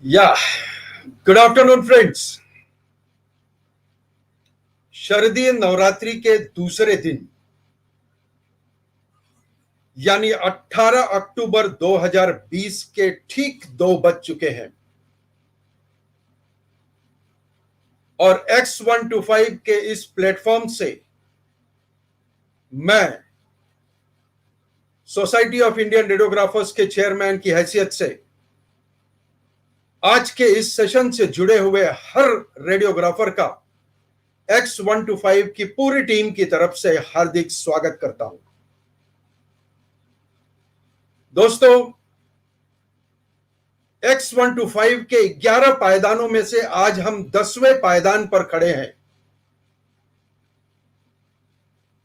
Yeah, good afternoon friends. शारदीय नवरात्रि के दूसरे दिन यानी 18 अक्टूबर 2020 के ठीक 2 बज चुके हैं और X125 के इस प्लेटफॉर्म से मैं सोसाइटी ऑफ इंडियन रेडियोग्राफर्स के चेयरमैन की हैसियत से आज के इस सेशन से जुड़े हुए हर रेडियोग्राफर का X125 की पूरी टीम की तरफ से हार्दिक स्वागत करता हूं। दोस्तों, X125 के 11 पायदानों में से आज हम 10वें पायदान पर खड़े हैं।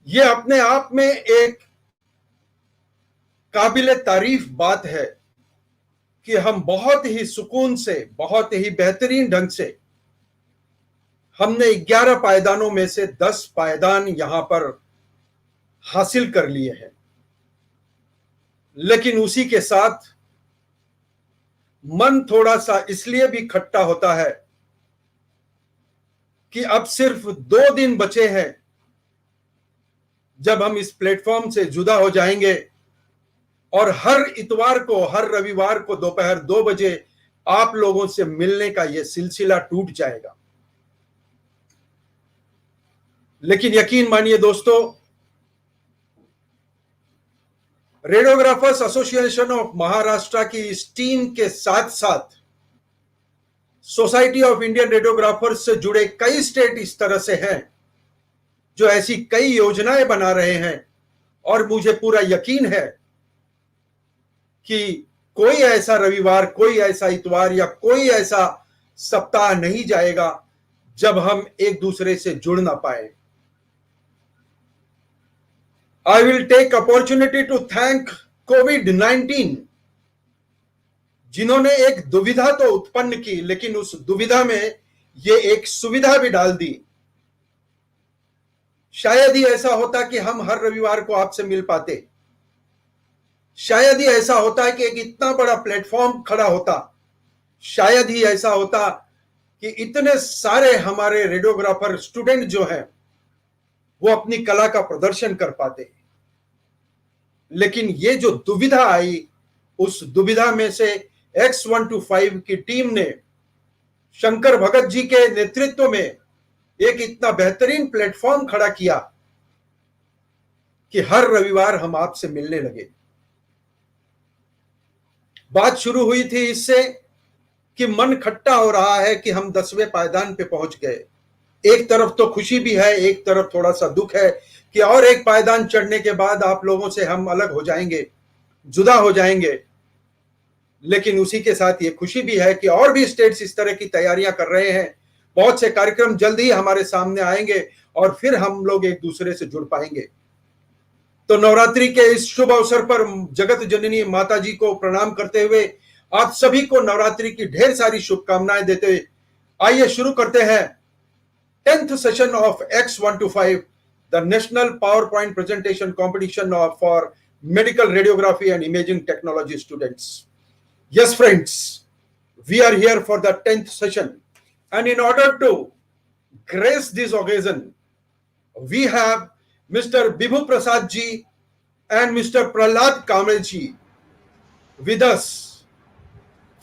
यह अपने आप में एक काबिले तारीफ बात है कि हम बहुत ही सुकून से, बहुत ही बेहतरीन ढंग से हमने 11 पायदानों में से 10 पायदान यहां पर हासिल कर लिए हैं। लेकिन उसी के साथ मन थोड़ा सा इसलिए भी खट्टा होता है कि अब सिर्फ 2 दिन बचे हैं जब हम इस प्लेटफॉर्म से जुदा हो जाएंगे और हर इतवार को, हर रविवार को दोपहर 2 बजे आप लोगों से मिलने का यह सिलसिला टूट जाएगा। लेकिन यकीन मानिए दोस्तों, रेडियोग्राफर्स एसोसिएशन ऑफ महाराष्ट्र की इस टीम के साथ साथ सोसाइटी ऑफ इंडियन रेडियोग्राफर्स से जुड़े कई स्टेट इस तरह से हैं जो ऐसी कई योजनाएं बना रहे हैं और मुझे पूरा यकीन है कि कोई ऐसा रविवार, कोई ऐसा इतवार या कोई ऐसा सप्ताह नहीं जाएगा जब हम एक दूसरे से जुड़ ना पाए। I will take opportunity to thank COVID-19 जिन्होंने एक दुविधा तो उत्पन्न की, लेकिन उस दुविधा में ये एक सुविधा भी डाल दी। शायद ही ऐसा होता कि हम हर रविवार को आपसे मिल पाते, शायद ही ऐसा होता है कि एक इतना बड़ा प्लेटफॉर्म खड़ा होता, शायद ही ऐसा होता कि इतने सारे हमारे रेडियोग्राफर स्टूडेंट जो हैं वो अपनी कला का प्रदर्शन कर पाते। लेकिन ये जो दुविधा आई, उस दुविधा में से X125 की टीम ने शंकर भगत जी के नेतृत्व में एक इतना बेहतरीन प्लेटफॉर्म खड़ा किया कि हर रविवार हम आपसे मिलने लगे। बात शुरू हुई थी इससे कि मन खट्टा हो रहा है कि हम 10वें पायदान पे पहुंच गए। एक तरफ तो खुशी भी है, एक तरफ थोड़ा सा दुख है कि और एक पायदान चढ़ने के बाद आप लोगों से हम अलग हो जाएंगे, जुदा हो जाएंगे। लेकिन उसी के साथ ये खुशी भी है कि और भी स्टेट्स इस तरह की तैयारियां कर रहे हैं। बहुत से कार्यक्रम जल्द ही हमारे सामने आएंगे और फिर हम लोग एक दूसरे से जुड़ पाएंगे। तो नवरात्रि के इस शुभ अवसर पर जगत जननी माता जी को प्रणाम करते हुए आप सभी को नवरात्रि की ढेर सारी शुभकामनाएं देते हुए आइए शुरू करते हैं 10th session of X125, the National PowerPoint Presentation Competition for Medical Radiography and Imaging Technology students. Yes, friends, we are here for the 10th session. And in order to grace this occasion, we have Mr. Bibhu Prasad ji and Mr. Pralhad Kamble ji with us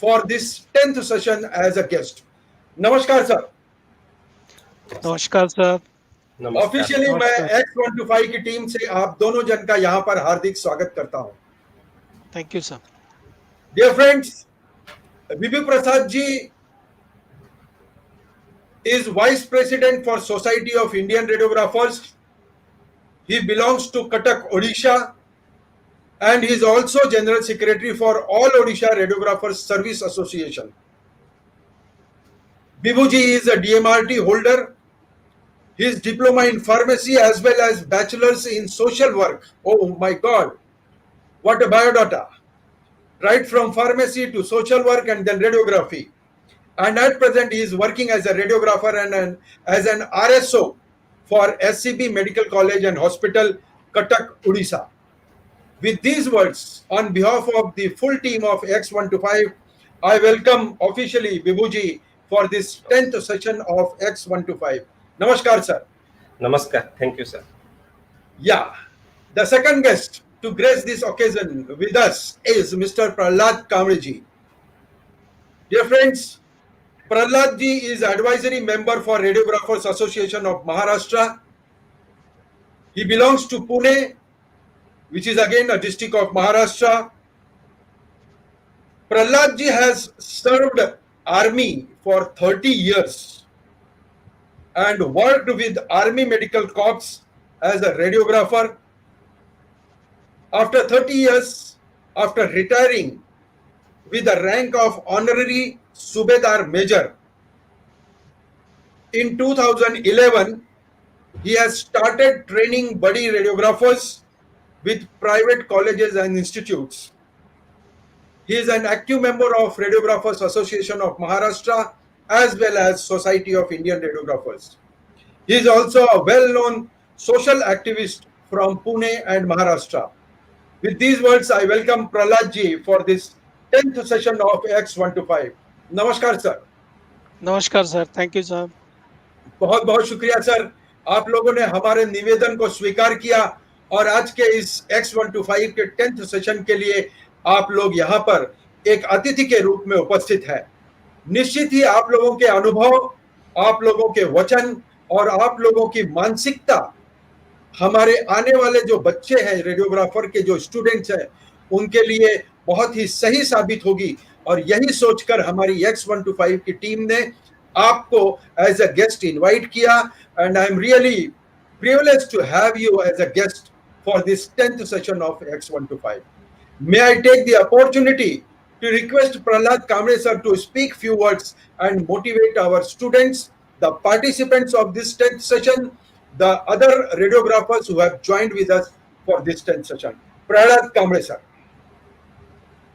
for this 10th session as a guest. Namaskar, sir. नमस्कार sir. Officially मैं X125 की team से आप दोनों जन का यहाँ पर हार्दिक स्वागत करता हूँ। Thank you sir. Dear friends, Vibhu Prasad ji is Vice President for Society of Indian Radiographers. He belongs to Cuttack, Odisha, and he is also General Secretary for All Odisha Radiographers Service Association. Bibhu ji is a DMRT holder. His diploma in pharmacy as well as bachelor's in social work. Oh my God, what a biodata. Right from pharmacy to social work and then radiography. And at present he is working as a radiographer and as an RSO for SCB Medical College and Hospital, Cuttack, Odisha. With these words, on behalf of the full team of X125, I welcome officially Bibhuji for this 10th session of X125. Namaskar, sir. Namaskar. Thank you, sir. Yeah, the second guest to grace this occasion with us is Mr. Pralhad Kamble. Dear friends, Pralhad ji is advisory member for Radiographers Association of Maharashtra. He belongs to Pune, which is again a district of Maharashtra. Pralhad ji has served army for 30 years and worked with Army Medical Corps as a radiographer. After 30 years, after retiring with the rank of Honorary Subedar Major, in 2011, he has started training buddy radiographers with private colleges and institutes. He is an active member of Radiographers Association of Maharashtra as well as Society of Indian Radiographers. He is also a well-known social activist from Pune and Maharashtra. With these words, I welcome Pralhad ji for this 10th session of X125. Namaskar, sir. Namaskar, sir. Thank you, sir. बहुत बहुत शुक्रिया sir, आप लोगों ने हमारे निवेदन को स्वीकार किया और आज के इस X125 के 10th सेशन के लिए आप लोग यहाँ पर एक अतिथि के रूप में उपस्थित है। निश्चित ही आप लोगों के अनुभव, आप लोगों के वचन और आप लोगों की मानसिकता हमारे आने वाले जो बच्चे हैं, रेडियोग्राफर के जो स्टूडेंट्स हैं, उनके लिए बहुत ही सही साबित होगी और यही सोचकर हमारी X125 की टीम ने आपको एज अ गेस्ट इनवाइट किया and I am really privileged to have you as a guest for this 10th session of X125. May I take the opportunity to request Pralhad Kamble sir to speak few words and motivate our students, the participants of this 10th session, the other radiographers who have joined with us for this 10th session. Pralhad Kamble sir.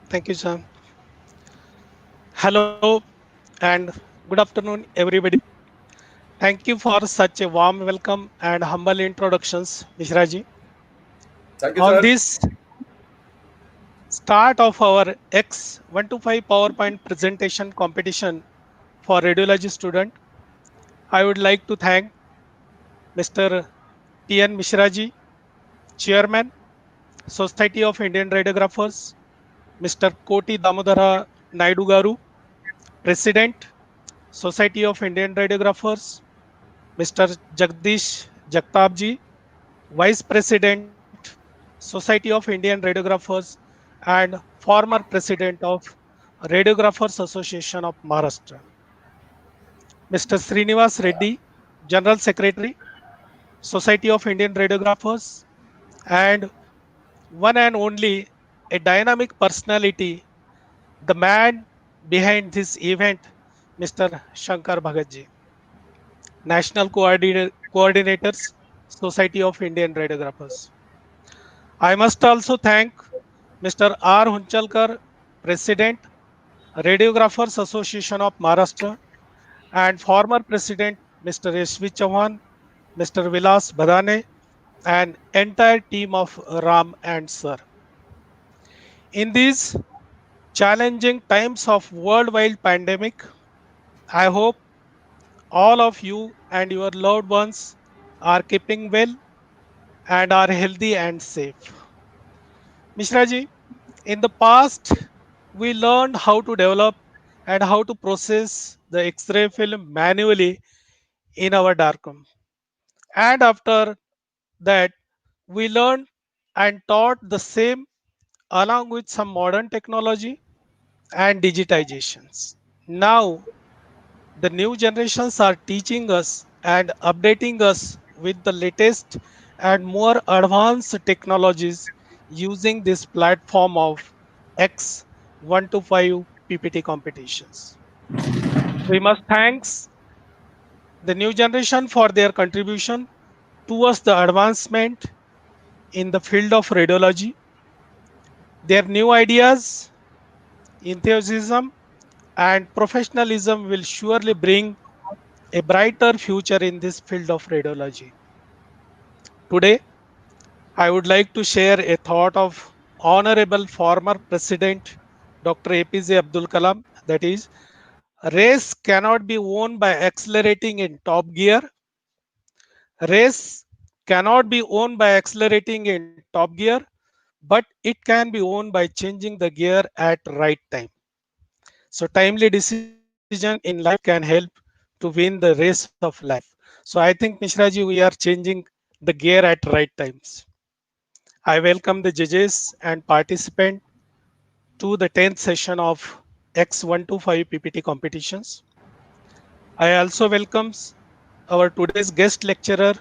Thank you, sir. Hello and good afternoon, everybody. Thank you for such a warm welcome and humble introductions, Mishraji. Thank you, On sir. this start of our X125 PowerPoint presentation competition for radiology student, I would like to thank Mr. T.N. Mishraji, Chairman, Society of Indian Radiographers, Mr. Koti Damodara Naidu Garu, President, Society of Indian Radiographers, Mr. Jagdish Jagtabji, Vice President, Society of Indian Radiographers, and former President of Radiographers Association of Maharashtra. Mr. Srinivas Reddy, General Secretary, Society of Indian Radiographers, and one and only a dynamic personality, the man behind this event, Mr. Shankar Bhagatji, National Coordinators, Society of Indian Radiographers. I must also thank Mr. R. Hunchalkar, President, Radiographers Association of Maharashtra, and former President Mr. S.V. Chauhan, Mr. Vilas Badane, and entire team of Ram and Sir. In these challenging times of worldwide pandemic, I hope all of you and your loved ones are keeping well and are healthy and safe. Mishraji, in the past, we learned how to develop and how to process the X-ray film manually in our darkroom. And after that, we learned and taught the same along with some modern technology and digitizations. Now, the new generations are teaching us and updating us with the latest and more advanced technologies using this platform of X125 PPT competitions. We must thank the new generation for their contribution towards the advancement in the field of radiology. Their new ideas, enthusiasm, and professionalism will surely bring a brighter future in this field of radiology. Today, I would like to share a thought of Honorable former President Dr. APJ Abdul Kalam That is, race cannot be won by accelerating in top gear. Race cannot be won by accelerating in top gear, but it can be won by changing the gear at right time. So timely decision in life can help to win the race of life. So I think Mishraji, we are changing the gear at right times. I welcome the judges and participants to the 10th session of X125 PPT competitions. I also welcomes our today's guest lecturer,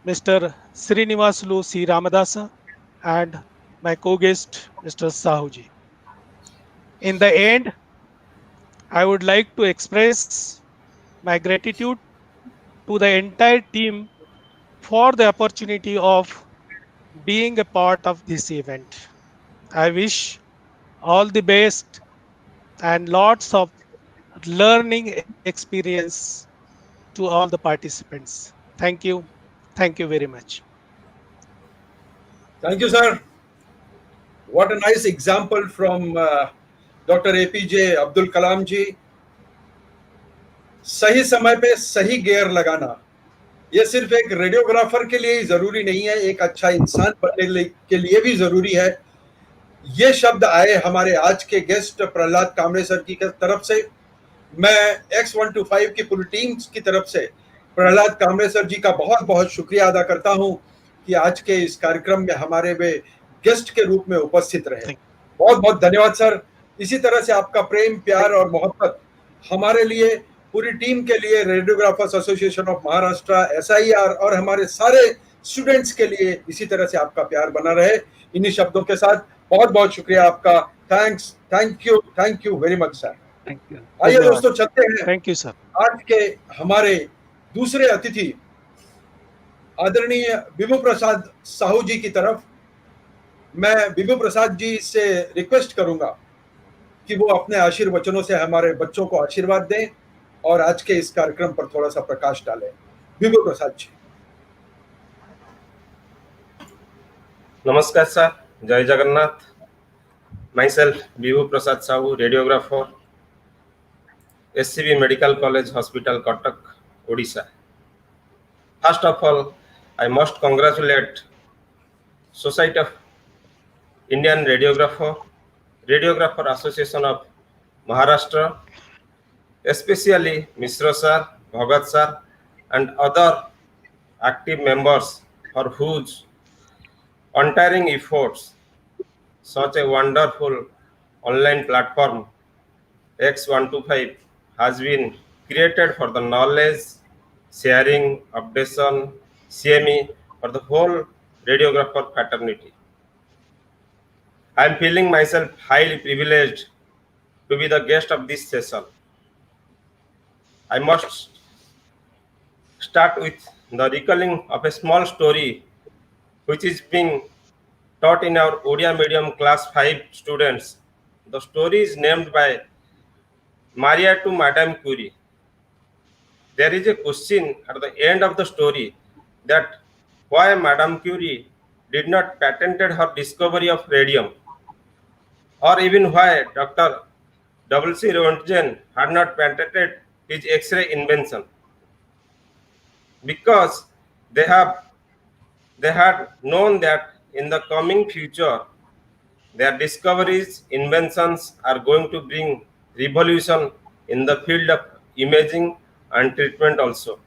Mr. Srinivasulu C. Ramadasa, and my co-guest, Mr. Sahuji. In the end, I would like to express my gratitude to the entire team for the opportunity of being a part of this event. I wish all the best and lots of learning experience to all the participants. Thank you. Thank you very much. Thank you, sir. What a nice example from Dr. APJ Abdul Kalam ji. सही समय पे सही gear लगाना, ये सिर्फ एक radiographer के लिए ही जरूरी नहीं है, एक अच्छा इंसान बनने के लिए भी जरूरी है। ये शब्द आए हमारे आज के गेस्ट प्रहलाद कामड़े सर की तरफ से। मैं X125 की पूरी टीम की तरफ से प्रहलाद कामड़े सर जी का बहुत बहुत शुक्रिया अदा करता हूं कि आज के इस कार्यक्रम में हमारे वे गेस्ट के रूप में उपस्थित रहे। बहुत बहुत धन्यवाद सर। इसी तरह से आपका प्रेम, प्यार और मोहब्बत हमारे लिए, पूरी टीम के लिए, radiographers association of Maharashtra, SIR और हमारे सारे स्टूडेंट्स के लिए इसी तरह से आपका प्यार बना रहे। इन्हीं शब्दों के साथ बहुत बहुत शुक्रिया आपका। Thank you very much sir. आइए दोस्तों, चलते हैं थैंक यू सर। आज के हमारे दूसरे अतिथि आदरणीय बिभू प्रसाद साहू जी की तरफ। मैं बिभू प्रसाद जी से रिक्वेस्ट करूंगा कि वो अपने आशीर्वचनों से हमारे बच्चों को आशीर्वाद दें और आज के इस कार्यक्रम पर थोड़ा सा प्रकाश डालें। बिभू प्रसाद जी। नमस्कार सर, जय Jagannath. Myself, Bibhu Prasad Sahoo, radiographer, SCB Medical College Hospital, Cuttack, Odisha. First of all, I must congratulate Society of Indian Radiographer Association of Maharashtra, especially Mishra sir, Bhagwat sir, and other active members for whose untiring efforts such a wonderful online platform X125 has been created for the knowledge sharing, updation, CME for the whole radiographer fraternity. I am feeling myself highly privileged to be the guest of this session. I must start with the recalling of a small story which is being taught in our Odia medium class 5 students. The story is named by Maria to Madame Curie. There is a question at the end of the story that why Madame Curie did not patented her discovery of radium, or even why Dr. W.C. Roentgen had not patented his X-ray invention. Because they had known that in the coming future, their discoveries, inventions are going to bring revolution in the field of imaging and treatment also.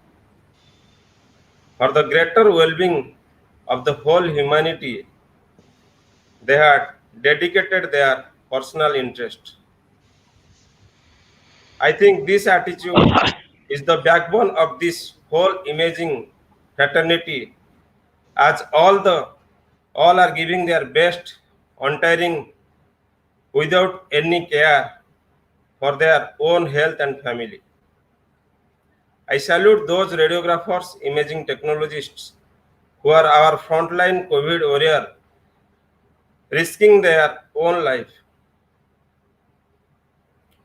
For the greater well-being of the whole humanity, they had dedicated their personal interest. I think this attitude is the backbone of this whole imaging fraternity, as all are giving their best, untiring, without any care for their own health and family. I salute those radiographers, imaging technologists who are our frontline COVID warrior, risking their own life.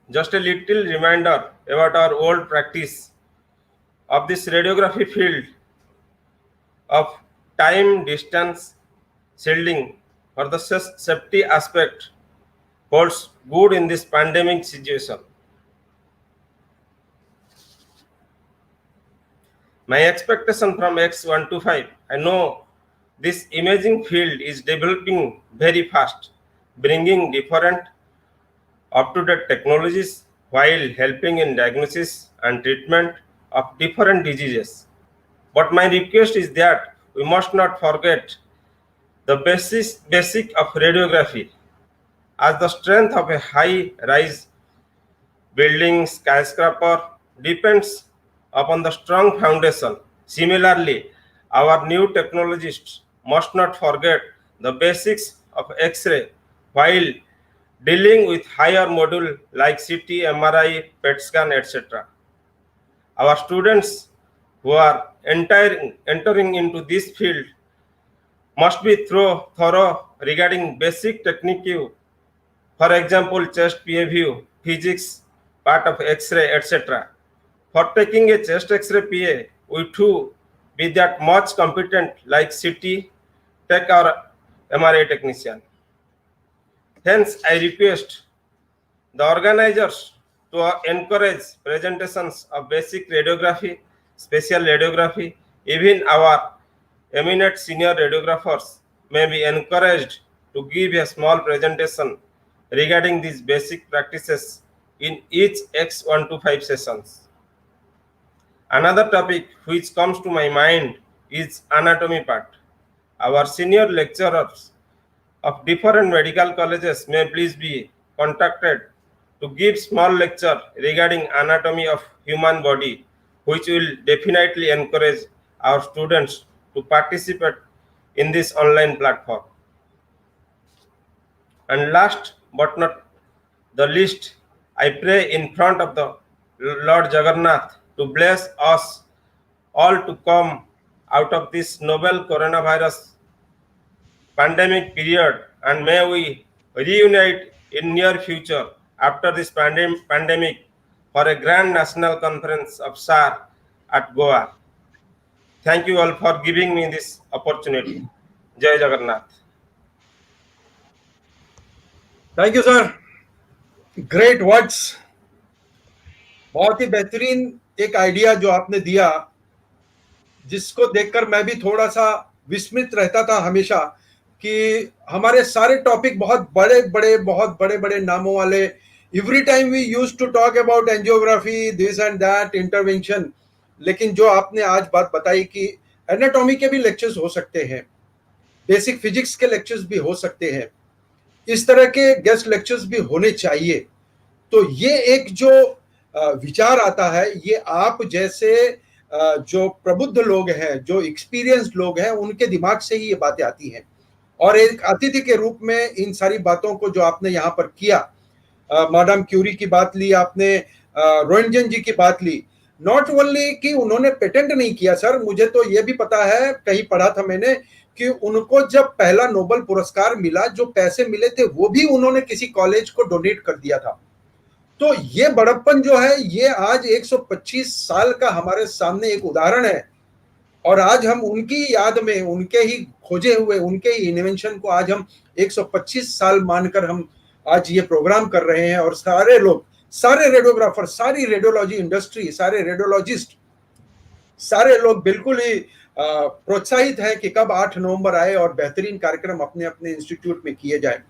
Just a little reminder about our old practice of this radiography field of time, distance, shielding for the safety aspect holds good in this pandemic situation. My expectation from X125, I know this imaging field is developing very fast, bringing different up-to-date technologies while helping in diagnosis and treatment of different diseases. But my request is that we must not forget the basic of radiography, as the strength of a high-rise building skyscraper depends upon the strong foundation. Similarly, our new technologists must not forget the basics of X-ray while dealing with higher module like CT, MRI, PET scan, etc. Our students who are entering into this field must be thorough regarding basic technique, for example, chest PA view, physics, part of X-ray, etc. For taking a chest X-ray PA, we too be that much competent like CT, tech or MRI technician. Hence, I request the organizers to encourage presentations of basic radiography, special radiography. Even our eminent senior radiographers may be encouraged to give a small presentation regarding these basic practices in each X125 sessions. Another topic which comes to my mind is anatomy part. Our senior lecturers of different medical colleges may please be contacted to give small lecture regarding anatomy of human body, which will definitely encourage our students to participate in this online platform. And last but not the least, I pray in front of the Lord Jagannath to bless us all to come out of this novel coronavirus pandemic period, and may we reunite in near future after this pandemic for a grand national conference of SAR at Goa. Thank you all for giving me this opportunity. Jai Jagannath. Thank you sir, great words. बहुत ही बेहतरीन एक idea जो आपने दिया, जिसको देखकर मैं भी थोड़ा सा विस्मित रहता था हमेशा कि हमारे सारे टॉपिक बहुत बड़े बड़े नामों वाले, every time we used to talk about angiography, this and that, intervention, लेकिन जो आपने आज बात बताई कि एनाटॉमी के भी लेक्चर्स हो सकते हैं, बेसिक फिजिक्स के लेक्चर्स भी हो सकते हैं, इस तरह के गेस्ट लेक्चर्स भी होने चाहिए। तो ये एक जो विचार आता है, ये आप जैसे जो प्रबुद्ध लोग हैं, जो एक्सपीरियंस्ड लोग हैं, उनके दिमाग से ही ये बातें आती हैं। और एक अतिथि के रूप में इन सारी बातों को जो आपने यहाँ पर किया, मैडम क्यूरी की बात ली आपने, रोहिंटन जी की बात ली, नॉट ओनली कि उन्होंने पेटेंट नहीं किया सर, मुझे तो ये भी पता है, कहीं पढ़ा था मैंने कि उनको जब पहला नोबेल पुरस्कार मिला, जो पैसे मिले थे वो भी उन्होंने किसी कॉलेज को डोनेट कर दिया था। तो ये बड़प्पन जो है, ये आज 125 साल का हमारे सामने एक उदाहरण है, और आज हम उनकी याद में, उनके ही खोजे हुए, उनके ही इन्वेंशन को आज हम 125 साल मानकर हम आज ये प्रोग्राम कर रहे हैं। और सारे लोग, सारे रेडियोग्राफर, सारी रेडियोलॉजी इंडस्ट्री, सारे रेडियोलॉजिस्ट, सारे लोग बिल्कुल ही प्रोत्साहित है कि कब 8 नवंबर आए और बेहतरीन कार्यक्रम अपने अपने इंस्टीट्यूट में किए जाए।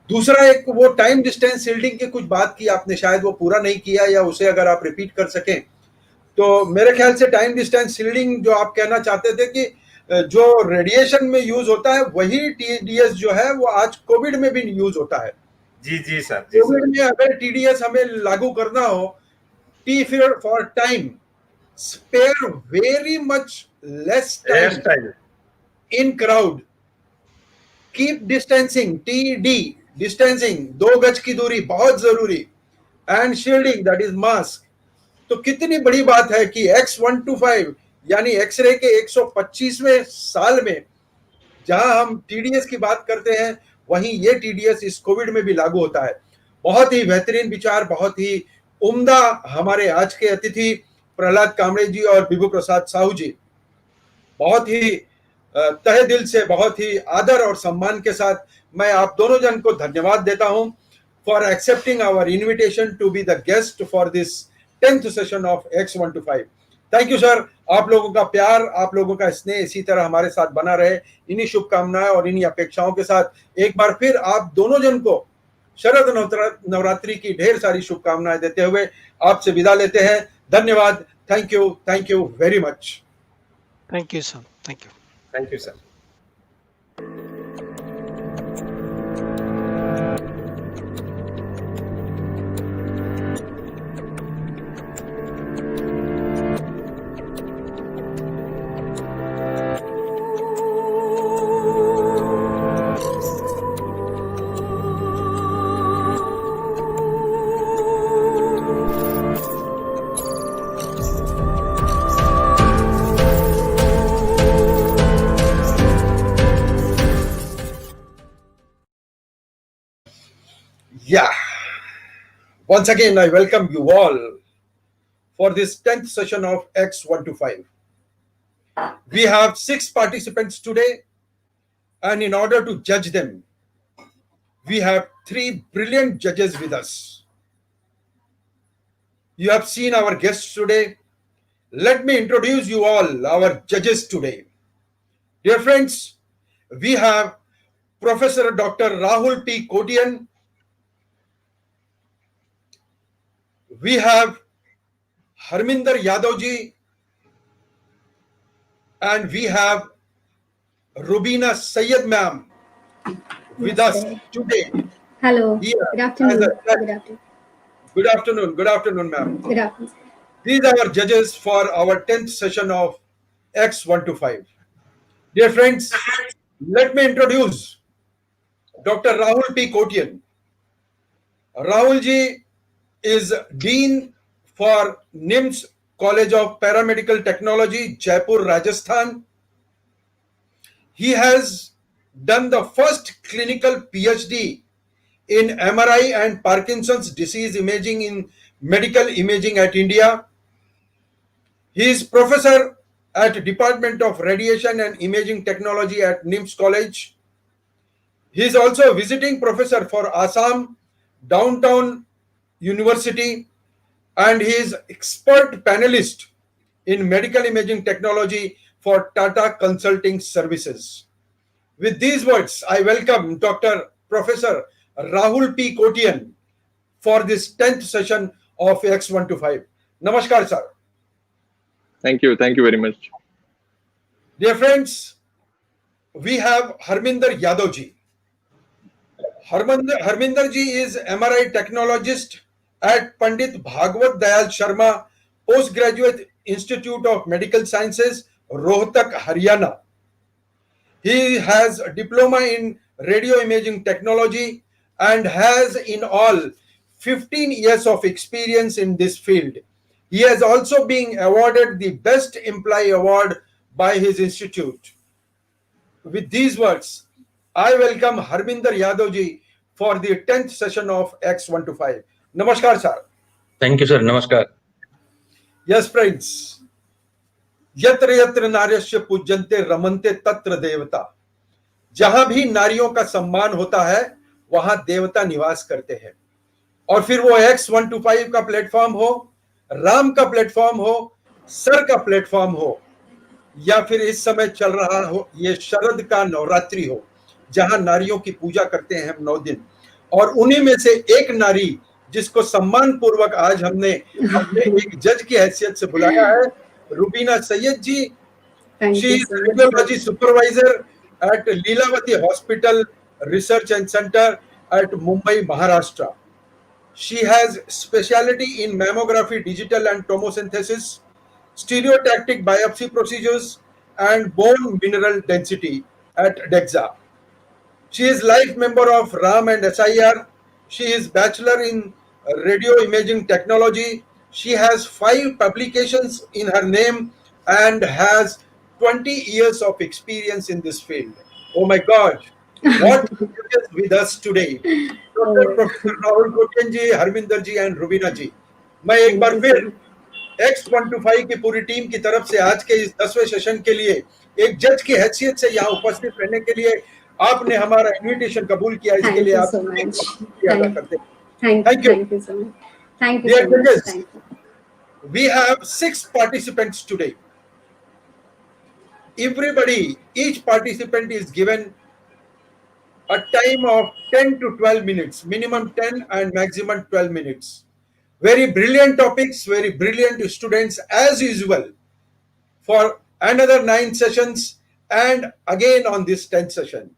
दूसरा, एक वो टाइम डिस्टेंस शील्डिंग की कुछ बात की आपने, शायद वो पूरा नहीं किया, या उसे अगर आप रिपीट कर सकें तो मेरे ख्याल से टाइम डिस्टेंस शील्डिंग जो आप कहना चाहते थे कि जो रेडिएशन में यूज होता है वही टीडीएस जो है वो आज कोविड में भी यूज होता है। जी सर। कोविड में अगर टीडीएस हमें लागू करना हो, T for time, spare very much less time in crowd, keep distancing, TD distancing, 2 गज की दूरी बहुत जरूरी, and shielding that is mask. तो कितनी बड़ी बात है कि X125 यानी एक्सरे के 125वें साल में जहां हम टीडीएस की बात करते हैं, वहीं ये टीडीएस इस कोविड में भी लागू होता है। बहुत ही बेहतरीन विचार, बहुत ही उम्दा हमारे आज के अतिथि प्रहलाद कांबळे जी और बिभू प्रसाद साहू जी, बहुत ही तहे दिल से, बहुत ही आदर और सम्मान के साथ मैं आप दोनों जन को धन्यवाद देता हूं for accepting our invitation to be the guest for this 10th session of X125. Thank you, sir. आप लोगों का प्यार, आप लोगों का स्नेह इसी तरह हमारे साथ बना रहे। इन्हीं शुभकामनाएं और इन्हीं अपेक्षाओं के साथ एक बार फिर आप दोनों जन को शरद नवरात्रि की ढेर सारी शुभकामनाएं देते हुए आपसे विदा लेते हैं। धन्यवाद। Thank you very much. Thank you, sir. Thank you. Thank you, sir. Yeah. Once again, I welcome you all for this 10th session of X125. We have 6 participants today, and in order to judge them, we have 3 brilliant judges with us. You have seen our guests today. Let me introduce you all, our judges today. Dear friends, we have Professor Dr. Rahul P. Kotian. We have Harminder Yadav ji, and we have Rubina Sayyed ma'am with us today. Hello. Here Good afternoon. as a judge. Good afternoon. Good afternoon, ma'am. Good afternoon. These are our judges for our 10th session of X125. Dear friends, let me introduce Dr. Rahul P. Kotian. Rahul ji is Dean for NIMS College of Paramedical Technology, Jaipur, Rajasthan. He has done the first clinical PhD in MRI and Parkinson's disease imaging in medical imaging at India. He is professor at Department of Radiation and Imaging Technology at NIMS College. He is also a visiting professor for Assam Downtown University, and he is expert panelist in medical imaging technology for Tata Consulting Services. With these words, I welcome Dr. Professor Rahul P. Kotian for this 10th session of X125. Namaskar, sir. Thank you very much. Dear friends, we have Harminder Yadav ji. Harminder ji is MRI technologist at Pandit Bhagwat Dayal Sharma Postgraduate Institute of Medical Sciences, Rohtak, Haryana. He has a diploma in radio imaging technology and has in all 15 years of experience in this field. He has also been awarded the Best Employee Award by his institute. With these words, I welcome Harminder Yadav ji for the 10th session of X125. Namaskar, sir. Thank you, sir. Namaskar. Yes, friends. यत्र यत्र नार्यस्य पूज्यन्ते रमन्ते तत्र देवता. जहां भी नारियों का सम्मान होता है वहां देवता निवास करते हैं. और फिर वो X125 का प्लेटफॉर्म हो, राम का प्लेटफॉर्म हो, सर का प्लेटफॉर्म हो, या फिर इस समय चल रहा हो ये शरद का नवरात्रि हो, जहां नारियों की पूजा करते हैं हम 9 दिन. और उन्हीं में से एक नारी जिसको सम्मान पूर्वक आज हमने अपने एक जज की हैसियत से बुलाया है, Rubina Sayyed ji. She is radiology supervisor at Lilavati Hospital Research and Center at Mumbai, Maharashtra. She has specialty in mammography, digital and tomosynthesis, stereotactic biopsy procedures, and bone mineral density at DEXA. She is life member of RAM and SIR. She is bachelor in radio imaging technology. She has 5 publications in her name and has 20 years of experience in this field. Oh my God, what is with us today? Dr. Professor Rahul Kotian ji, Harminder ji and Rubina ji. मैं एक बार फिर X125 की पूरी team की तरफ से आज के इस 10वें सेशन के लिए एक जज की हैसियत से यहाँ उपस्थित रहने के लिए आपने हमारा इनविटेशन कबूल किया, इसके लिए आप अदा करते हैं. Thank you so much. Thank you so much. We have 6 participants today. everybody, each participant is given a time of 10 to 12 minutes, minimum 10 and maximum 12 minutes. Very brilliant topics, very brilliant students as usual for another 9 sessions and again on this 10th session.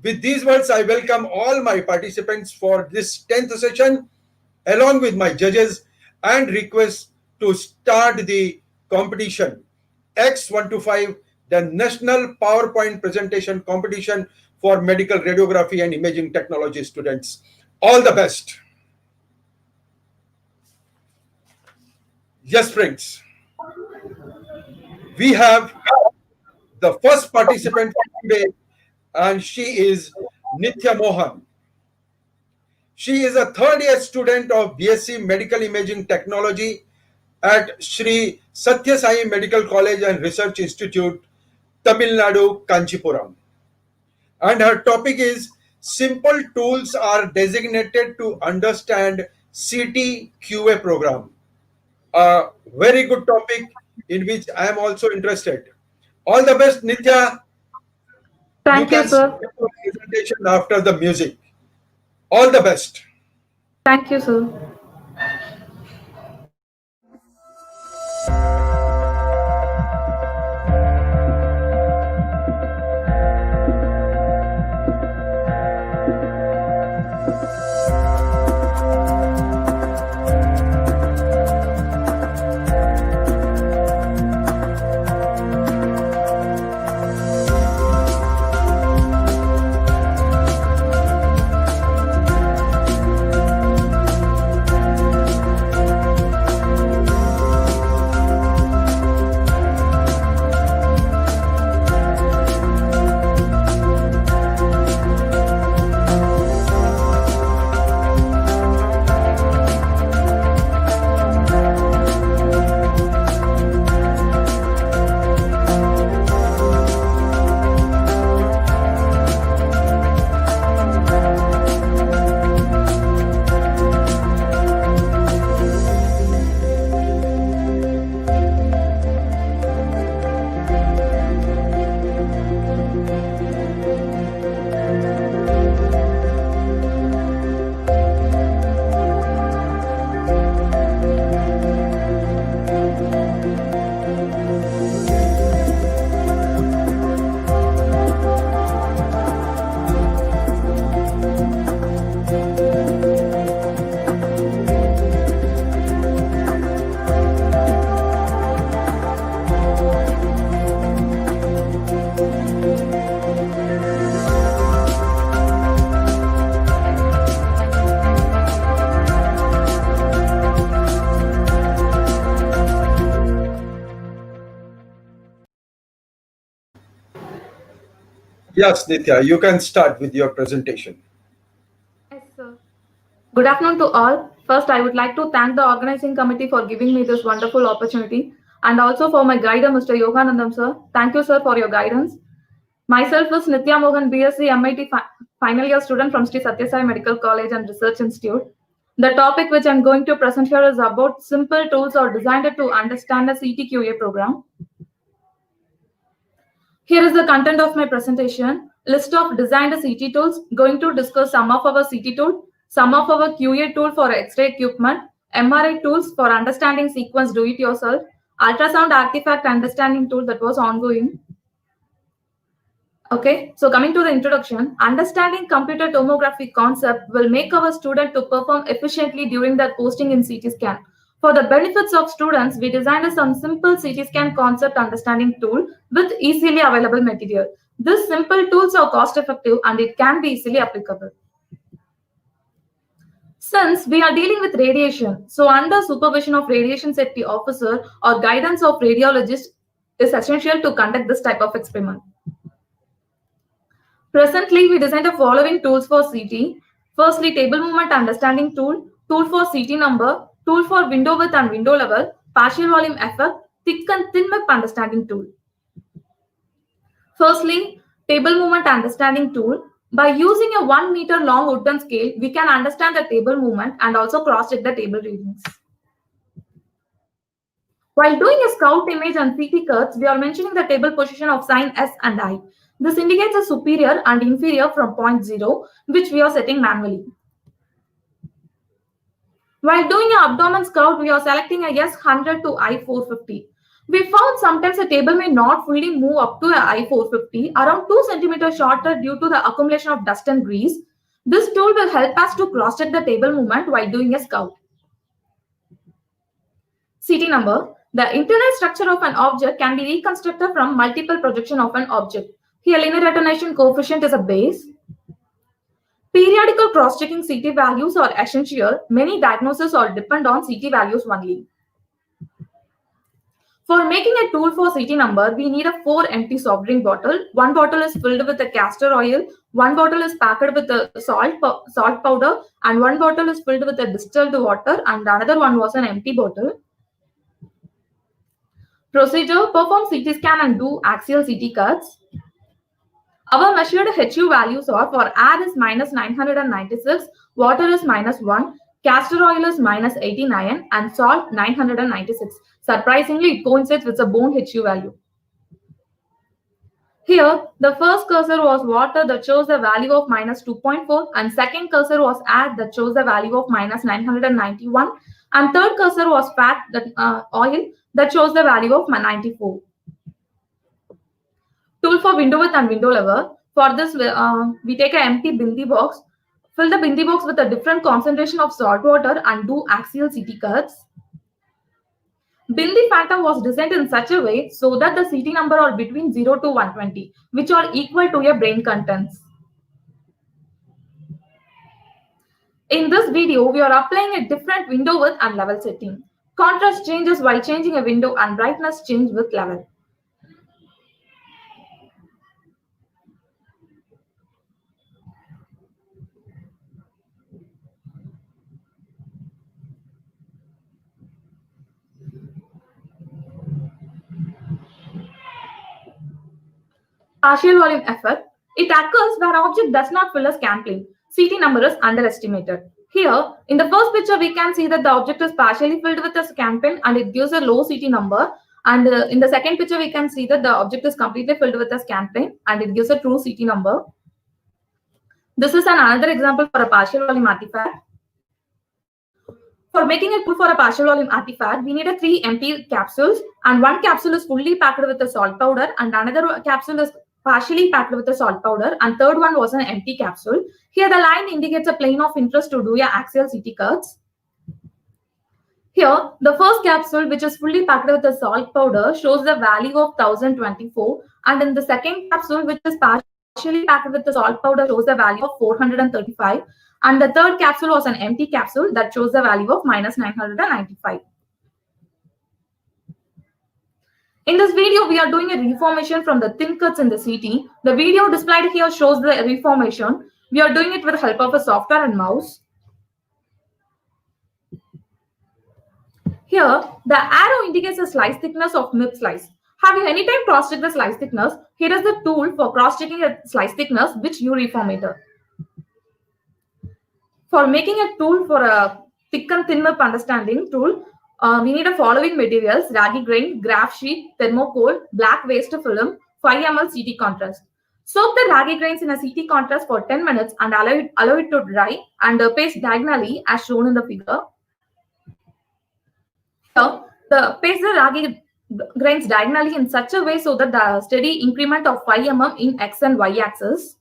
With these words, I welcome all my participants for this 10th session along with my judges and request to start the competition. X125, the National PowerPoint Presentation Competition for Medical Radiography and Imaging Technology students. All the best. Yes, friends. We have the first participant today, and she is Nithya Mohan. She is a third-year student of BSc Medical Imaging Technology at Sri Sathya Sai Medical College and Research Institute, Tamil Nadu, Kanchipuram. And her topic is Simple Tools are designated to understand CT QA program. A very good topic in which I am also interested. All the best, Nithya. Thank you, sir. Presentation after the music. All the best. Thank you, sir. Yes, Nithya, you can start with your presentation. Yes, sir. Good afternoon to all. First, I would like to thank the organizing committee for giving me this wonderful opportunity and also for my guide, Mr. Yoganandam, sir. Thank you, sir, for your guidance. Myself is Nithya Mohan, BSc MIT final year student from Sri Sathya Sai Medical College and Research Institute. The topic which I'm going to present here is about simple tools are designed to understand a CTQA program. Here is the content of my presentation. List of designed CT tools. Going to discuss some of our CT tool, some of our QA tool for X-ray equipment, MRI tools for understanding sequence do-it-yourself, ultrasound artifact understanding tool that was ongoing. Okay, so coming to the introduction, understanding computer tomography concept will make our student to perform efficiently during their posting in CT scan. For the benefits of students, we designed some simple CT scan concept understanding tool with easily available material. These simple tools are cost effective and it can be easily applicable. Since we are dealing with radiation, so under supervision of radiation safety officer or guidance of radiologist is essential to conduct this type of experiment. Presently, we designed the following tools for CT. Firstly, table movement understanding tool, tool for CT number, tool for window width and window level, partial volume effect, thick and thin map understanding tool. Firstly, table movement understanding tool. By using a 1 meter long wooden scale, we can understand the table movement and also cross-check the table readings. While doing a scout image and CT cuts, we are mentioning the table position of sign S and I. This indicates a superior and inferior from point 0, which we are setting manually. While doing an abdomen scout, we are selecting a S100 to I450. We found sometimes a table may not fully move up to a I450, around 2 cm shorter due to the accumulation of dust and grease. This tool will help us to cross-check the table movement while doing a scout. CT number. The internal structure of an object can be reconstructed from multiple projection of an object. Here, linear attenuation coefficient is a base. Periodical cross-checking CT values are essential. Many diagnoses are depend on CT values only. For making a tool for CT number, we need a 4 empty soft drink bottle. One bottle is filled with the castor oil, one bottle is packed with the salt powder, and one bottle is filled with the distilled water, and another one was an empty bottle. Procedure: perform CT scan and do axial CT cuts. Our measured HU values are for air is minus 996, water is minus 1, castor oil is minus 89, and salt 996. Surprisingly, it coincides with the bone HU value. Here, the first cursor was water that shows the value of minus 2.4, and second cursor was air that shows the value of minus 991, and third cursor was fat, oil, that shows the value of 94. Tool for window width and window level. For this, we take an empty bindi box, fill the bindi box with a different concentration of salt water and do axial CT cuts. Bindi phantom was designed in such a way so that the CT number are between 0 to 120, which are equal to your brain contents. In this video, we are applying a different window width and level setting. Contrast changes while changing a window and brightness change with level. Partial volume effect. It occurs where object does not fill a scan plane. CT number is underestimated. Here, in the first picture, we can see that the object is partially filled with a scan plane and it gives a low CT number. And in the second picture, we can see that the object is completely filled with a scan plane and it gives a true CT number. This is another example for a partial volume artifact. For making a tool for a partial volume artifact, we need 3 empty capsules, and one capsule is fully packed with the salt powder, and another capsule is partially packed with the salt powder, and third one was an empty capsule. Here, the line indicates a plane of interest to do your axial CT cuts. Here, the first capsule, which is fully packed with the salt powder, shows the value of 1024, and in the second capsule, which is partially packed with the salt powder, shows the value of 435. And the third capsule was an empty capsule that shows the value of minus 995. In this video, we are doing a reformation from the thin cuts in the CT. The video displayed here shows the reformation. We are doing it with the help of a software and mouse. Here, the arrow indicates the slice thickness of MIP slice. Have you anytime cross-checked the slice thickness? Here is the tool for cross-checking a slice thickness, which you reformated. For making a tool for a thick and thin MIP understanding tool, we need the following materials: raggy grain, graph sheet, thermocol, black waste film, 5 ml CT contrast. Soak the raggy grains in a CT contrast for 10 minutes and allow it to dry, and paste diagonally as shown in the figure. Here, paste the raggy grains diagonally in such a way so that the steady increment of 5 mm in X and Y axis.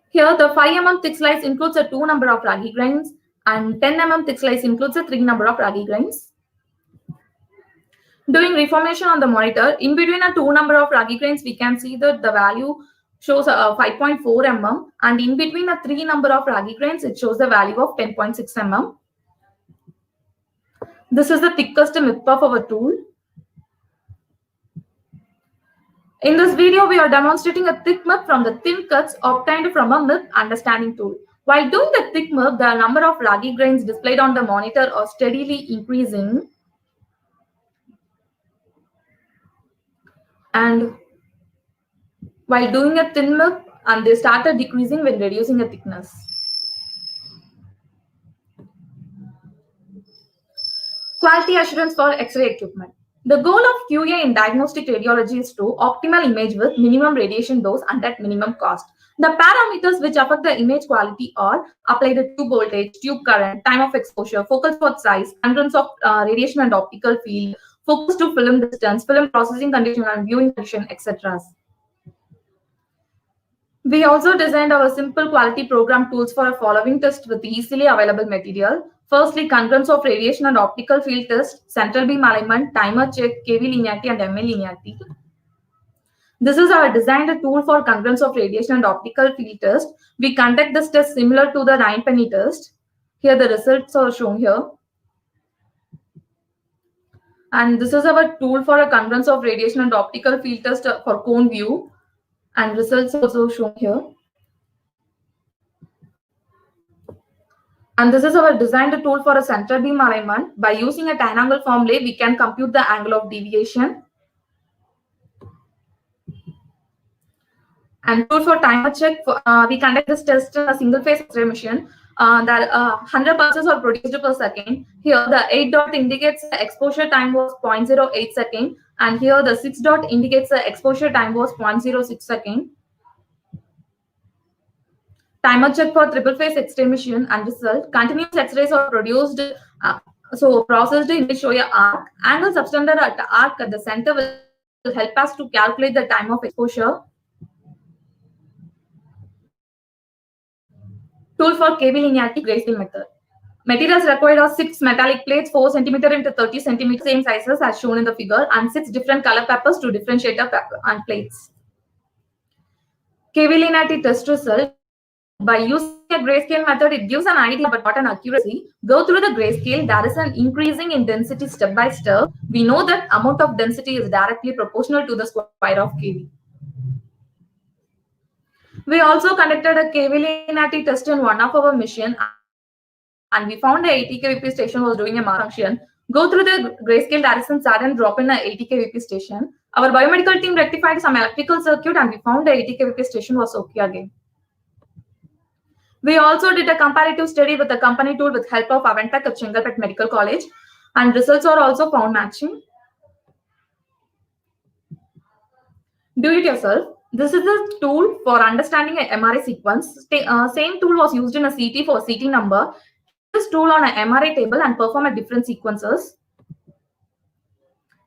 Here, the 5 mm thick slice includes a 2 number of raggy grains, and 10 mm thick slice includes a 3 number of raggy grains. Doing reformation on the monitor, in between a 2 number of raggy grains, we can see that the value shows 5.4 mm, and in between a 3 number of raggy grains, it shows the value of 10.6 mm. This is the thickest MIP of our tool. In this video, we are demonstrating a thick MIP from the thin cuts obtained from a MIP understanding tool. While doing the thick MIP, the number of raggy grains displayed on the monitor are steadily increasing. And while doing a thin MIP, and they started decreasing when reducing the thickness. Quality assurance for X-ray equipment. The goal of QA in diagnostic radiology is to optimal image with minimum radiation dose and at minimum cost. The parameters which affect the image quality are applied tube voltage, tube current, time of exposure, focal spot size, congruence of radiation and optical field, focus to film distance, film processing condition and viewing condition, etc. We also designed our simple quality program tools for a following test with easily available material. Firstly, congruence of radiation and optical field test, central beam alignment, timer check, KV linearity and ML linearity. This is our designed tool for congruence of radiation and optical field test. We conduct this test similar to the 9-penny test. Here the results are shown here. And this is our tool for a congruence of radiation and optical field test for cone view. And results also shown here. And this is our designed tool for a central beam alignment. By using a tan angle formula, we can compute the angle of deviation. And tool for timer check, we conduct this test in a single phase X-ray machine. That 100 pulses are produced per second. Here the 8 dot indicates the exposure time was 0.08 second. And here the 6 dot indicates the exposure time was 0.06 second. Timer check for triple phase X-ray machine and result. Continuous X-rays are produced, processed in the show arc. Angle subtended at the arc at the center will help us to calculate the time of exposure. Tool for KV linearity grayscale method. Materials required are 6 metallic plates, 4 cm into 30 cm, same sizes as shown in the figure, and 6 different color papers to differentiate the paper and plates. KV linearity test result. By using a grayscale method, it gives an idea but not an accuracy. Go through the grayscale, there is an increasing in density step by step. We know that amount of density is directly proportional to the square of KV. We also conducted a KV linearity test in one of our machine and we found the 80 kVp station was doing a malfunction. Go through the grayscale, there is a sudden drop in the 80 kVp station. Our biomedical team rectified some electrical circuit and we found the 80 kVp station was okay again. We also did a comparative study with the company tool with help of Aventech at Chengalpet Medical College, and results are also found matching. Do it yourself. This is the tool for understanding an MRI sequence. Same tool was used in a CT for CT number. This tool on an MRI table and perform a different sequences.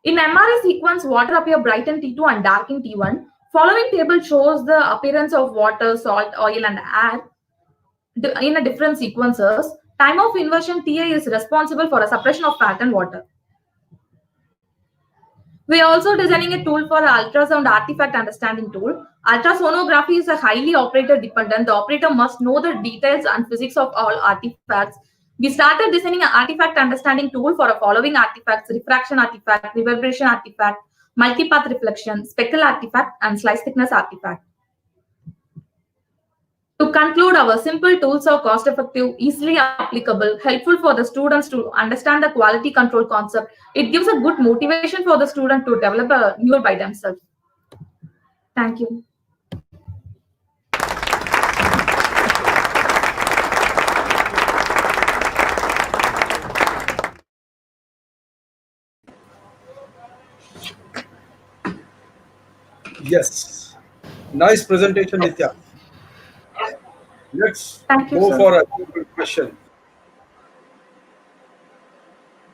In MRI sequence, water appear bright in T2 and dark in T1. Following table shows the appearance of water, salt, oil, and air in a different sequences. Time of inversion TA is responsible for a suppression of fat and water. We are also designing a tool for ultrasound artifact understanding tool. Ultrasonography is a highly operator dependent. The operator must know the details and physics of all artifacts. We started designing an artifact understanding tool for the following artifacts: refraction artifact, reverberation artifact, multipath reflection, speckle artifact, and slice thickness artifact. To conclude, our simple tools are cost-effective, easily applicable, helpful for the students to understand the quality control concept. It gives a good motivation for the student to develop a new by themselves. Thank you. Yes. Nice presentation, Nithya. Let's go sir. for a question.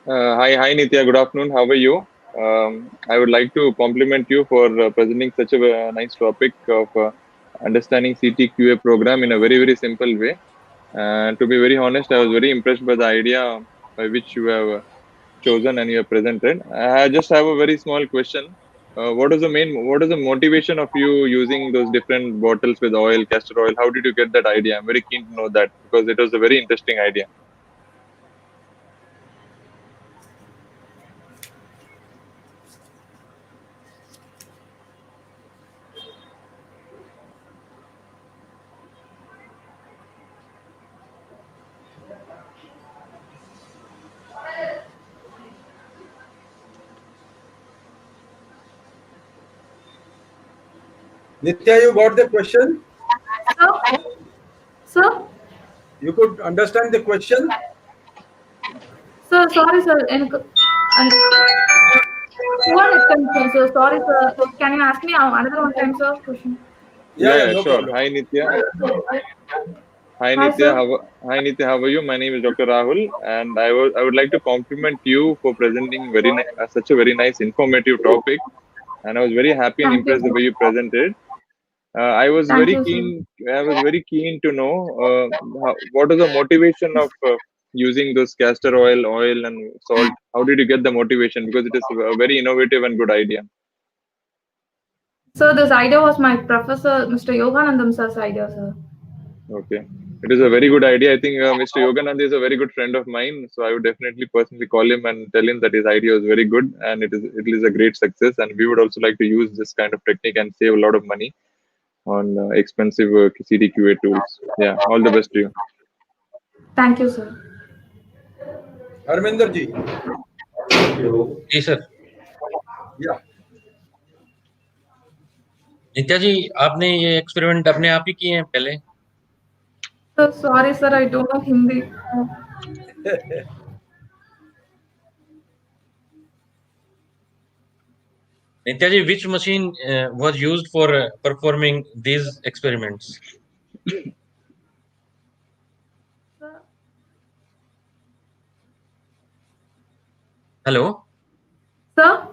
Hi, Nithya. Good afternoon. How are you? I would like to compliment you for presenting such a nice topic of understanding CTQA program in a very, very simple way. And to be very honest, I was very impressed by the idea by which you have chosen and you have presented. I just have a very small question. What is the motivation of you using those different bottles with oil, castor oil? How did you get that idea? I'm very keen to know that because it was a very interesting idea. Nithya, you got the question? Sir? You could understand the question? Sir, sorry, sir. One extension, sir. Sorry, sir. Can you ask me another one time, sir? Question. Yeah, no sure. problem. Hi, Nithya. Hi, Hi, Nithya. sir. Hi, Nithya. How are you? My name is Dr. Rahul, and I would like to compliment you for presenting such a very nice, informative topic. And I was very happy and Thank you, impressed the sir. way you presented. I was Thank very you, sir. keen. I was very keen to know what is the motivation of using this castor oil, and salt. How did you get the motivation? Because it is a very innovative and good idea. So this idea was my professor, Mr. Yoganandam sir's idea, sir. Okay. It is a very good idea. I think Mr. Yoganand is a very good friend of mine, so I would definitely personally call him and tell him that his idea is very good and it is a great success. And we would also like to use this kind of technique and save a lot of money on expensive CDQA tools. Yeah, all the best to you. Thank you, sir. Harminder ji. जी sir. Yeah. Nitya ji, आपने ये experiment अपने आप ही किए हैं पहले? So sorry, sir. I don't know Hindi. Nithya ji, which machine was used for performing these experiments? Hello? Sir?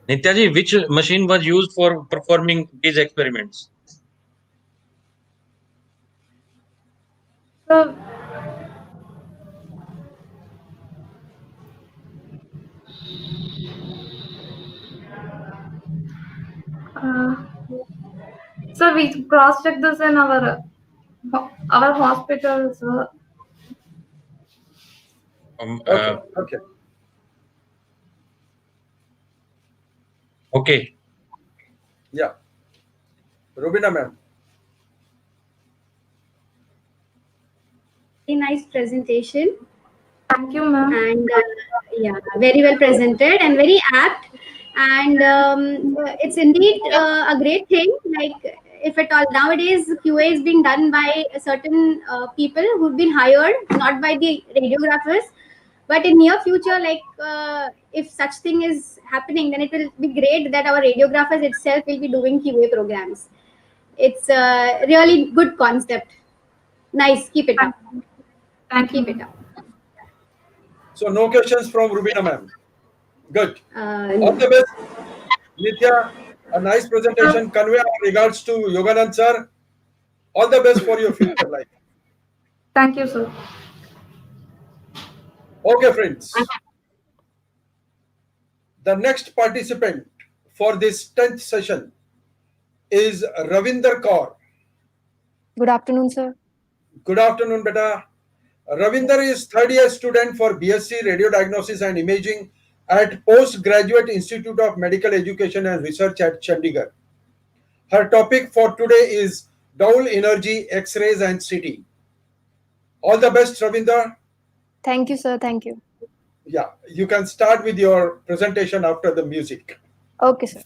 Nithya ji, which machine was used for performing these experiments? Sir. Sir, we cross-checked this in our hospital, sir. Okay. Okay. Yeah. Rubina ma'am. Very nice presentation. Thank you, ma'am. And yeah, very well presented and very apt. And it's indeed a great thing. Like, if at all nowadays QA is being done by certain people who've been hired, not by the radiographers. But in near future, like if such thing is happening, then it will be great that our radiographers itself will be doing QA programs. It's a really good concept. Nice. Keep it up. Keep it up. So no questions from Rubina ma'am. Good. No. All the best. Nithya, a nice presentation. Convey our regards to Yoganand sir. All the best for your future life. Thank you, sir. Okay, friends. The next participant for this 10th session is Ravinder Kaur. Good afternoon, sir. Good afternoon, beta. Ravinder is third year student for BSc Radio Diagnosis and Imaging at Postgraduate Institute of Medical Education and Research at Chandigarh. Her topic for today is Dayal energy, X-rays and CT. All the best, Ravinder. Thank you, sir. Thank you. Yeah, you can start with your presentation after the music. Okay, sir.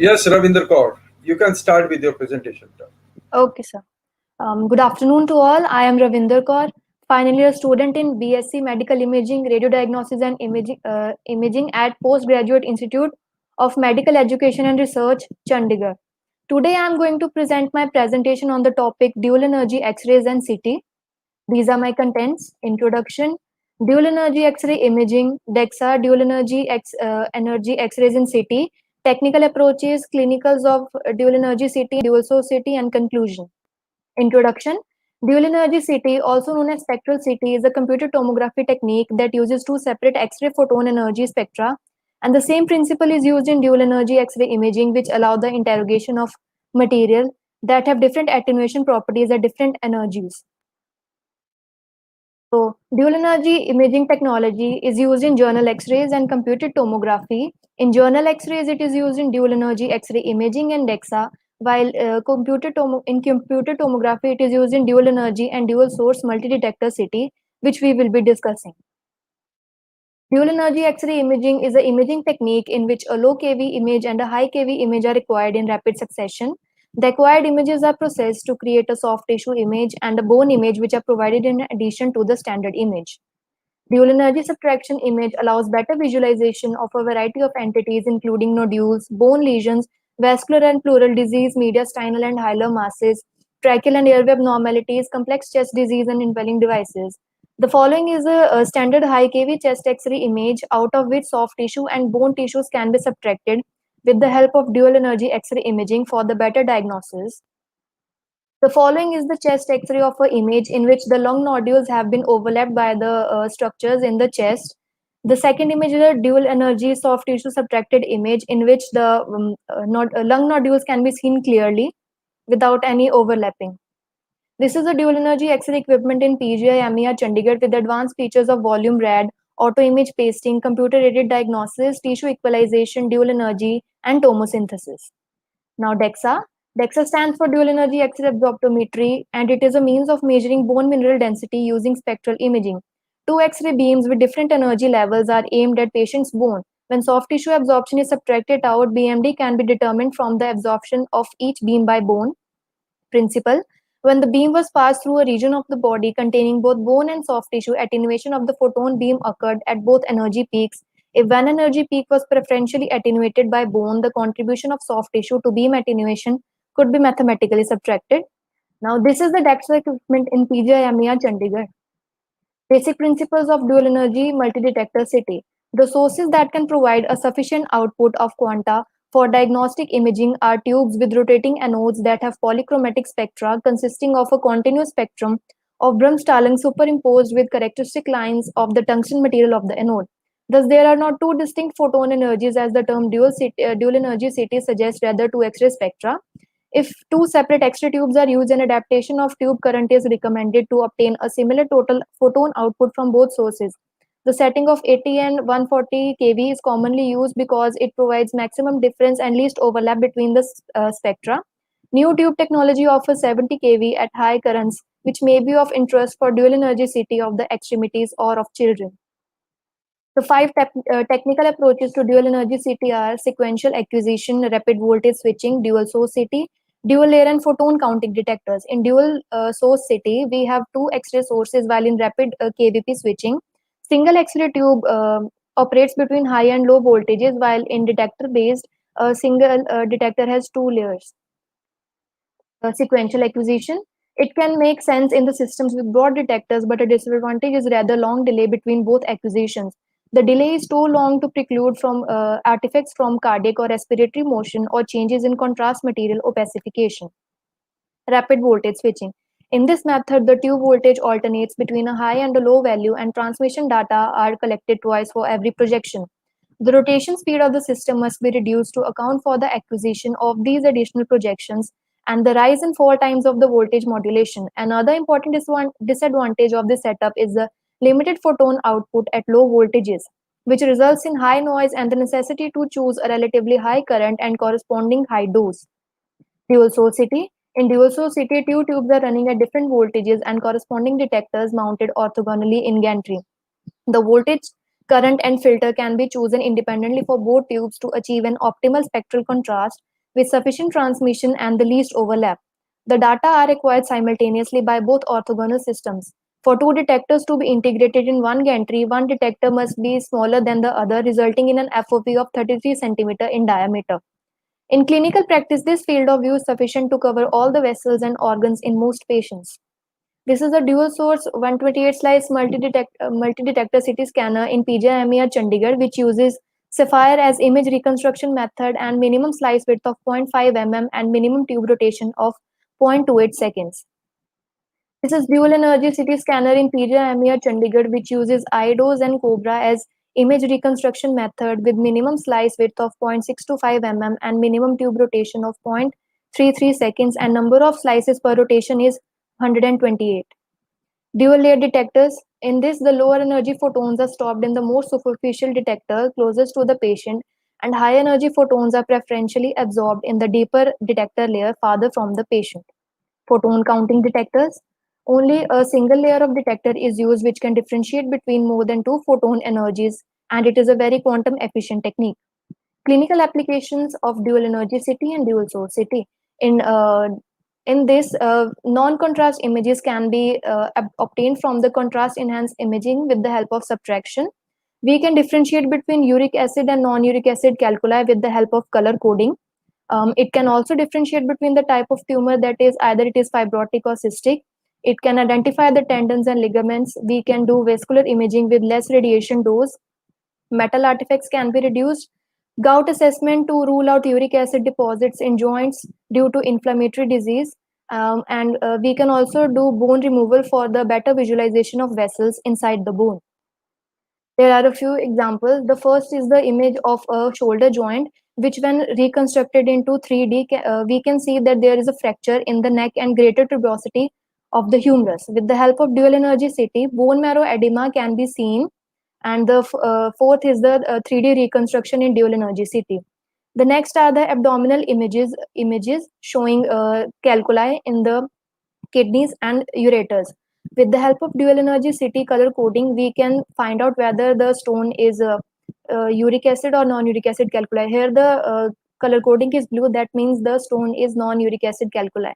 Yes, Ravinder Kaur, you can start with your presentation. Okay, sir. Good afternoon to all. I am Ravinder Kaur, final year student in BSc Medical Imaging, Radiodiagnosis and Imaging at Postgraduate Institute of Medical Education and Research, Chandigarh. Today I am going to present my presentation on the topic dual energy X-rays and CT. These are my contents. Introduction, dual energy X-ray imaging, DEXA, dual energy X-rays in CT, technical approaches, clinicals of dual energy CT, dual source CT, and conclusion. Introduction, dual energy CT, also known as spectral CT, is a computer tomography technique that uses two separate X-ray photon energy spectra, and the same principle is used in dual energy X-ray imaging, which allow the interrogation of material that have different attenuation properties at different energies. So, dual energy imaging technology is used in journal X-rays and computed tomography. In journal X-rays, it is used in dual energy X-ray imaging and DEXA, while in computed tomography, it is used in dual energy and dual source multi-detector CT, which we will be discussing. Dual energy X-ray imaging is an imaging technique in which a low kV image and a high kV image are required in rapid succession. The acquired images are processed to create a soft tissue image and a bone image, which are provided in addition to the standard image. Dual energy subtraction image allows better visualization of a variety of entities, including nodules, bone lesions, vascular and pleural disease, mediastinal and hilar masses, tracheal and airway abnormalities, complex chest disease, and impelling devices. The following is a standard high kV chest X-ray image, out of which soft tissue and bone tissues can be subtracted with the help of dual energy X-ray imaging for the better diagnosis. The following is the chest X-ray of an image in which the lung nodules have been overlapped by the structures in the chest. The second image is a dual energy soft tissue subtracted image in which the lung nodules can be seen clearly without any overlapping. This is a dual energy X-ray equipment in PGI MER Chandigarh with advanced features of volume rad, auto image pasting, computer aided diagnosis, tissue equalization, dual energy, and tomosynthesis. Now DEXA. DEXA stands for dual energy X-ray absorptiometry, and it is a means of measuring bone mineral density using spectral imaging. Two X-ray beams with different energy levels are aimed at patient's bone. When soft tissue absorption is subtracted out, BMD can be determined from the absorption of each beam by bone. Principle. When the beam was passed through a region of the body containing both bone and soft tissue, attenuation of the photon beam occurred at both energy peaks. If one energy peak was preferentially attenuated by bone, the contribution of soft tissue to beam attenuation could be mathematically subtracted. Now, this is the DEXA equipment in PGI MER Chandigarh. Basic principles of dual energy multi-detector CT. The sources that can provide a sufficient output of quanta for diagnostic imaging are tubes with rotating anodes that have polychromatic spectra consisting of a continuous spectrum of Bremsstrahlung superimposed with characteristic lines of the tungsten material of the anode. Thus, there are not two distinct photon energies as the term dual energy CT suggests, rather two X-ray spectra. If two separate X-ray tubes are used, an adaptation of tube current is recommended to obtain a similar total photon output from both sources. The setting of 80 and 140 kV is commonly used because it provides maximum difference and least overlap between the spectra. New tube technology offers 70 kV at high currents, which may be of interest for dual energy CT of the extremities or of children. The five technical approaches to dual energy CT are sequential acquisition, rapid voltage switching, dual source CT, dual layer and photon counting detectors. In dual source CT, we have two X-ray sources, while in rapid KVP switching, single X-ray tube operates between high and low voltages, while in detector-based, a single detector has two layers. Sequential acquisition. It can make sense in the systems with broad detectors, but a disadvantage is rather long delay between both acquisitions. The delay is too long to preclude from artifacts from cardiac or respiratory motion or changes in contrast material opacification. Rapid voltage switching. In this method, the tube voltage alternates between a high and a low value, and transmission data are collected twice for every projection. The rotation speed of the system must be reduced to account for the acquisition of these additional projections and the rise and fall times of the voltage modulation. Another important disadvantage of this setup is the limited photon output at low voltages, which results in high noise and the necessity to choose a relatively high current and corresponding high dose. Dual source CT. In dual source CT, two tubes are running at different voltages and corresponding detectors mounted orthogonally in gantry. The voltage, current, and filter can be chosen independently for both tubes to achieve an optimal spectral contrast. with sufficient transmission and the least overlap. The data are required simultaneously by both orthogonal systems. For two detectors to be integrated in one gantry, one detector must be smaller than the other, resulting in an FOV of 33 cm in diameter. In clinical practice, this field of view is sufficient to cover all the vessels and organs in most patients. This is a dual source 128 slice multi-detector CT scanner in PGIMER Chandigarh, which uses Sapphire as image reconstruction method and minimum slice width of 0.5 mm and minimum tube rotation of 0.28 seconds. This is dual energy CT scanner in PGIMER Chandigarh, which uses IDOS and Cobra as image reconstruction method with minimum slice width of 0.625 mm and minimum tube rotation of 0.33 seconds, and number of slices per rotation is 128. Dual layer detectors. In this, the lower energy photons are stopped in the more superficial detector closest to the patient, and high energy photons are preferentially absorbed in the deeper detector layer farther from the patient. Photon counting detectors. Only a single layer of detector is used which can differentiate between more than two photon energies, and it is a very quantum efficient technique. Clinical applications of dual energy CT and dual source CT. In this, non-contrast images can be obtained from the contrast enhanced imaging with the help of subtraction. We can differentiate between uric acid and non-uric acid calculi with the help of color coding. It can also differentiate between the type of tumor, that is either it is fibrotic or cystic. It can identify the tendons and ligaments. We can do vascular imaging with less radiation dose. Metal artifacts can be reduced. Gout assessment to rule out uric acid deposits in joints due to inflammatory disease. And we can also do bone removal for the better visualization of vessels inside the bone. There are a few examples. The first is the image of a shoulder joint, which when reconstructed into 3D, we can see that there is a fracture in the neck and greater tuberosity of the humerus. With the help of dual energy CT, bone marrow edema can be seen. And the fourth is the 3D reconstruction in dual energy CT. The next are the abdominal images showing calculi in the kidneys and ureters. With the help of dual energy CT color coding, we can find out whether the stone is uric acid or non-uric acid calculi. Here the color coding is blue, that means the stone is non-uric acid calculi.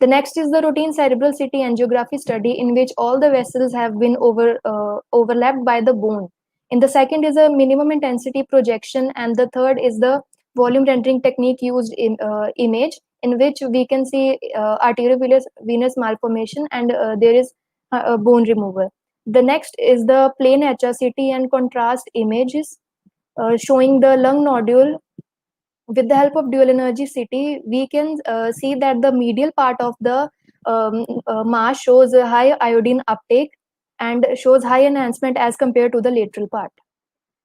The next is the routine cerebral CT angiography study, in which all the vessels have been overlapped by the bone. In the second is a minimum intensity projection, and the third is the volume rendering technique used in image, in which we can see arteriovenous malformation, and there is a bone removal. The next is the plain HRCT and contrast images showing the lung nodule. With the help of dual energy CT, we can see that the medial part of the mass shows a high iodine uptake and shows high enhancement as compared to the lateral part.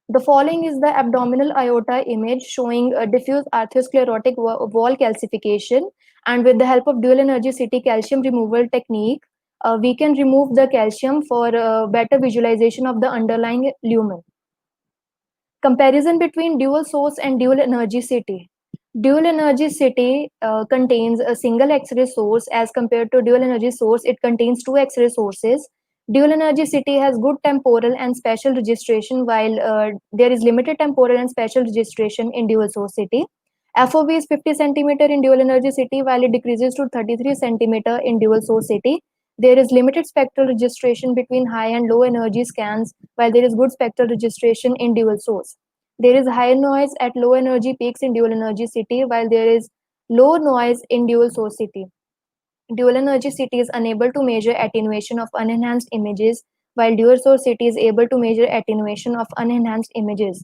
The following is the abdominal aorta image showing a diffuse arteriosclerotic wall calcification, and with the help of dual energy CT calcium removal technique, we can remove the calcium for better visualization of the underlying lumen. Comparison between dual source and dual energy CT. Dual energy CT contains a single X-ray source. As compared to dual energy source, it contains two X-ray sources. Dual energy CT has good temporal and spatial registration, while there is limited temporal and spatial registration in dual source CT. FOV is 50 cm in dual energy CT, while it decreases to 33 cm in dual source CT. There is limited spectral registration between high and low energy scans, while there is good spectral registration in dual source. There is high noise at low energy peaks in dual energy CT, while there is low noise in dual source CT. Dual energy CT is unable to measure attenuation of unenhanced images, while dual source CT is able to measure attenuation of unenhanced images.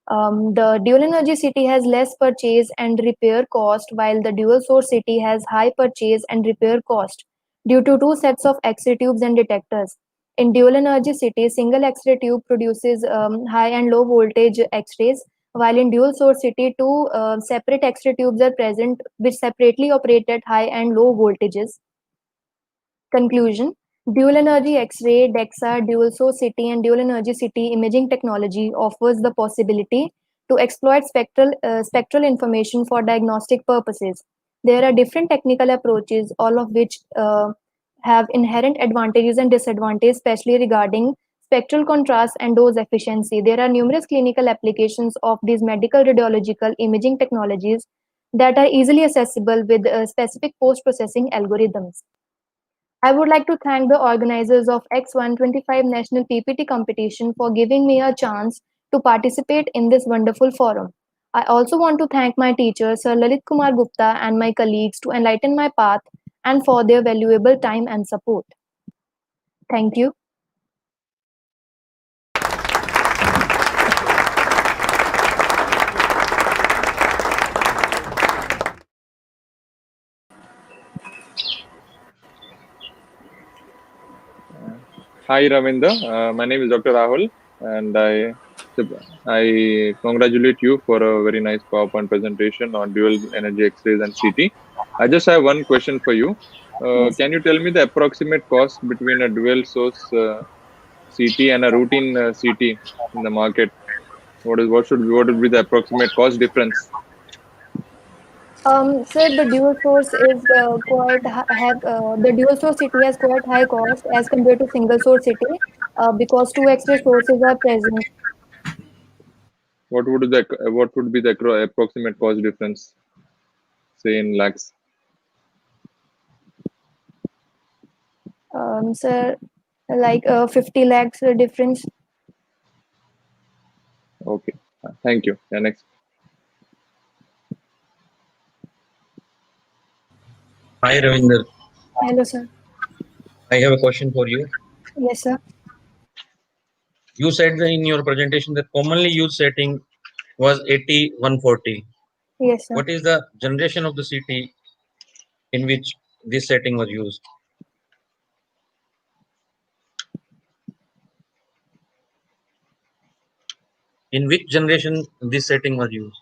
The dual energy CT has less purchase and repair cost, while the dual source CT has high purchase and repair cost due to two sets of X-ray tubes and detectors. In dual energy CT, single X-ray tube produces high and low voltage X-rays, while in dual source CT, two separate X-ray tubes are present which separately operate at high and low voltages. Conclusion: dual energy X-ray, DEXA, dual source CT, and dual energy CT imaging technology offers the possibility to exploit spectral information for diagnostic purposes. There are different technical approaches, all of which have inherent advantages and disadvantages, especially regarding spectral contrast and dose efficiency. There are numerous clinical applications of these medical radiological imaging technologies, that are easily accessible with specific post-processing algorithms. I would like to thank the organizers of X125 National PPT competition for giving me a chance to participate in this wonderful forum. I also want to thank my teacher, Sir Lalit Kumar Gupta, and my colleagues to enlighten my path and for their valuable time and support. Thank you. Hi Ravinder, my name is Dr. Rahul, and I congratulate you for a very nice PowerPoint presentation on dual energy X-rays and CT. I just have one question for you. Yes. Can you tell me the approximate cost between a dual source CT and a routine CT in the market? What would be the approximate cost difference? Sir, the dual source is the dual source CT has quite high cost as compared to single source CT because two X-ray sources are present. What would be the approximate cost difference, say in lakhs? Sir, like 50 lakhs difference. Okay, thank you. Yeah, next. Hi Ravinder, Hello, sir. I have a question for you. Yes, sir. You said that in your presentation that commonly used setting was 80-140. Yes, sir. What is the generation of the CT in which this setting was used? In which generation this setting was used?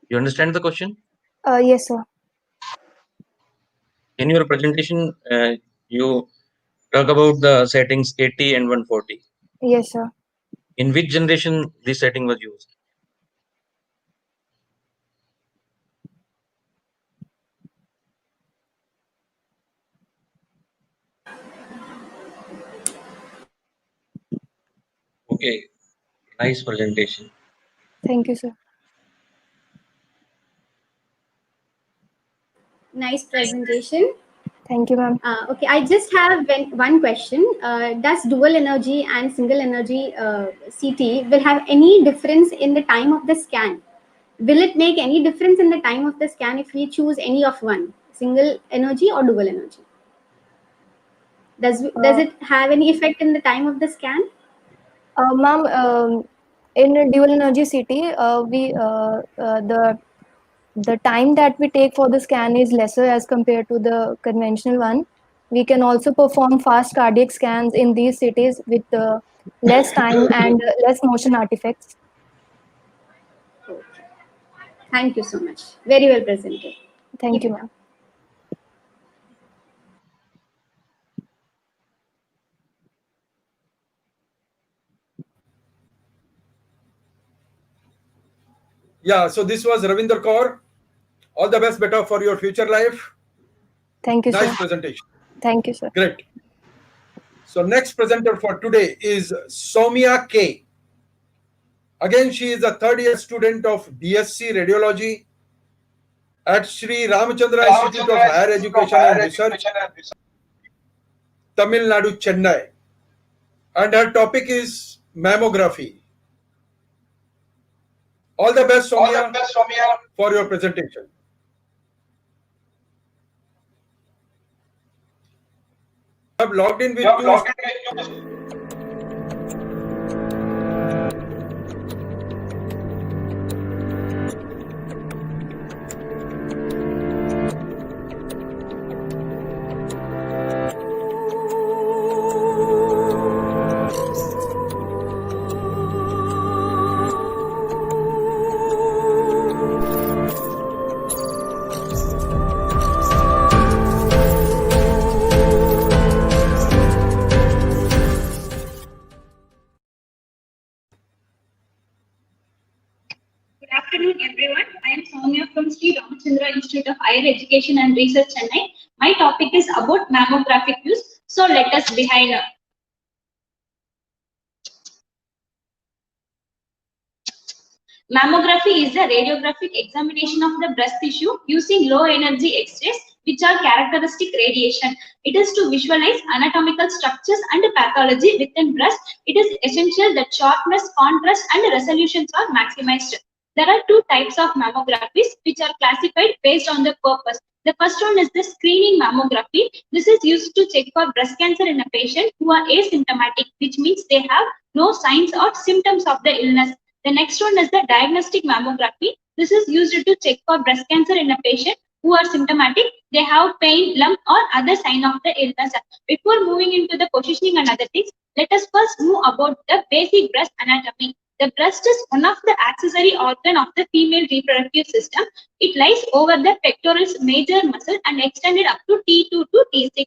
You understand the question? Yes, sir. In your presentation, you talk about the settings 80 and 140. Yes, sir. In which generation this setting was used? Okay, nice presentation. Thank you, sir. Nice presentation. Thank you, ma'am. Okay, I just have one question. Does dual energy and single energy CT will have any difference in the time of the scan? Will it make any difference in the time of the scan if we choose any of one, single energy or dual energy? Does it have any effect in the time of the scan? Ma'am, in dual energy CT, the time that we take for the scan is lesser as compared to the conventional one. We can also perform fast cardiac scans in these CTs with less time and less motion artifacts. Okay. Thank you so much. Very well presented. Thank you, ma'am. Yeah, so this was Ravinder Kaur. All the best, better for your future life. Thank you, Nice sir. presentation. Thank you, sir. Great. So next presenter for today is Soumya K. Again, she is a third-year student of BSc Radiology at Sri Ramachandra Institute of Higher Education and Research, Tamil Nadu, Chennai. And her topic is mammography. All the best, Soumya, for your presentation. I have logged in with two. Good afternoon, everyone. I am Soumya from Sri Ramachandra Institute of Higher Education and Research, Chennai. My topic is about mammographic use. So let us begin. Mammography is the radiographic examination of the breast tissue using low energy X-rays, which are characteristic radiation. It is to visualize anatomical structures and pathology within breast. It is essential that sharpness, contrast, and resolutions are maximized. There are two types of mammographies which are classified based on the purpose. The first one is the screening mammography. This is used to check for breast cancer in a patient who are asymptomatic, which means they have no signs or symptoms of the illness. The next one is the diagnostic mammography. This is used to check for breast cancer in a patient who are symptomatic, they have pain, lump, or other sign of the illness. Before moving into the positioning and other things, let us first move about the basic breast anatomy. The breast is one of the accessory organ of the female reproductive system. It lies over the pectoralis major muscle and extended up to T2 to T6.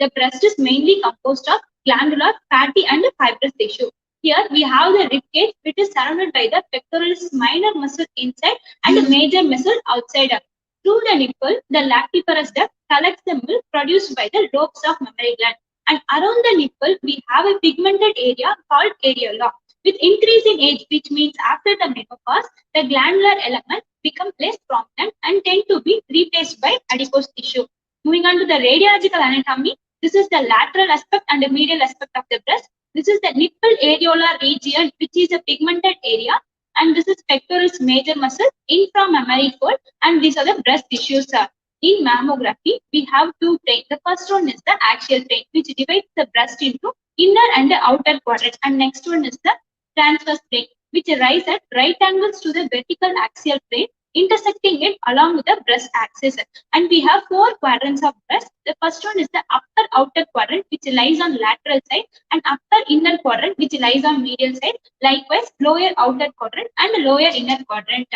The breast is mainly composed of glandular, fatty, and fibrous tissue. Here we have the rib cage, which is surrounded by the pectoralis minor muscle inside and the major muscle outside. Through the nipple, the lactiferous duct collects the milk produced by the lobes of mammary gland. And around the nipple, we have a pigmented area called areola. With increasing age, which means after the menopause, the glandular elements become less prominent and tend to be replaced by adipose tissue. Moving on to the radiological anatomy, this is the lateral aspect and the medial aspect of the breast. This is the nipple areola region, which is a pigmented area, and this is pectoralis major muscle, inframammary fold, and these are the breast tissues. In mammography, we have two planes. The first one is the axial plane, which divides the breast into inner and the outer quadrant, and next one is the transverse plane, which rise at right angles to the vertical axial plane, intersecting it along with the breast axis. And we have four quadrants of breast. The first one is the upper outer quadrant, which lies on lateral side, and upper inner quadrant, which lies on medial side. Likewise, lower outer quadrant and lower inner quadrant.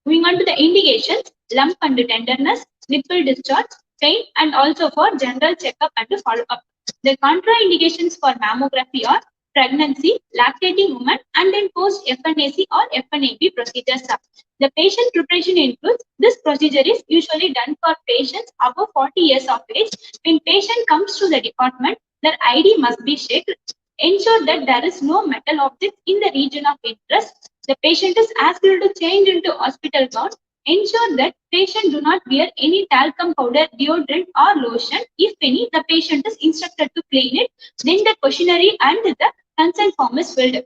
Moving on to the indications, lump and tenderness, nipple discharge, pain, and also for general checkup and follow-up. The contraindications for mammography are pregnancy, lactating woman, and then post-FNAC or FNAB procedures. The patient preparation includes, this procedure is usually done for patients above 40 years of age. When patient comes to the department, their ID must be checked. Ensure that there is no metal object in the region of interest. The patient is asked to change into hospital gown. Ensure that patient do not wear any talcum powder, deodorant, or lotion. If any, the patient is instructed to clean it. Then the questionnaire and the consent form is filled.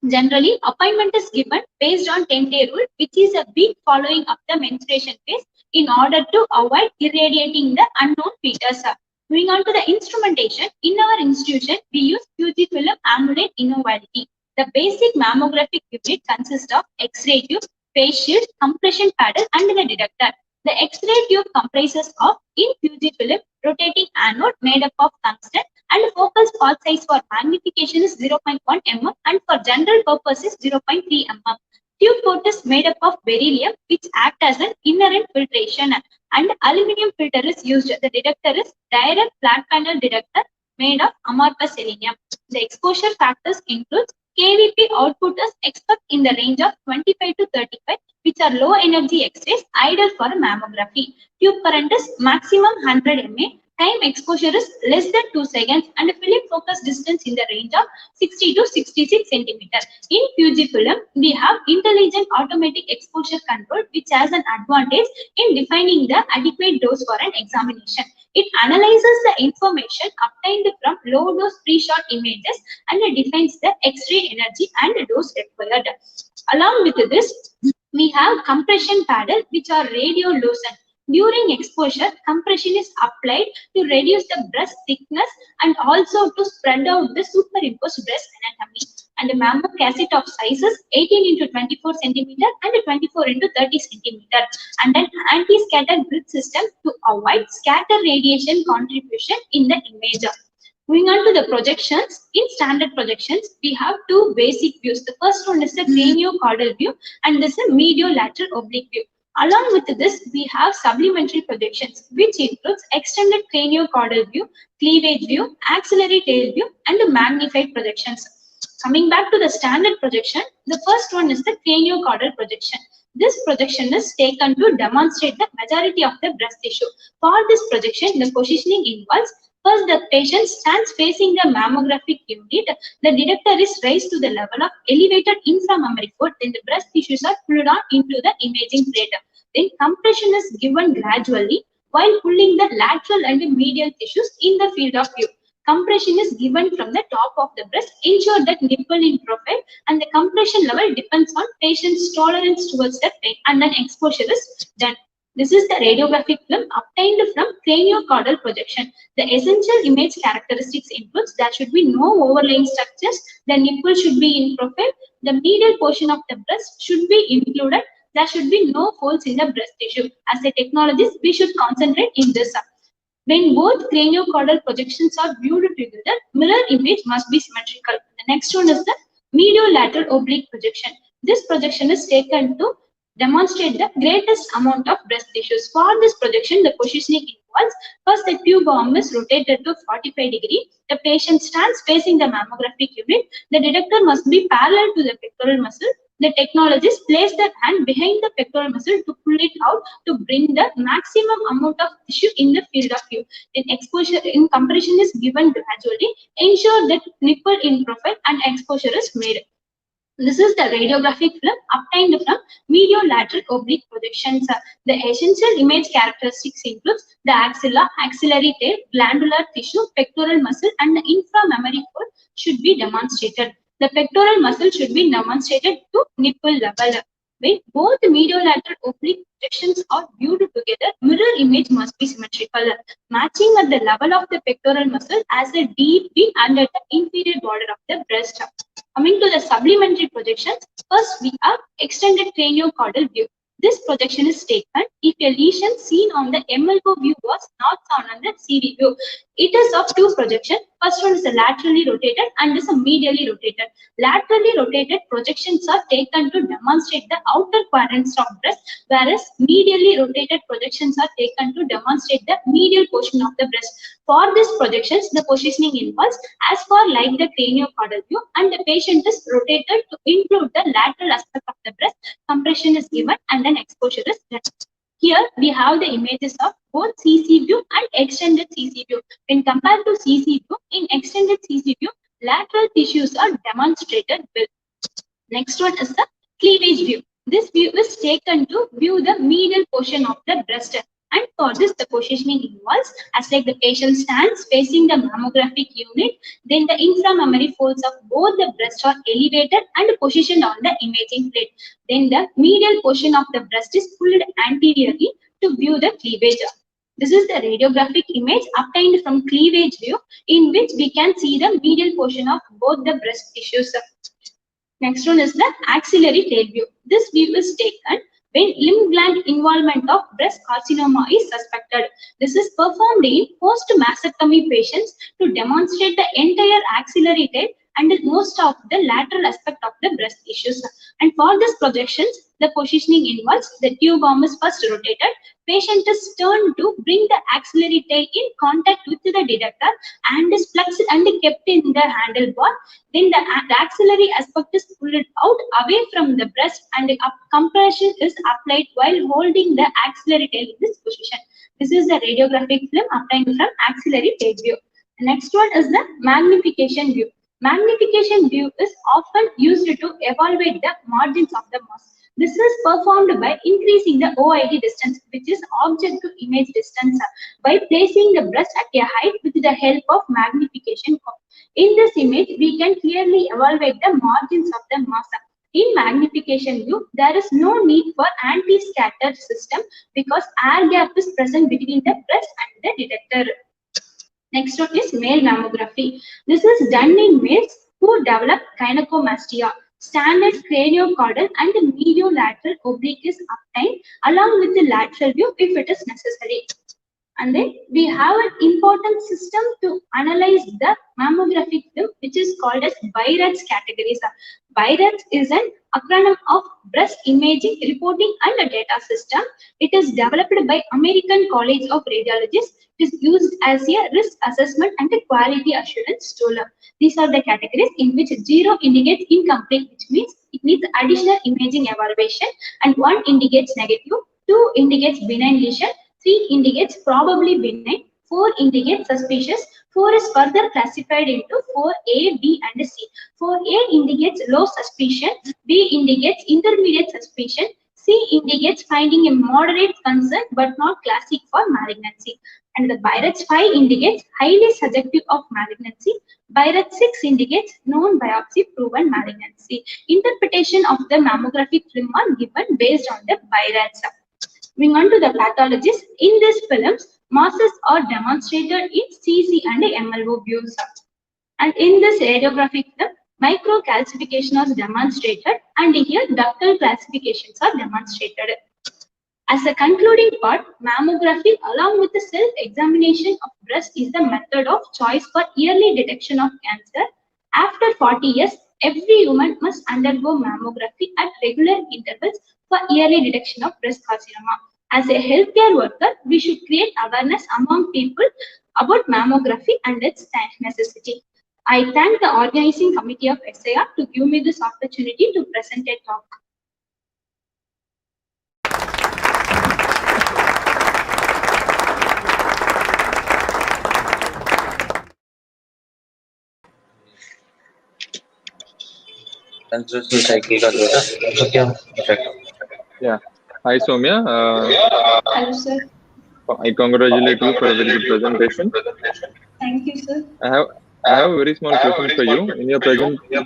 Generally, appointment is given based on 10-day rule, which is a big following of the menstruation phase in order to avoid irradiating the unknown fetus. Moving on to the instrumentation, in our institution, we use Fujifilm Amulet Innovality. The basic mammographic unit consists of X-ray tube, phase shield, compression paddle, and the detector. The X-ray tube comprises of, in Fujifilm, rotating anode made up of tungsten, and focal spot size for magnification is 0.1 mm and for general purpose is 0.3 mm. Tube coat is made up of beryllium, which act as an inherent filtration, and aluminium filter is used. The detector is direct flat panel detector made of amorphous selenium. The exposure factors include KVP output is expect in the range of 25 to 35, which are low energy X-rays, ideal for mammography. Tube current is maximum 100 mA. Time exposure is less than 2 seconds, and film focus distance in the range of 60 to 66 centimeters. In Fujifilm, we have intelligent automatic exposure control, which has an advantage in defining the adequate dose for an examination. It analyzes the information obtained from low dose pre-shot images and defines the X-ray energy and the dose required. Along with this, we have compression paddle, which are radiolucent. During exposure, compression is applied to reduce the breast thickness and also to spread out the superimposed breast anatomy. And the mammoth cassette of sizes 18 into 24 centimeter and 24 into 30 centimeter. And an anti-scatter grid system to avoid scatter radiation contribution in the image. Moving on to the projections, in standard projections, we have two basic views. The first one is the craniocaudal view and this is a mediolateral oblique view. Along with this, we have supplementary projections, which includes extended craniocaudal view, cleavage view, axillary tail view, and the magnified projections. Coming back to the standard projection, the first one is the craniocaudal projection. This projection is taken to demonstrate the majority of the breast tissue. For this projection, the positioning involves First, the patient stands facing the mammographic unit. The detector is raised to the level of elevated inframammary fold. Then the breast tissues are pulled on into the imaging plate. Then compression is given gradually while pulling the lateral and medial tissues in the field of view. Compression is given from the top of the breast. Ensure that nipple in profile, and the compression level depends on patient's tolerance towards the pain, and then exposure is done. This is the radiographic film obtained from craniocaudal projection. The essential image characteristics includes there should be no overlaying structures, the nipple should be in profile, the medial portion of the breast should be included, there should be no folds in the breast tissue. As a technologist, we should concentrate in this. When both craniocaudal projections are viewed together, mirror image must be symmetrical. The next one is the mediolateral oblique projection. This projection is taken to demonstrate the greatest amount of breast tissues. For this projection, the positioning involves first the tube arm is rotated to 45 degrees. The patient stands facing the mammographic unit. The detector must be parallel to the pectoral muscle. The technologist place their hand behind the pectoral muscle to pull it out to bring the maximum amount of tissue in the field of view. Then exposure in compression is given gradually. Ensure that nipple in profile and exposure is made. This is the radiographic film obtained from mediolateral oblique projections. The essential image characteristics includes the axilla, axillary tail, glandular tissue, pectoral muscle, and the inframammary fold should be demonstrated. The pectoral muscle should be demonstrated to nipple level. When both mediolateral oblique projections are viewed together, mirror image must be symmetrical, matching at the level of the pectoral muscle as a deep V under the inferior border of the breast. Coming to the supplementary projections, first we have extended craniocaudal view. This projection is taken if a lesion seen on the MLO view was not found on the CV view. It is of two projections. First one is a laterally rotated and is a medially rotated. Laterally rotated projections are taken to demonstrate the outer quadrants of breast, whereas medially rotated projections are taken to demonstrate the medial portion of the breast. For these projections, the positioning involves as far like the craniocaudal view, and the patient is rotated to include the lateral aspect of the breast. Compression is given and then exposure is done. Here we have the images of both CC view and extended CC view. When compared to CC view, in extended CC view, lateral tissues are demonstrated well. Next one is the cleavage view. This view is taken to view the medial portion of the breast. And for this, the positioning involves as like the patient stands facing the mammographic unit, then the inframammary folds of both the breasts are elevated and positioned on the imaging plate. Then the medial portion of the breast is pulled anteriorly to view the cleavage. This is the radiographic image obtained from cleavage view, in which we can see the medial portion of both the breast tissues. Next one is the axillary tail view. This view is taken when lymph gland involvement of breast carcinoma is suspected. This is performed in post-mastectomy patients to demonstrate the entire axillary tail and most of the lateral aspect of the breast tissues. And for these projections, the positioning involves the tube arm is first rotated, patient is turned to bring the axillary tail in contact with the detector and is flexed and kept in the handlebar. Then the axillary aspect is pulled out away from the breast and the compression is applied while holding the axillary tail in this position. This is the radiographic film obtained from axillary tail view. The next one is the magnification view. Magnification view is often used to evaluate the margins of the mass. This is performed by increasing the OID distance, which is object to image distance, by placing the breast at a height with the help of magnification curve. In this image, we can clearly evaluate the margins of the mass. In magnification view, there is no need for anti-scatter system because air gap is present between the breast and the detector. Next one is male mammography. This is done in males who develop gynecomastia. Standard craniocaudal and mediolateral oblique is obtained along with the lateral view if it is necessary. And then we have an important system to analyze the mammographic film, which is called as BIRADS categories. BIRADS is an acronym of Breast Imaging Reporting and Data System. It is developed by American College of Radiologists. It is used as a risk assessment and a quality assurance tool. These are the categories in which 0 indicates incomplete, which means it needs additional imaging evaluation, and 1 indicates negative, 2 indicates benign lesion, 3 indicates probably benign, 4 indicates suspicious. 4 is further classified into 4A, B, and C. 4A indicates low suspicion. B indicates intermediate suspicion. C indicates finding a moderate concern but not classic for malignancy. And the BIRATS 5 indicates highly suggestive of malignancy. BIRATS 6 indicates known biopsy proven malignancy. Interpretation of the mammographic film are given based on the BIRATS. Moving on to the pathologies. In these films, masses are demonstrated in CC and MLO views. And in this radiographic film, microcalcification is demonstrated, and here ductal classifications are demonstrated. As a concluding part, mammography along with the self-examination of breast is the method of choice for early detection of cancer. After 40 years, every woman must undergo mammography at regular intervals for early detection of breast carcinoma. As a healthcare worker, we should create awareness among people about mammography and its necessity. I thank the organizing committee of SIR to give me this opportunity to present a talk. menstrual cycle का जो है उसका क्या effect है? Yeah. Hi, Soumya. Hello, sir. I congratulate you for a very good presentation. Thank you, sir. I have a very small question for you. In your presentation, you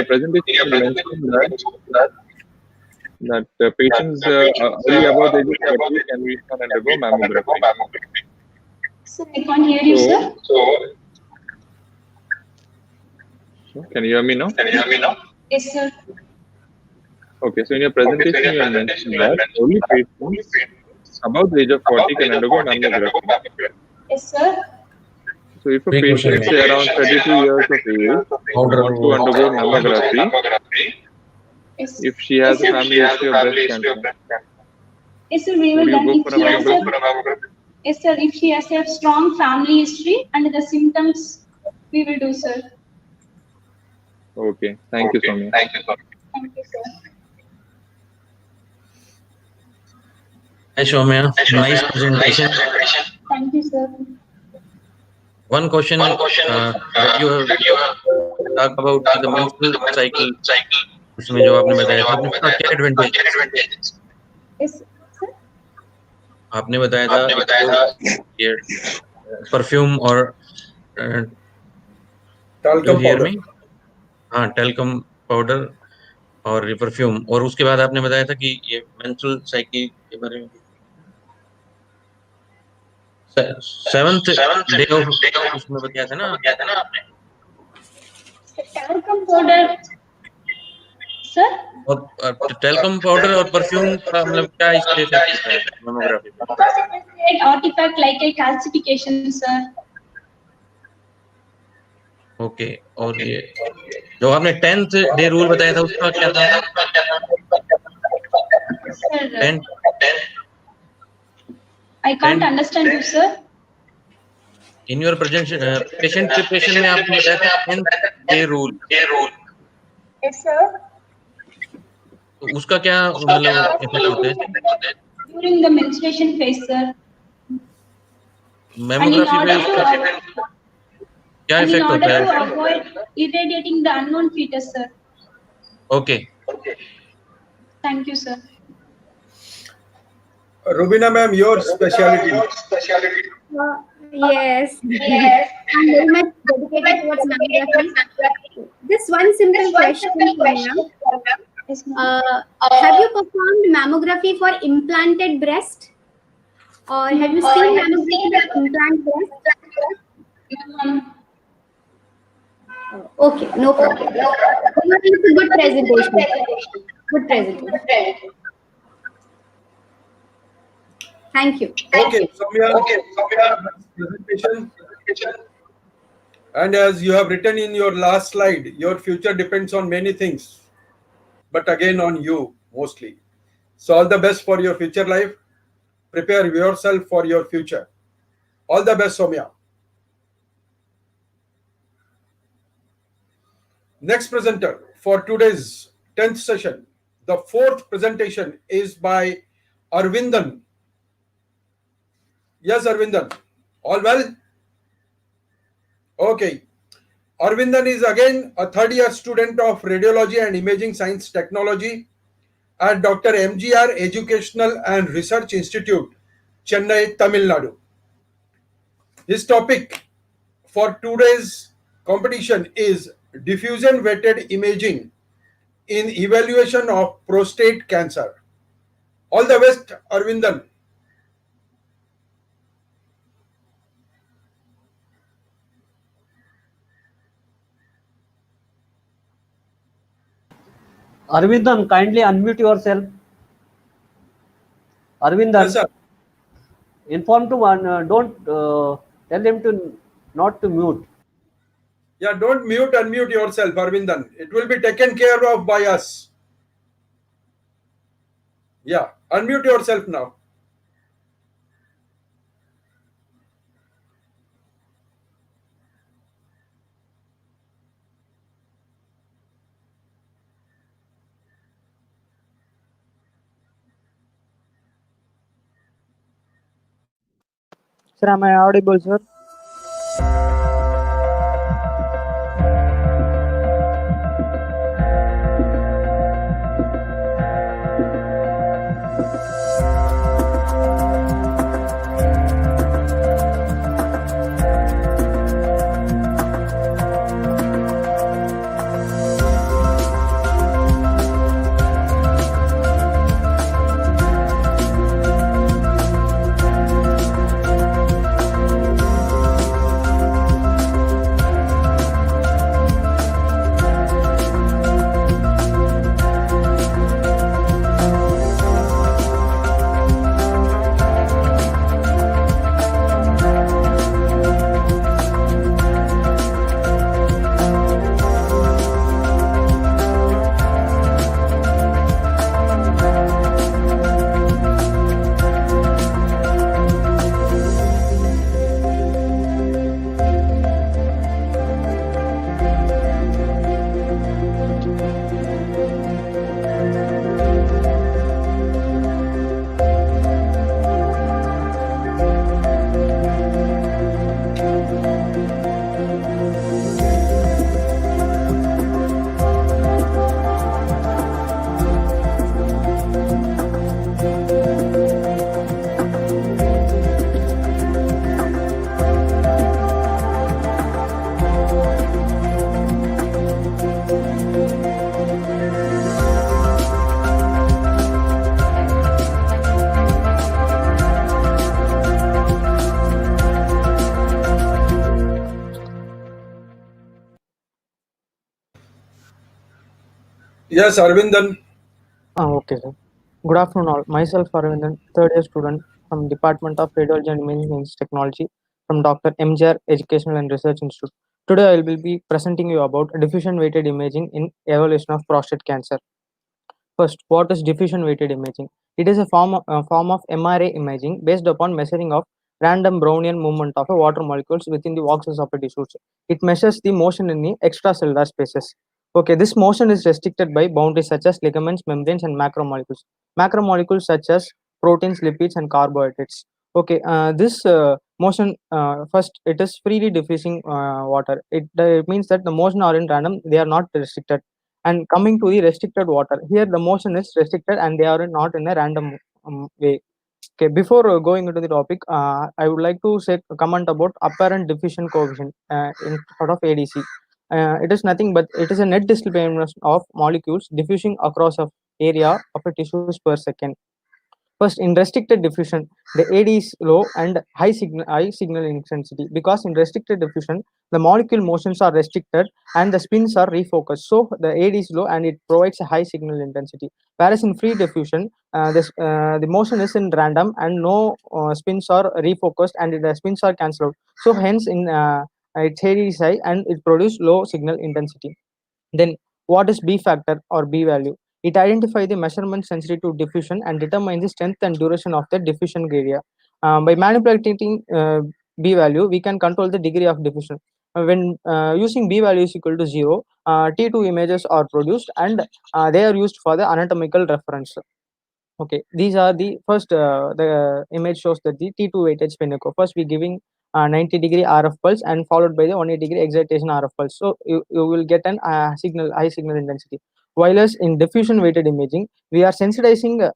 mentioned that patients early above the age of 30 can undergo mammography. Sir, I can't hear you, sir. Can you hear me now? Yes, sir. Okay, so in your presentation, you mentioned that only patients above the age of 40 can undergo mammography. Yes, sir. So if a patient is around 32 years of age wants to undergo mammography, Yes. if she has a family history of breast cancer, Yes, sir. We will would you done go if for she a has mammography? Yes, sir. If she has a strong family history and the symptoms, we will do, sir. Okay, thank you, Soumya. Thank you, sir. Hi, Soumya. Nice presentation. Thank you, sir. One question that you have talked about the menstrual cycle. उसमें जो आपने बताया था उसका क्या advantage? Yes, sir. आपने बताया था ये परफ्यूम और talcum powder. हाँ, talcum पाउडर और ये परफ्यूम, और उसके बाद आपने बताया था कि ये मेंस्ट्रुअल साइकिल के बारे में 7th डे ऑफ उसमें बताया था ना आपने? Talcum powder, sir. और talcum पाउडर और परफ्यूम का मतलब क्या इससे इफेक्ट है मैमोग्राफी पे? Because it will create artifact like a calcification, sir. Okay, और ये जो आपने 10th डे रूल बताया था उसका क्या था? Sir, I can't understand you, sir. In your patient preparation में आपने बताया था 10th day rule, Yes, sir. तो उसका क्या मतलब इफेक्ट होता है During the menstruation phase, sir. Mammography पे उसका क्या And in इफेक्ट order होता to है? avoid irradiating the unknown fetus, sir. Okay, Thank you, sir. Rubina ma'am, your specialty. Yes. I'm very much dedicated towards mammography. Just one simple question, ma'am. Yes, ma'am. Have you performed mammography for implanted breast? Or have you seen mammography for implant breast? Okay, no problem. It's a good presentation. Good presentation. Thank you. Okay, Soumya, presentation. And as you have written in your last slide, your future depends on many things, but again on you mostly. So all the best for your future life. Prepare yourself for your future. All the best, Soumya. Next presenter for today's 10th session. The 4th presentation is by Arvindan. Yes, Arvindan. All well? Okay. Arvindan is again a third-year student of Radiology and Imaging Science Technology at Dr. MGR Educational and Research Institute, Chennai, Tamil Nadu. His topic for today's competition is diffusion weighted imaging in evaluation of prostate cancer. All the best, Arvindan. Arvindan, kindly unmute yourself. Arvindan, Yes, sir. inform to one. Don't tell him to not to mute. Yeah, don't mute, unmute yourself, Arvindan. It will be taken care of by us. Yeah, unmute yourself now. Sir, am I audible, sir? Yes, Arvindan. Okay, sir. Good afternoon, all. Myself, Ravinder, third year student from Department of Radiology and Imaging Science Technology from Dr. MGR Educational and Research Institute. Today, I will be presenting you about diffusion weighted imaging in evaluation of prostate cancer. First, what is diffusion weighted imaging? It is a form of MRA imaging based upon measuring of random Brownian movement of a water molecules within the voxels of a tissues. It measures the motion in the extracellular spaces. Okay, this motion is restricted by boundaries such as ligaments, membranes, and macromolecules. Macromolecules such as proteins, lipids, and carbohydrates. Okay, this motion first it is freely diffusing water. It means that the motion are in random; they are not restricted. And coming to the restricted water, here the motion is restricted and they are not in a random way. Okay, before going into the topic, I would like to say a comment about apparent diffusion coefficient in sort of ADC. It is nothing but it is a net distribution of molecules diffusing across a area of a tissues per second. First, in restricted diffusion, the AD is low and high signal intensity, because in restricted diffusion, the molecule motions are restricted and the spins are refocused. So the AD is low and it provides a high signal intensity. Whereas in free diffusion, the motion is in random and no spins are refocused and the spins are cancelled out. So hence in its AD is high and it produces low signal intensity. Then what is B factor or B value? It identifies the measurement sensitive to diffusion and determines the strength and duration of the diffusion area. By manipulating B value, we can control the degree of diffusion. When using B value is equal to 0, T2 images are produced and they are used for the anatomical reference. Okay, these are the first, the image shows that the T2 weighted spin echo. First, we giving 90-degree RF pulse and followed by the 180-degree excitation RF pulse. So you will get an high signal intensity. Whereas in diffusion weighted imaging, we are sensitizing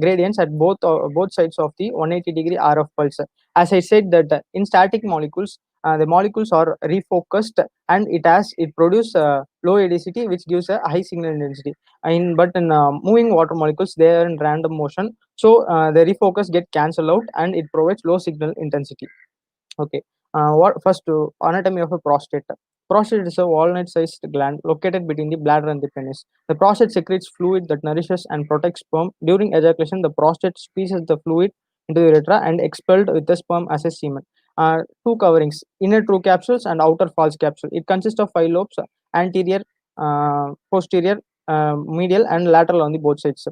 gradients at both sides of the 180-degree RF pulse. As I said that in static molecules, the molecules are refocused and it produces low ADCT, which gives a high signal intensity. But in moving water molecules, they are in random motion, so the refocus get cancelled out and it provides low signal intensity. Okay, what first anatomy of a prostate. Prostate is a walnut-sized gland located between the bladder and the penis. The prostate secretes fluid that nourishes and protects sperm. During ejaculation, the prostate squeezes the fluid into the urethra and expelled with the sperm as a semen. Two coverings: inner true capsules and outer false capsule. It consists of 5 lobes: anterior, posterior, medial, and lateral on the both sides.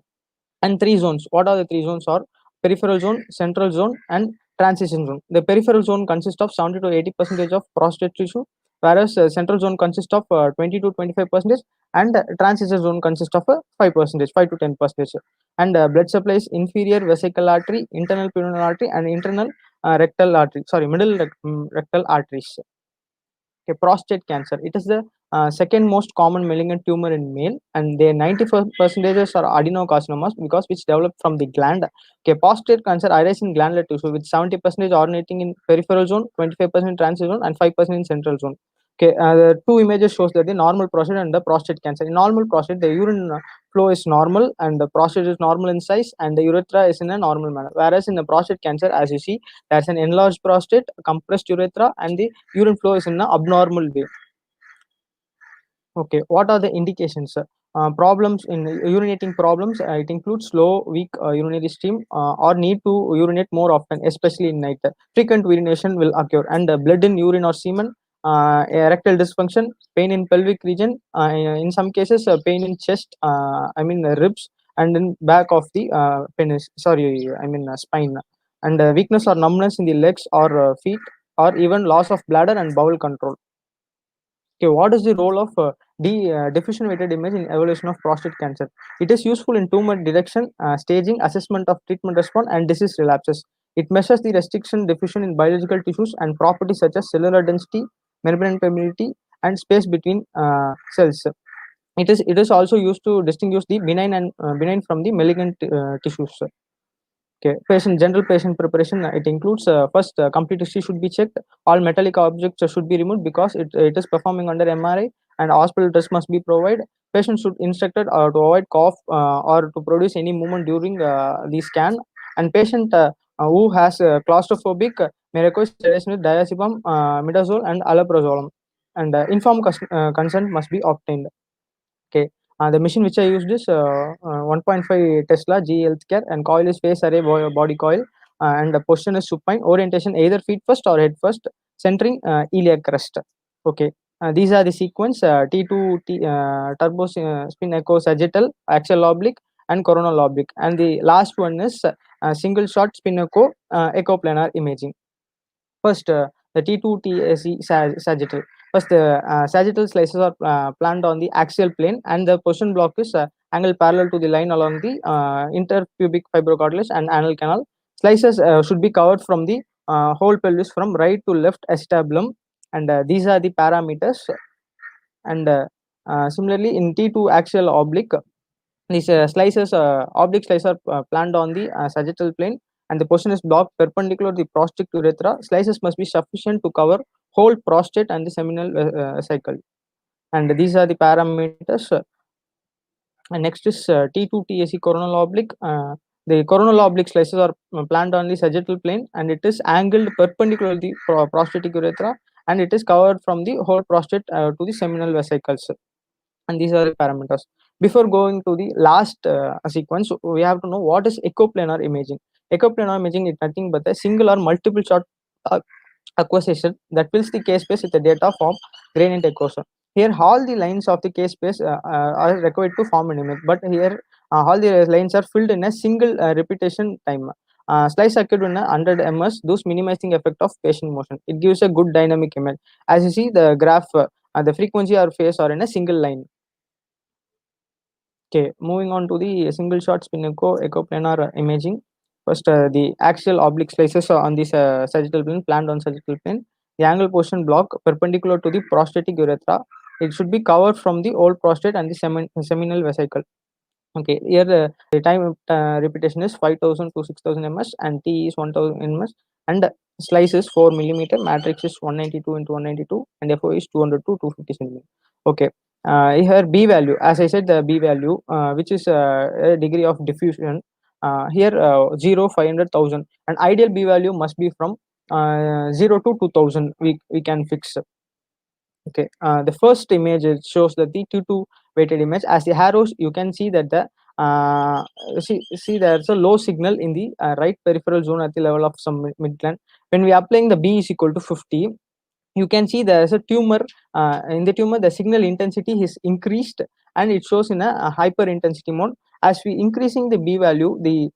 And 3 zones. What are the 3 zones? Are peripheral zone, central zone, and transition zone. The peripheral zone consists of 70 to 80% of prostate tissue, whereas central zone consists of 20 to 25%, and transition zone consists of 5%, 5 to 10%. And blood supplies inferior vesical artery, internal pulmonary artery, and internal rectal artery. Sorry, middle rectal arteries. Okay, prostate cancer. It is the second most common malignant tumor in male, and the 94% are adenocarcinomas because which develop from the gland. Okay, prostate cancer arises in glandular tissue with 70% originating in peripheral zone, 25% transition zone, and 5% in central zone. Okay, the two images shows that the normal prostate and the prostate cancer. In normal prostate, the urine flow is normal and the prostate is normal in size and the urethra is in a normal manner. Whereas in the prostate cancer, as you see, there's an enlarged prostate, compressed urethra, and the urine flow is in an abnormal way. Okay, what are the indications? Problems in urinating problems, it includes slow, weak urinary stream or need to urinate more often, especially in night. Frequent urination will occur, and blood in urine or semen, erectile dysfunction, pain in pelvic region, in some cases pain in chest, ribs, and in back of the penis, spine, and weakness or numbness in the legs or feet, or even loss of bladder and bowel control. Okay, what is the role of diffusion weighted image in evaluation of prostate cancer? It is useful in tumor detection, staging, assessment of treatment response, and disease relapses. It measures the restriction diffusion in biological tissues and properties such as cellular density, membrane permeability, and space between cells. It is also used to distinguish the benign from the malignant tissues. Okay, general patient preparation. It includes first complete history should be checked. All metallic objects should be removed because it is performing under MRI, and hospital dress must be provided. Patient should instructed to avoid cough or to produce any movement during the scan. And patient who has claustrophobic may request sedation with diazepam, midazole, and allopurinol. And informed consent must be obtained. Okay. The machine which I used is 1.5 Tesla G Healthcare, and coil is phase array body coil, and the position is supine. Orientation either feet first or head first. Centering iliac crest. Okay. These are the sequence: T2 turbo spin echo sagittal, axial oblique, and coronal oblique. And the last one is single shot spin echo echoplanar imaging. First, the T2 TSE sagittal. First, the sagittal slices are planned on the axial plane, and the position block is angled parallel to the line along the interpubic fibrocartilage and anal canal. Slices should be covered from the whole pelvis from right to left acetabulum, and these are the parameters. And similarly, in T2 axial oblique, these oblique slices are planned on the sagittal plane, and the position is blocked perpendicular to the prostate urethra. Slices must be sufficient to cover whole prostate and the seminal cycle. And these are the parameters. And next is T2 TSE coronal oblique. The coronal oblique slices are planned on the sagittal plane, and it is angled perpendicular to the prostatic urethra, and it is covered from the whole prostate to the seminal vesicles. And these are the parameters. Before going to the last sequence, we have to know what is echoplanar imaging. Echoplanar imaging is nothing but a single or multiple shot acquisition that fills the case space with the data from gradient equation. Here, all the lines of the case space are required to form an image, but here all the lines are filled in a single repetition time. Slice occurred in 100 ms, thus minimizing effect of patient motion. It gives a good dynamic image. As you see, the graph, the frequency or phase are in a single line. Okay, moving on to the single shot spin echoplanar imaging. First, the axial oblique slices are on this sagittal plane, planned on sagittal plane. The angle position block perpendicular to the prostatic urethra. It should be covered from the old prostate and the seminal vesicle. Okay, here the time repetition is 5000 to 6000 ms and T is 1000 ms and slice is 4 millimeter. Matrix is 192 into 192 and FO is 200 to 250 centimeter. Okay, here B value, as I said, the B value, which is a degree of diffusion. Here 0, 500,000, and ideal B value must be from 0 to 2000. We can fix. Okay, the first image, it shows that the T2 weighted image. As the arrows, you can see that the see there's a low signal in the right peripheral zone at the level of some midgland. When we are applying the B is equal to 50, you can see there is a tumor. In the tumor, the signal intensity is increased and it shows in a hyper intensity mode. As we increasing the B value, the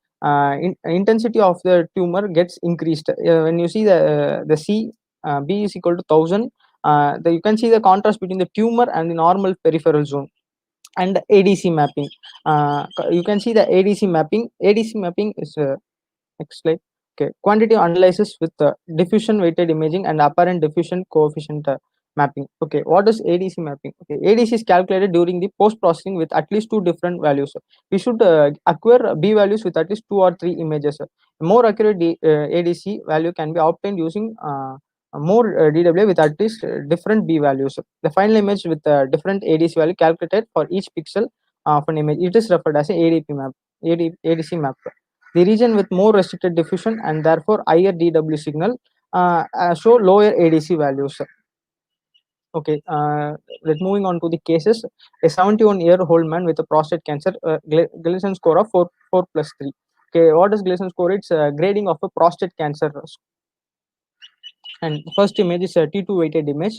intensity of the tumor gets increased. When you see the C, B is equal to 1000, you can see the contrast between the tumor and the normal peripheral zone. And ADC mapping, you can see the ADC mapping. ADC mapping is next slide. Okay, quantitative analysis with diffusion weighted imaging and apparent diffusion coefficient mapping. Okay, what is ADC mapping? Okay, ADC is calculated during the post processing with at least 2 different values. We should acquire B values with at least 2 or 3 images. More accurate ADC value can be obtained using more DWI with at least different B values. The final image with different ADC value calculated for each pixel of an image, it is referred as a ADP map, ADC map. The region with more restricted diffusion and therefore higher DW signal show lower ADC values. Okay, let's moving on to the cases. A 71-year-old man with a prostate cancer, Gleason score of 4 plus 3. Okay, what is Gleason score? It's grading of a prostate cancer. And first image is a T2 weighted image.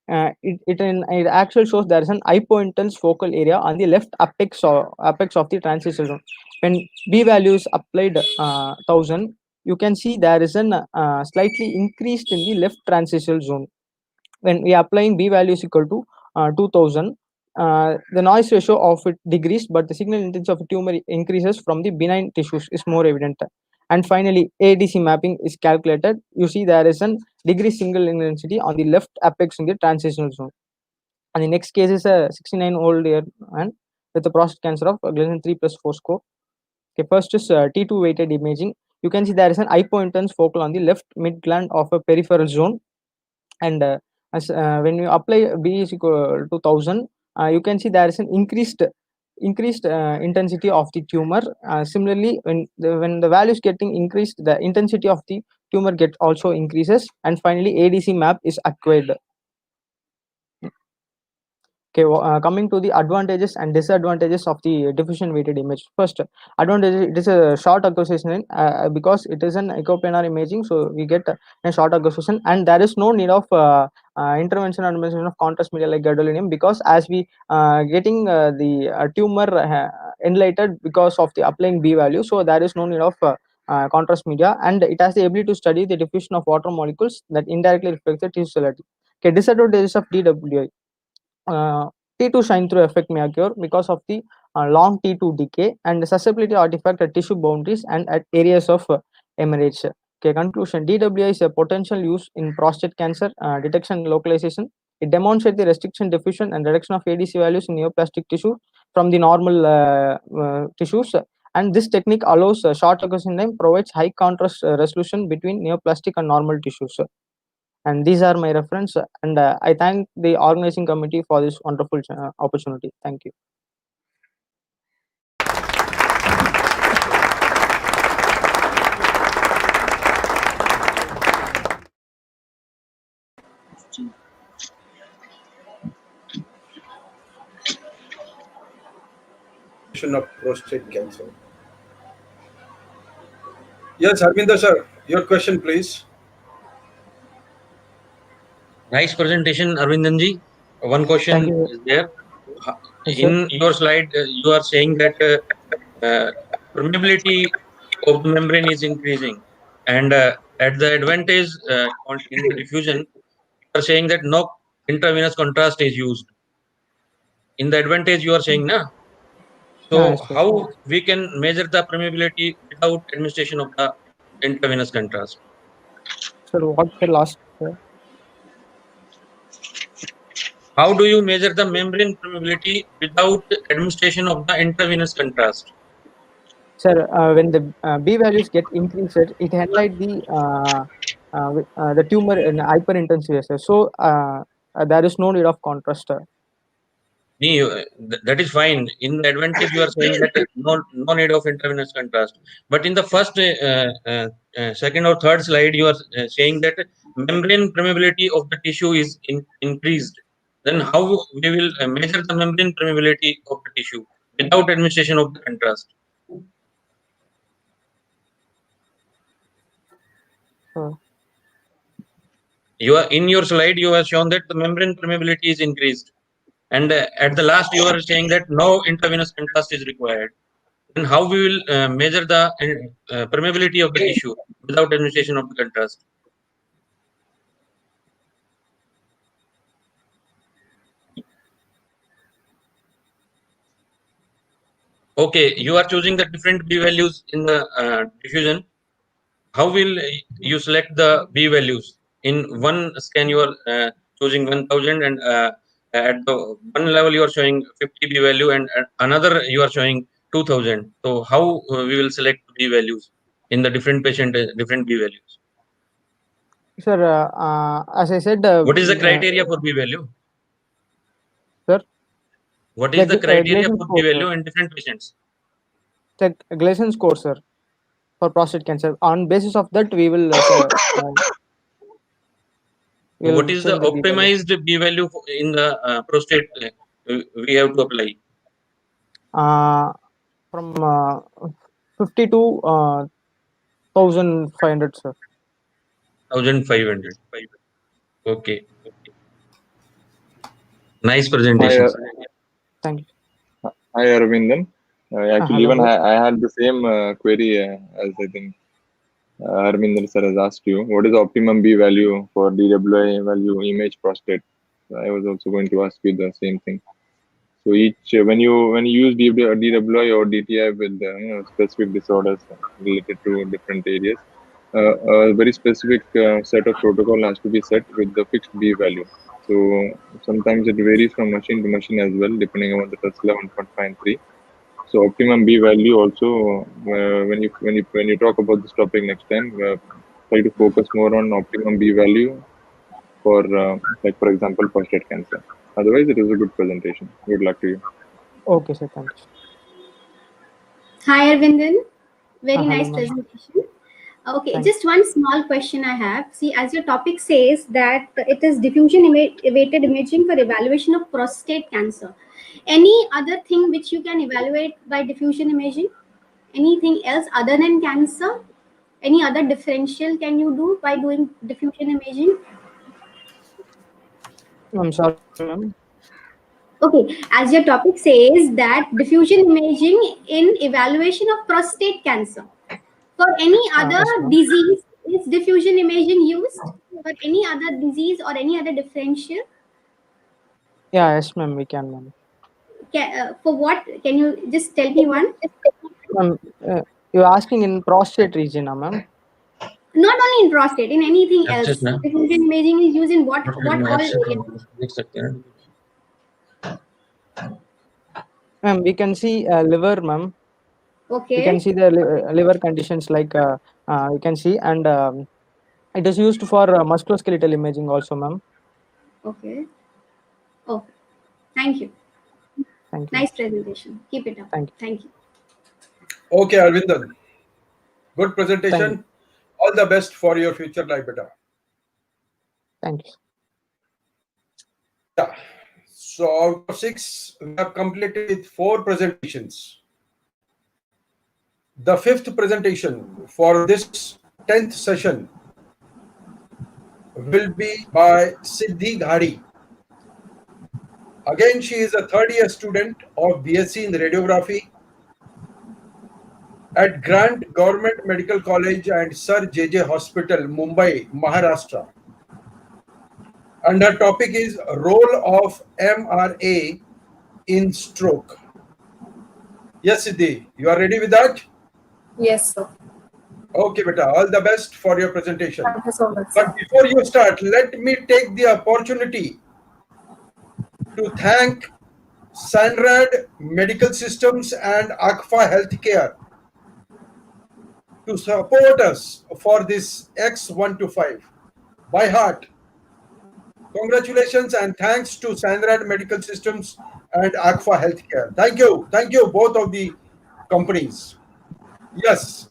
It actually shows there is an hypointense focal area on the left apex of the transition zone. When B value is applied 1000, you can see there is an slightly increased in the left transition zone. When we are applying B value is equal to 2000, the noise ratio of it decreased, but the signal intensity of a tumor increases from the benign tissues is more evident. And finally, ADC mapping is calculated. You see there is an decreased single intensity on the left apex in the transitional zone. And the next case is a 69-year-old man with a prostate cancer of Gleason 3 plus 4 score. Okay, first is T2 weighted imaging. You can see there is an hypointense focal on the left mid gland of a peripheral zone. And when you apply B is equal to 1000, you can see there is an increased intensity of the tumor. Similarly, when the value is getting increased, the intensity of the tumor get also increases. And finally, ADC map is acquired. Okay, coming to the advantages and disadvantages of the diffusion weighted image. First, advantage, it is a short acquisition because it is an echoplanar imaging, so we get a short acquisition, and there is no need of intervention and administration of contrast media like gadolinium, because as we getting the tumor enlightened because of the applying B value, so there is no need of contrast media, and it has the ability to study the diffusion of water molecules that indirectly reflect the tissue salinity. Okay, disadvantages of DWI. T2 shine through effect may occur because of the long T2 decay and susceptibility artifact at tissue boundaries and at areas of hemorrhage. Okay, conclusion. DWI is a potential use in prostate cancer detection and localization. It demonstrates the restriction, diffusion, and reduction of ADC values in neoplastic tissue from the normal tissues. And this technique allows short acquisition time, provides high contrast resolution between neoplastic and normal tissues. And these are my reference, and I thank the organizing committee for this wonderful opportunity. Thank you. Of prostate cancer. Yes, Harminder sir, your question, please. Nice presentation, Arvindanji. One question is there. In your slide, you are saying that permeability of the membrane is increasing, and at the advantage in the diffusion, you are saying that no intravenous contrast is used. In the advantage, you are saying, na? So Yes, sir. how we can measure the permeability without administration of the intravenous contrast? Sir, what's the last? How do you measure the membrane permeability without administration of the intravenous contrast? Sir, when the B values get increased, it highlight the tumor in hyperintensive. Sir. So there is no need of contrast. That is fine. In the advantage, you are saying that no need of intravenous contrast. But in the first, second or third slide, you are saying that membrane permeability of the tissue is increased. Then how we will measure the membrane permeability of the tissue without administration of the contrast? You are in your slide. You have shown that the membrane permeability is increased, and at the last you are saying that no intravenous contrast is required. Then how we will measure the permeability of the tissue without administration of the contrast? Okay, you are choosing the different B values in the diffusion. How will you select the B values? In one scan you are choosing 1000, and at the one level you are showing 50 B value, and another you are showing 2000. So how we will select B values in the different patient, different B values? Sir, as I said, what is the criteria for B value? Sir, what is the criteria Gleason for score, B value sir. in different patients? The Gleason score, sir, for prostate cancer. On basis of that, we will. What is the optimized B value in the prostate we have to apply? From 50 to 1500, sir. 1500. Okay. Nice presentation. Thank you. Hi, Ravinder. Actually, hello, even I had the same query as I think Harminder sir has asked you. What is the optimum B value for DWI value image prostate? I was also going to ask you the same thing. So each when you use DWI or DTI with specific disorders related to different areas, a very specific set of protocol has to be set with the fixed B value. So sometimes it varies from machine to machine as well, depending on the Tesla 1.53. So optimum B value also, when you talk about this topic next time, try to focus more on optimum B value for like for example prostate cancer. Otherwise, it is a good presentation. Good luck to you. Okay, sir. Thank you. Hi, Arvindan. Very hello, nice ma'am. presentation. Okay, Thank just one small question I have. See, as your topic says that it is diffusion-weighted imaging for evaluation of prostate cancer. Any other thing which you can evaluate by diffusion imaging? Anything else other than cancer? Any other differential can you do by doing diffusion imaging? I'm sorry, ma'am. Okay, as your topic says that diffusion imaging in evaluation of prostate cancer. For any other yes, disease, is diffusion imaging used? For any other disease or any other differential? Yeah, yes, ma'am. We can, ma'am. For what? Can you just tell me one? Ma'am, you're asking in prostate region, ma'am. Not only in prostate, in anything else. Diffusion imaging is used in what all areas? Ma'am, we can see liver, ma'am. Okay. We can see the liver conditions like we can see, and it is used for musculoskeletal imaging also, ma'am. Okay. Oh, thank you. Thank you. Nice presentation. Keep it up. Thank you. Okay, Arvindan. Good presentation. All the best for your future life, beta. Thank you. Yeah. So out of 6, we have completed with 4 presentations. The 5th presentation for this 10th session will be by Siddhi Ghari. Again, she is a 3rd-year student of BSc in radiography at Grant Government Medical College and Sir J.J. Hospital, Mumbai, Maharashtra. And her topic is Role of MRA in Stroke. Yes, Siddhi, you are ready with that? Yes, sir. Okay, beta, all the best for your presentation. Thank you so much, But sir. before you start, let me take the opportunity to thank Sanrad Medical Systems and Akfa Healthcare to support us for this X125 by heart. Congratulations and thanks to Sanrad Medical Systems and Akfa Healthcare. Thank you, both of the companies. Yes.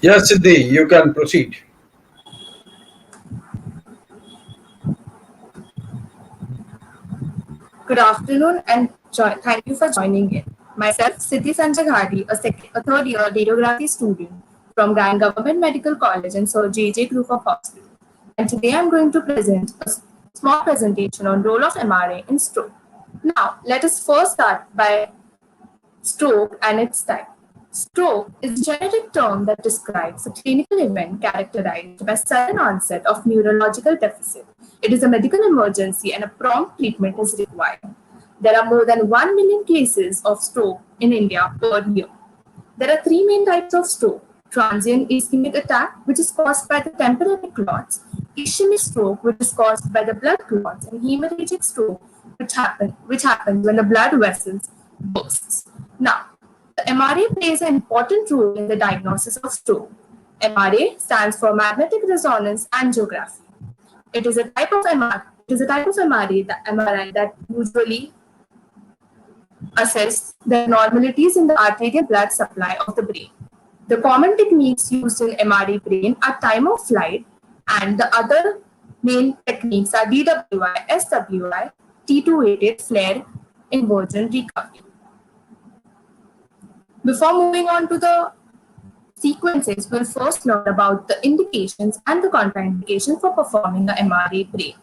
Yes, Siddhi, you can proceed. Good afternoon and thank you for joining in. Myself, Siddhi Sanjay Ghadi, a third year radiography student from Grand Government Medical College and Sir J.J. Group of Hospitals. And today I'm going to present a small presentation on role of MRA in stroke. Now, let us first start by stroke and its type. Stroke is a generic term that describes a clinical event characterized by sudden onset of neurological deficit. It is a medical emergency and a prompt treatment is required. There are more than 1 million cases of stroke in India per year. There are three main types of stroke: transient ischemic attack, which is caused by the temporary clots; ischemic stroke, which is caused by the blood clots; and hemorrhagic stroke, which happens when the blood vessels bursts. Now, the MRA plays an important role in the diagnosis of stroke. MRA stands for magnetic resonance angiography. It is a type of MRI that usually assess the abnormalities in the arterial blood supply of the brain. The common techniques used in MRA brain are time of flight, and the other main techniques are DWI, SWI, T288, flare, inversion, recovery. Before moving on to the sequences, we'll first learn about the indications and the contraindications for performing the MRA brain.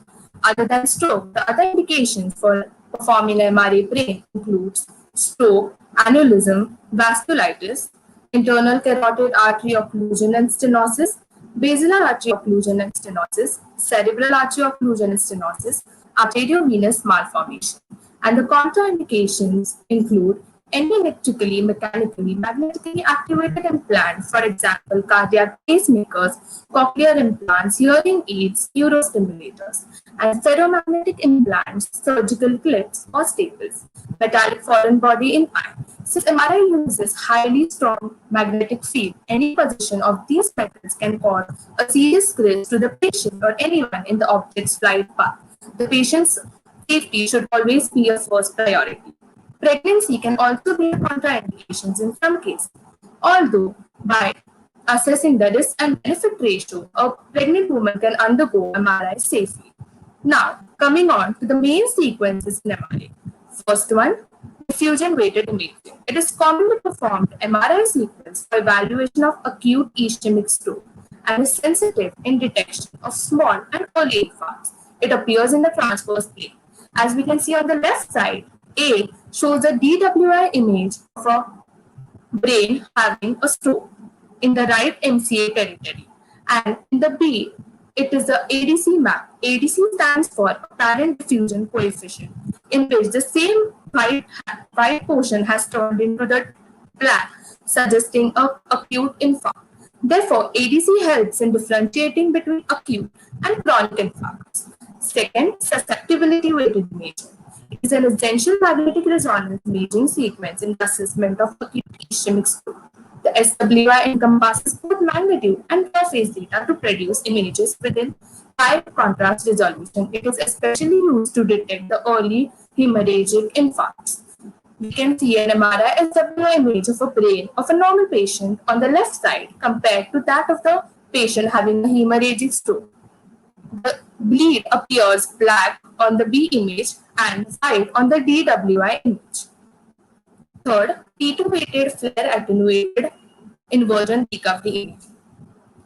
Other than stroke, the other indications for performing MRA brain includes stroke, aneurysm, vasculitis, internal carotid artery occlusion and stenosis, basilar artery occlusion and stenosis, cerebral artery occlusion and stenosis, arteriovenous malformation. And the contraindications include any electrically, mechanically, magnetically activated implant, for example, cardiac pacemakers, cochlear implants, hearing aids, neurostimulators, and ferromagnetic implants, surgical clips or staples, metallic foreign body in eye. Since MRI uses highly strong magnetic field, any position of these metals can cause a serious risk to the patient or anyone in the object's flight path. The patient's safety should always be a first priority. Pregnancy can also be a contraindication in some cases, although by assessing the risk and benefit ratio, a pregnant woman can undergo MRI safely. Now, coming on to the main sequences in MRA. First one, Diffusion weighted imaging. It is commonly performed MRI sequence for evaluation of acute ischemic stroke and is sensitive in detection of small and early infarcts. It appears in the transverse plane. As we can see on the left side, A shows a DWI image of a brain having a stroke in the right MCA territory. And in the B, it is the ADC map. ADC stands for apparent diffusion coefficient, in which the same white portion has turned into the black, suggesting an acute infarct. Therefore, ADC helps in differentiating between acute and chronic infarcts. Second, susceptibility weighted imaging. It is an essential magnetic resonance imaging sequence in the assessment of acute ischemic stroke. The SWI encompasses both magnitude and phase data to produce images within high contrast resolution. It is especially used to detect the early hemorrhagic infarcts. We can see an MRI SWI image of a brain of a normal patient on the left side compared to that of the patient having a hemorrhagic stroke. The bleed appears black on the B image and white on the DWI image. Third, T2 weighted flare attenuated inversion recovery image.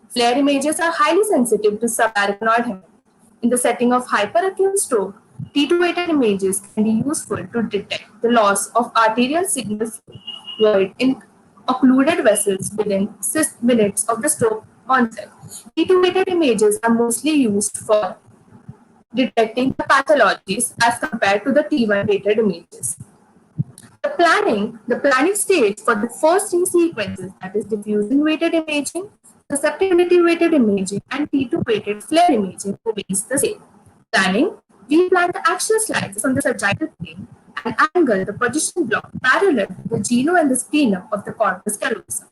Flare images are highly sensitive to subarachnoid hemorrhage. In the setting of hyperacute stroke, T2 weighted images can be useful to detect the loss of arterial signal flow in occluded vessels within 6 minutes of the stroke onset. T2 weighted images are mostly used for detecting the pathologies as compared to the T1 weighted images. The planning stage for the first three sequences, that is diffusion weighted imaging, susceptibility weighted imaging, and T2 weighted flare imaging, remains the same. Planning, we plan the axial slices on the sagittal plane and angle the position block parallel to the geno and the sternum of the corpus callosum.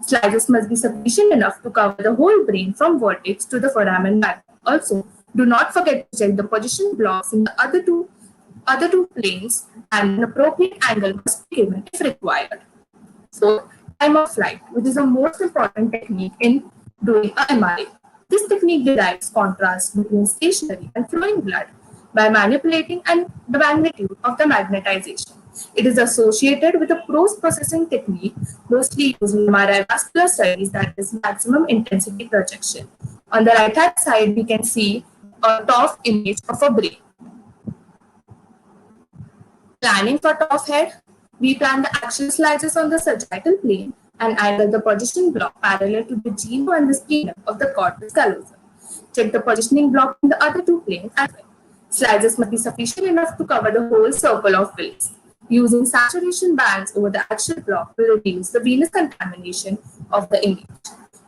Slices must be sufficient enough to cover the whole brain from vertex to the foramen magnum. Also, do not forget to check the position blocks in the other two planes, and an appropriate angle must be given if required. So, time of flight, which is the most important technique in doing a MRI. This technique derives contrast between stationary and flowing blood by manipulating the magnitude of the magnetization. It is associated with a post-processing technique mostly used in MRI vascular studies, that is maximum intensity projection. On the right-hand side, we can see a TOF image of a brain. Planning for TOF head, we plan the axial slices on the sagittal plane and angle the position block parallel to the geno and the sternum of the corpus callosum. Check the positioning block in the other two planes as well. Slices must be sufficient enough to cover the whole circle of Willis. Using saturation bands over the axial block will reduce the venous contamination of the image.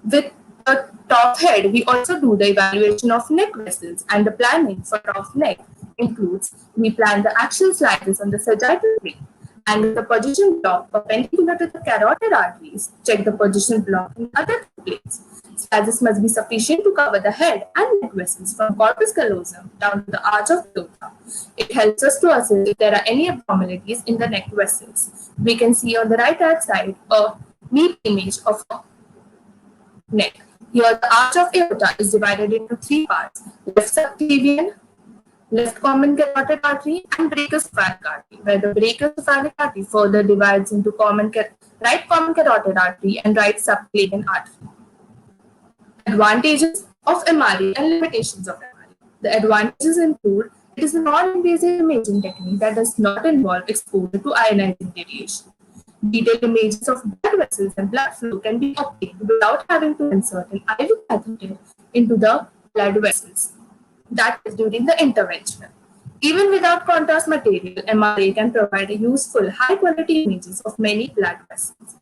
With a TOF head, we also do the evaluation of neck vessels, and the planning for TOF neck includes we plan the axial slices on the sagittal plane and the position block perpendicular to the carotid arteries. Check the position block in other two planes. Slices must be sufficient to cover the head and neck vessels from corpus callosum down to the arch of aorta. It helps us to assess if there are any abnormalities in the neck vessels. We can see on the right-hand side a neat image of a neck. Here, the arch of aorta is divided into three parts: left subclavian, left common carotid artery, and brachiocephalic artery, where the brachiocephalic artery further divides into right common carotid artery and right subclavian artery. Advantages of MRI and limitations of MRI. The advantages include it is a non-invasive imaging technique that does not involve exposure to ionizing radiation. Detailed images of blood vessels and blood flow can be obtained without having to insert an IV catheter into the blood vessels. That is during the intervention. Even without contrast material, MRI can provide a useful, high-quality images of many blood vessels.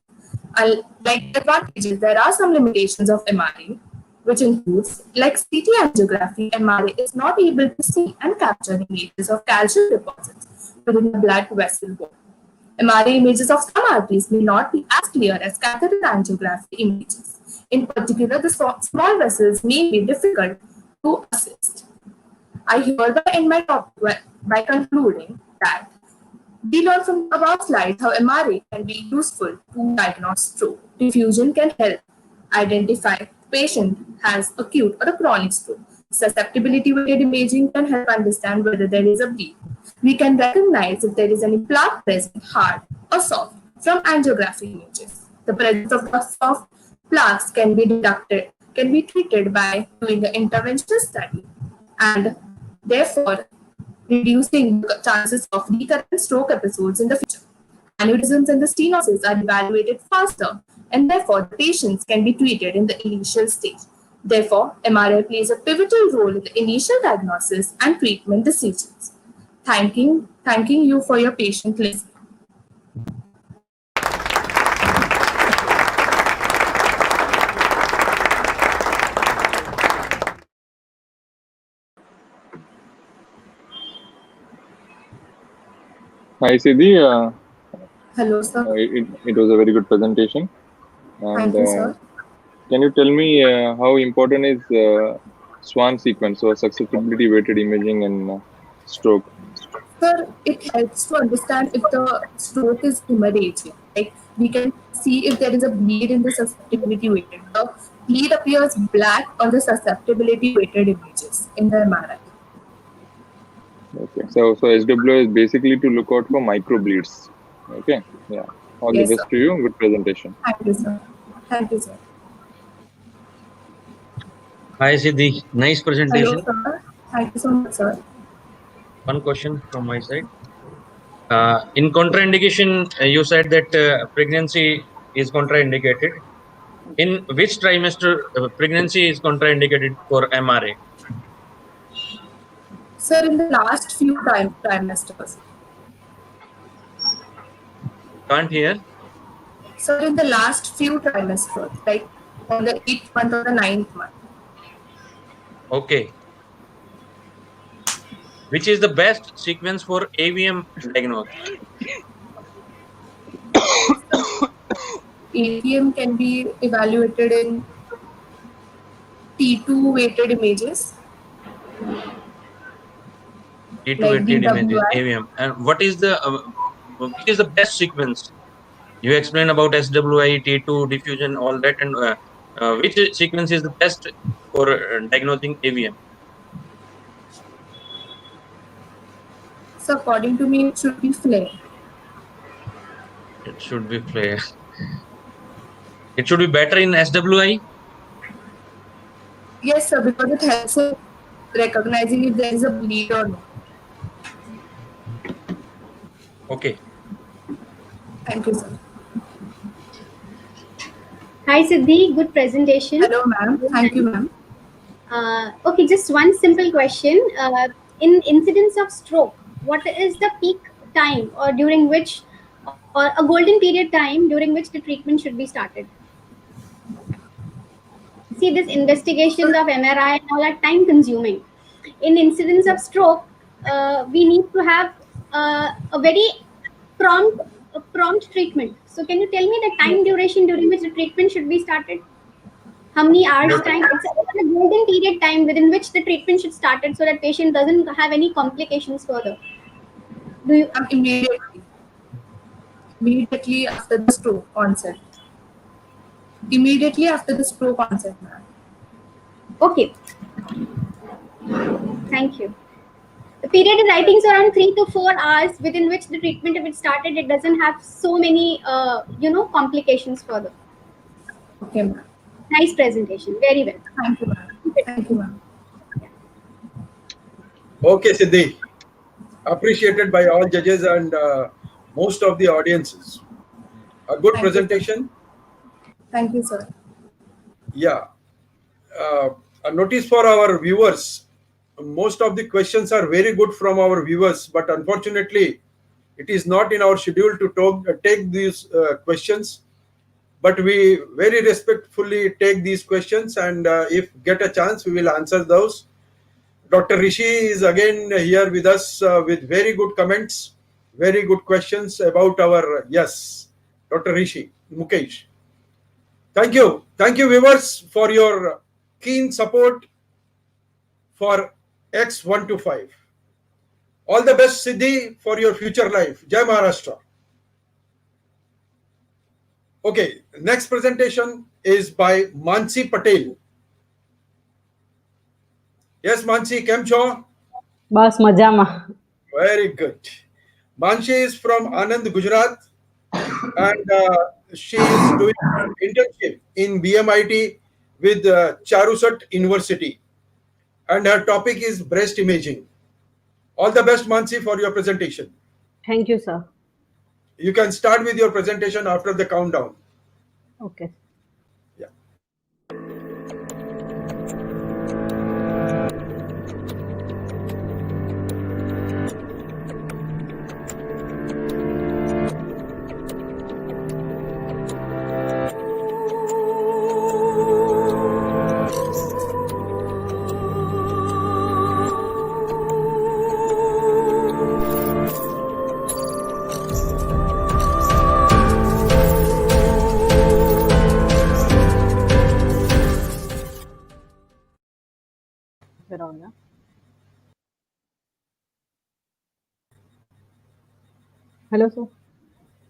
Like advantages, there are some limitations of MRI, which includes, like CT angiography, MRI is not able to see and capture images of calcium deposits within the blood vessel wall. MRI images of some arteries may not be as clear as catheter angiography images. In particular, the small vessels may be difficult to assist. I hereby end my topic by concluding that we learned from the above slides how MRI can be useful to diagnose stroke. Diffusion can help identify the patient has acute or a chronic stroke. Susceptibility weighted imaging can help understand whether there is a bleed. We can recognize if there is any plaque present, hard or soft, from angiography images. The presence of the soft plaques can be treated by doing an interventional study and therefore reducing the chances of recurrent stroke episodes in the future. Aneurysms and the stenosis are evaluated faster, and therefore the patients can be treated in the initial stage. Therefore, MRI plays a pivotal role in the initial diagnosis and treatment decisions. Thanking you for your patient listening. Hi, Siddhi. Hello, sir. It was a very good presentation. And Thank you, sir. can you tell me how important is SWAN sequence or susceptibility weighted imaging in stroke? Sir, it helps to understand if the stroke is hemorrhaging. Like we can see if there is a bleed in the susceptibility weighted. The bleed appears black on the susceptibility weighted images in the MRI. Okay, so SWO is basically to look out for microbleeds. Okay, yeah. All Yes, the best sir. to you. Good presentation. Thank you, sir. Thank you, sir. Hi, Siddhi. Nice presentation. Hello, sir. Thank you so much, sir. One question from my side. In contraindication, you said that pregnancy is contraindicated. In which trimester pregnancy is contraindicated for MRA? Sir, in the last few trimesters. Can't hear. Sir, in the last few trimesters, like on the 8th month or the 9th month. Okay. Which is the best sequence for AVM diagnosis? AVM can be evaluated in T2 weighted images. T2 Like weighted images, DWI. AVM. And what is the which is the best sequence? You explain about SWI, T2, diffusion, all that, and which sequence is the best for diagnosing AVM? So according to me, it should be flare. It should be flare. It should be better in SWI? Yes, sir, because it helps in recognizing if there is a bleed or not. Okay. Thank you, sir. Hi, Siddhi. Good presentation. Hello, ma'am. Thank you, ma'am. Okay, just one simple question. In incidence of stroke, what is the peak time or during which, or a golden period time during which the treatment should be started? See, this investigations of MRI and all are time consuming. In incidence of stroke, we need to have a very prompt treatment. So can you tell me the time duration during which the treatment should be started? How many hours time? It's a golden period time within which the treatment should start so that patient doesn't have any complications further. Do you Immediately after the stroke onset. Immediately after the stroke onset, ma'am. Okay. Thank you. The period is, I think, so around 3 to 4 hours within which the treatment, if it started, it doesn't have so many, complications further. Okay, ma'am. Nice presentation. Very well. Thank you, ma'am. Thank you, ma'am. Okay, Siddhi. Appreciated by all judges and most of the audiences. A good presentation. Thank you, sir. Yeah. A notice for our viewers. Most of the questions are very good from our viewers, but unfortunately, it is not in our schedule to take these questions. But we very respectfully take these questions, and if get a chance, we will answer those. Dr. Rishi is again here with us with very good comments, very good questions about our, yes, Dr. Rishi, Mukesh. Thank you. Thank you, viewers, for your keen support for X125. All the best, Siddhi, for your future life. Jai Maharashtra. Okay, next presentation is by Mansi Patel. Yes, Mansi, કેમ છો? બસ મજામાં. Very good. Manshi is from Anand, Gujarat, and she is doing internship in BMIT with Charusat University, and her topic is breast imaging. All the best, Mansi, for your presentation. Thank you, sir. You can start with your presentation after the countdown. Okay. Yeah. We're on, yeah? Hello, sir.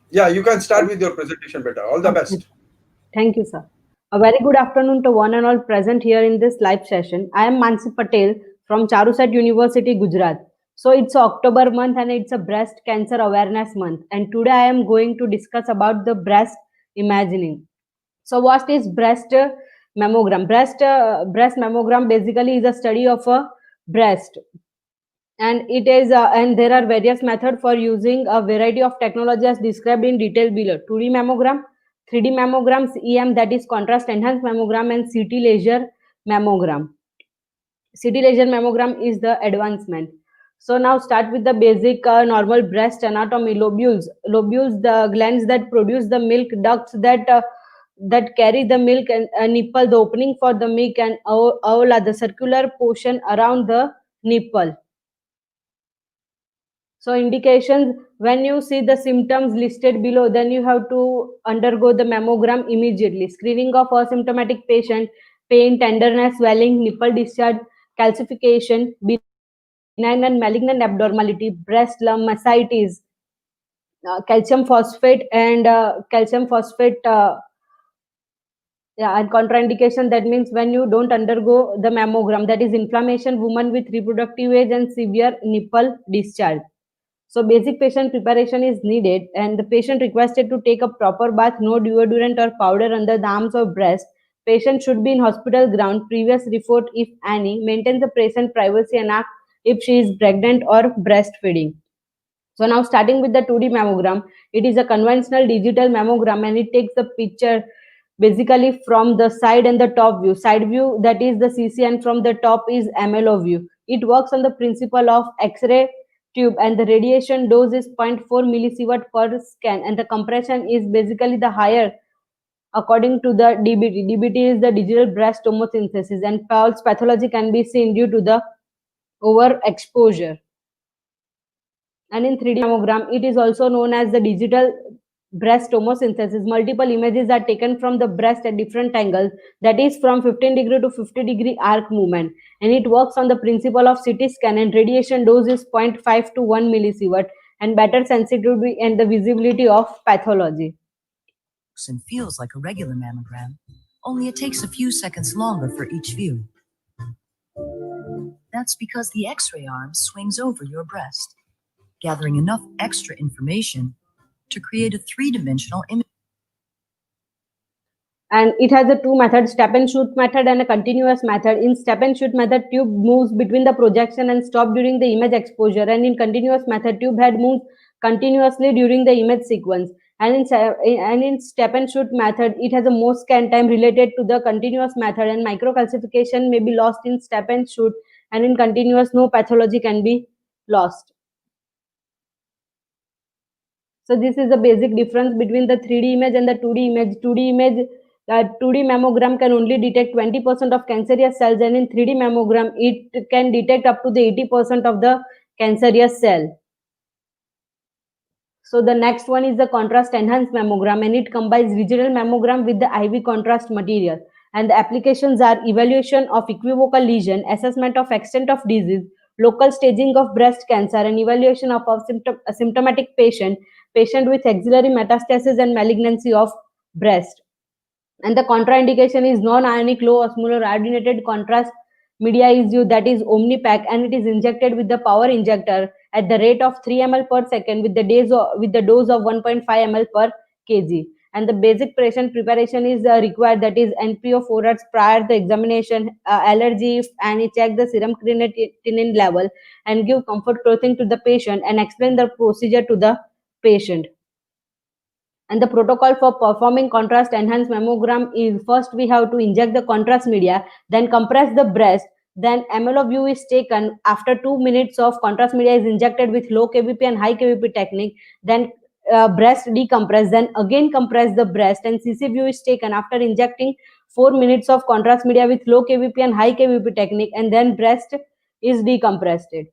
Yeah, you can start with your presentation, beta. All the best. Thank you, sir. A very good afternoon to one and all present here in this live session. I am Mansi Patel from Charusat University, Gujarat. So it's October month and it's a breast cancer awareness month. And today I am going to discuss about the breast imaging. So what is breast mammogram? Breast mammogram basically is a study of a breast, and it is and there are various methods for using a variety of technology as described in detail below: 2D mammogram, 3D mammograms, EM, that is contrast enhanced mammogram, and CT laser mammogram. CT laser mammogram is the advancement. So now start with the basic normal breast anatomy. Lobules, the glands that produce the milk, ducts that carry the milk, and nipple, the opening for the milk, and aula, the circular portion around the nipple. So indications: when you see the symptoms listed below, then you have to undergo the mammogram immediately. Screening of asymptomatic patient: pain, tenderness, swelling, nipple discharge, calcification, benign and malignant abnormality, breast lump, ascites, calcium phosphate, and and contraindication. That means when you don't undergo the mammogram, that is inflammation, woman with reproductive age, and severe nipple discharge. So basic patient preparation is needed, and the patient requested to take a proper bath, no deodorant or powder under the arms or breast. Patient should be in hospital ground, previous report if any, maintain the patient privacy, and ask if she is pregnant or breastfeeding. So now starting with the 2D mammogram, it is a conventional digital mammogram, and it takes the picture basically from the side and the top view. Side view, that is the CC, and from the top is MLO view. It works on the principle of X-ray tube, and the radiation dose is 0.4 millisievert per scan, and the compression is basically the higher according to the DBT. DBT is the digital breast tomosynthesis, and Paul's pathology can be seen due to the overexposure. And in 3D mammogram, it is also known as the digital breast tomosynthesis. Multiple images are taken from the breast at different angles, that is from 15-degree to 50-degree arc movement, and it works on the principle of CT scan, and radiation dose is 0.5 to 1 millisievert, and better sensitivity and the visibility of pathology. And feels like a regular mammogram, only it takes a few seconds longer for each view. That's because the X-ray arm swings over your breast, gathering enough extra information to create a three-dimensional image. And it has a two methods: step and shoot method and a continuous method. In step and shoot method, tube moves between the projection and stop during the image exposure, and in continuous method, tube head moves continuously during the image sequence. And in step and shoot method, it has a more scan time related to the continuous method, and microcalcification may be lost in step and shoot, and in continuous, no pathology can be lost. So this is the basic difference between the 3D image and the 2D image. 2D mammogram can only detect 20% of cancerous cells, and in 3D mammogram, it can detect up to the 80% of the cancerous cell. So the next one is the contrast enhanced mammogram, and it combines digital mammogram with the IV contrast material. And the applications are evaluation of equivocal lesion, assessment of extent of disease, local staging of breast cancer, and evaluation of asymptomatic patient with axillary metastasis and malignancy of breast. And the contraindication is non-ionic low osmolar iodinated contrast media is used, that is Omnipac, and it is injected with the power injector, at the rate of 3 ml per second with the dose of 1.5 ml per kg. And the basic patient preparation is required, that is NPO 4 hours prior to the examination, allergy, and check the serum creatinine level and give comfort clothing to the patient and explain the procedure to the patient. And the protocol for performing contrast enhanced mammogram is, first we have to inject the contrast media, then compress the breast, then MLO view is taken. After 2 minutes of contrast media is injected with low kVp and high kVp technique, then breast decompress, then again compress the breast, and CC view is taken after injecting 4 minutes of contrast media with low kVp and high kVp technique, and then breast is decompressed.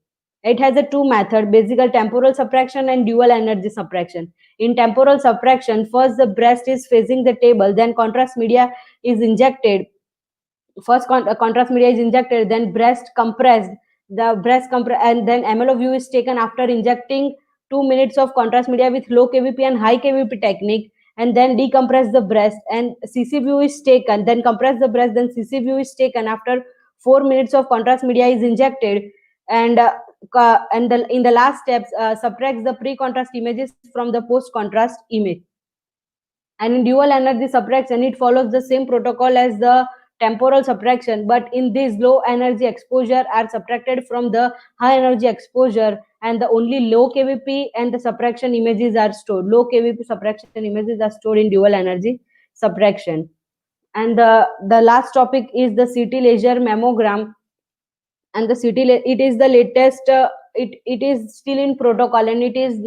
It has a two method, basically temporal subtraction and dual energy subtraction. In temporal subtraction, first the breast is facing the table, then contrast media is injected. First contrast media is injected, then breast compressed, and then MLO view is taken after injecting 2 minutes of contrast media with low kVp and high kVp technique, and then decompress the breast, and CC view is taken, then compress the breast, then CC view is taken after 4 minutes of contrast media is injected, and in the last steps subtracts the pre-contrast images from the post-contrast image. And in dual energy subtraction, it follows the same protocol as the temporal subtraction, but in this low energy exposure are subtracted from the high energy exposure, and the only low kVp and the subtraction images are stored. Low kVp subtraction images are stored in dual energy subtraction. And the last topic is the CT laser mammogram. And the it is the latest, it is still in protocol, and it is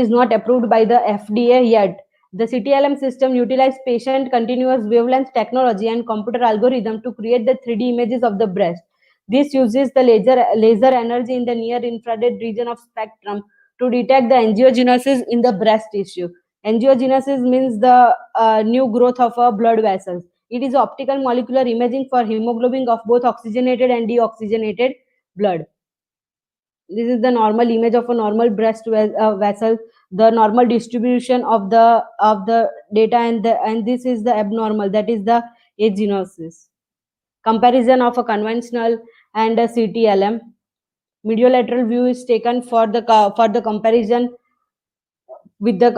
not approved by the FDA yet. The CTLM system utilizes patient continuous wavelength technology and computer algorithm to create the 3D images of the breast. This uses the laser energy in the near infrared region of spectrum to detect the angiogenesis in the breast tissue. Angiogenesis means the new growth of a blood vessels. It is optical molecular imaging for hemoglobin of both oxygenated and deoxygenated blood. This is the normal image of a normal breast vessel, the normal distribution of the data, and this is the abnormal, that is the agenosis. Comparison of a conventional and a CTLM. Mediolateral view is taken for the comparison with the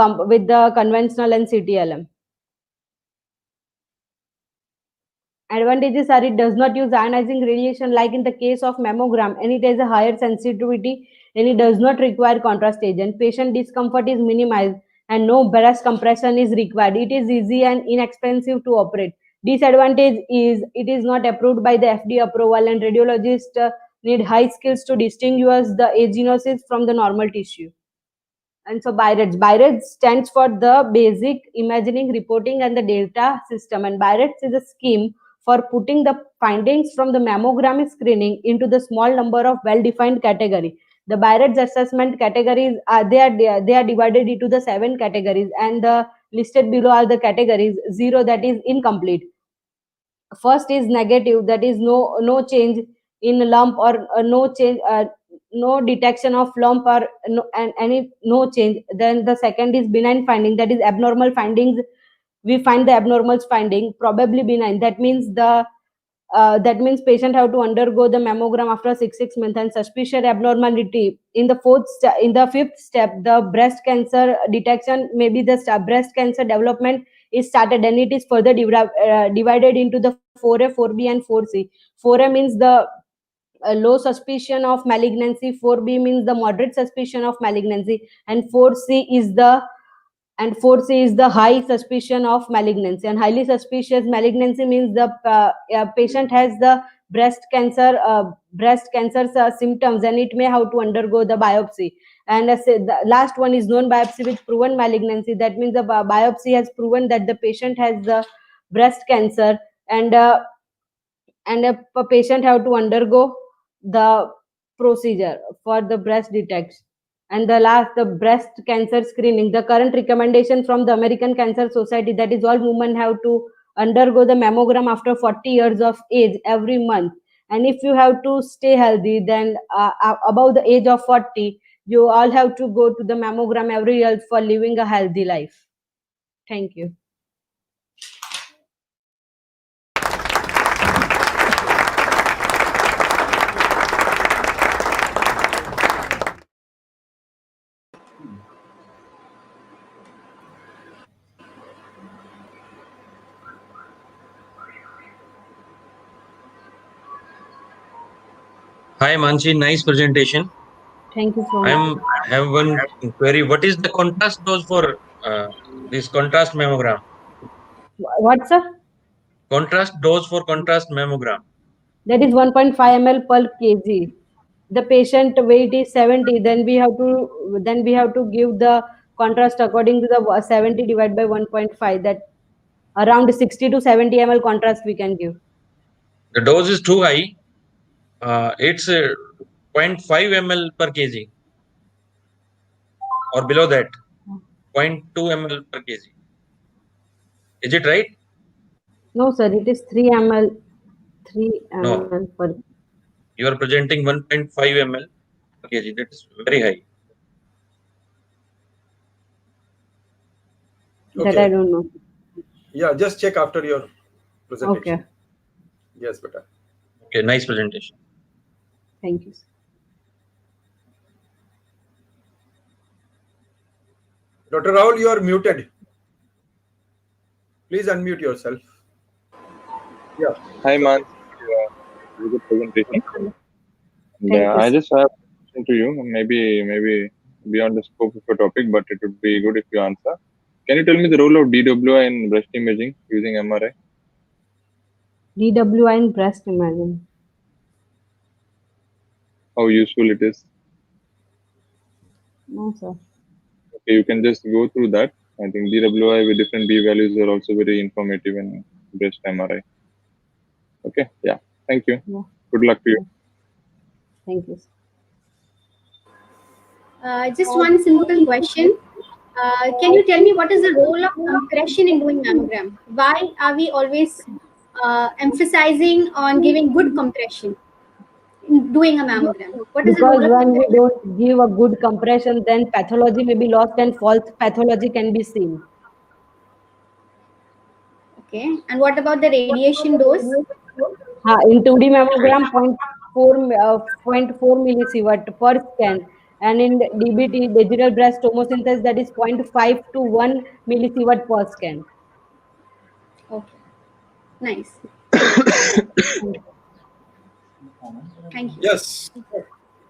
conventional and CTLM. Advantages are, it does not use ionizing radiation like in the case of mammogram, and it has a higher sensitivity, and it does not require contrast agent. Patient discomfort is minimized and no breast compression is required. It is easy and inexpensive to operate. Disadvantage is it is not approved by the FDA approval, and radiologists need high skills to distinguish the agenosis from the normal tissue. And so BIRADS stands for the Basic Imaging Reporting and the Data System, and BIRADS is a scheme for putting the findings from the mammogram screening into the small number of well-defined categories. The BIRADS assessment categories they are divided into the 7 categories, and the listed below are the categories. 0, that is incomplete. First is negative, that is no change in lump or no change, no detection of lump or no change. Then the second is benign finding, that is abnormal findings. We find the abnormal finding probably benign. That means patient have to undergo the mammogram after 6 months and suspicious abnormality. In the fifth step, the breast cancer detection, maybe the breast cancer development is started, and it is further divided into the 4A, 4B, and 4C. 4A means the low suspicion of malignancy, 4B means the moderate suspicion of malignancy, and 4C is the high suspicion of malignancy. And highly suspicious malignancy means the patient has the breast cancer symptoms, and it may have to undergo the biopsy. And the last one is known biopsy with proven malignancy. That means the biopsy has proven that the patient has the breast cancer, and a patient have to undergo the procedure for the breast detection. And the breast cancer screening. The current recommendation from the American Cancer Society, that is all women have to undergo the mammogram after 40 years of age every month. And if you have to stay healthy, then above the age of 40, you all have to go to the mammogram every year for living a healthy life. Thank you. Hi Mansi, nice presentation. Thank you so I much. have one query. What is the contrast dose for this contrast mammogram? What, sir? Contrast dose for contrast mammogram. That is 1.5 ml per kg. The patient weight is 70. Then we have to give the contrast according to the 70 divided by 1.5. That around 60 to 70 ml contrast we can give. The dose is too high. It's 0.5 ml per kg or below that. 0.2 ml per kg. Is it right? No, sir. It is 3 ml. 3 No. ml per. You are presenting 1.5 ml per kg. That is very high. That I don't know. Yeah, just check after your presentation. Okay. Yes, beta. Okay, nice presentation. Thank you, sir. Dr. Rahul, you are muted. Please unmute yourself. Yeah. Hi, man. Very good presentation. And, Thank you, I sir. just have a question to you, maybe beyond the scope of the topic, but it would be good if you answer. Can you tell me the role of DWI in breast imaging using MRI? DWI in breast imaging. How useful it is? No, sir. Okay, you can just go through that. I think DWI with different B values are also very informative in breast MRI. Okay, yeah. Thank you. Yeah. Good luck to you. Thank you, sir. Just one simple question. Can you tell me what is the role of compression in doing mammogram? Why are we always emphasizing on giving good compression in doing a mammogram? What is the Because role of when we compression? don't give a good compression, then pathology may be lost and false pathology can be seen. Okay. And what about the radiation dose? In 2D mammogram, 0.4 millisievert per scan, and in DBT, digital breast tomosynthesis, that is 0.5 to 1 millisievert per scan. Okay. Nice. Thank you. Thank you. Yes.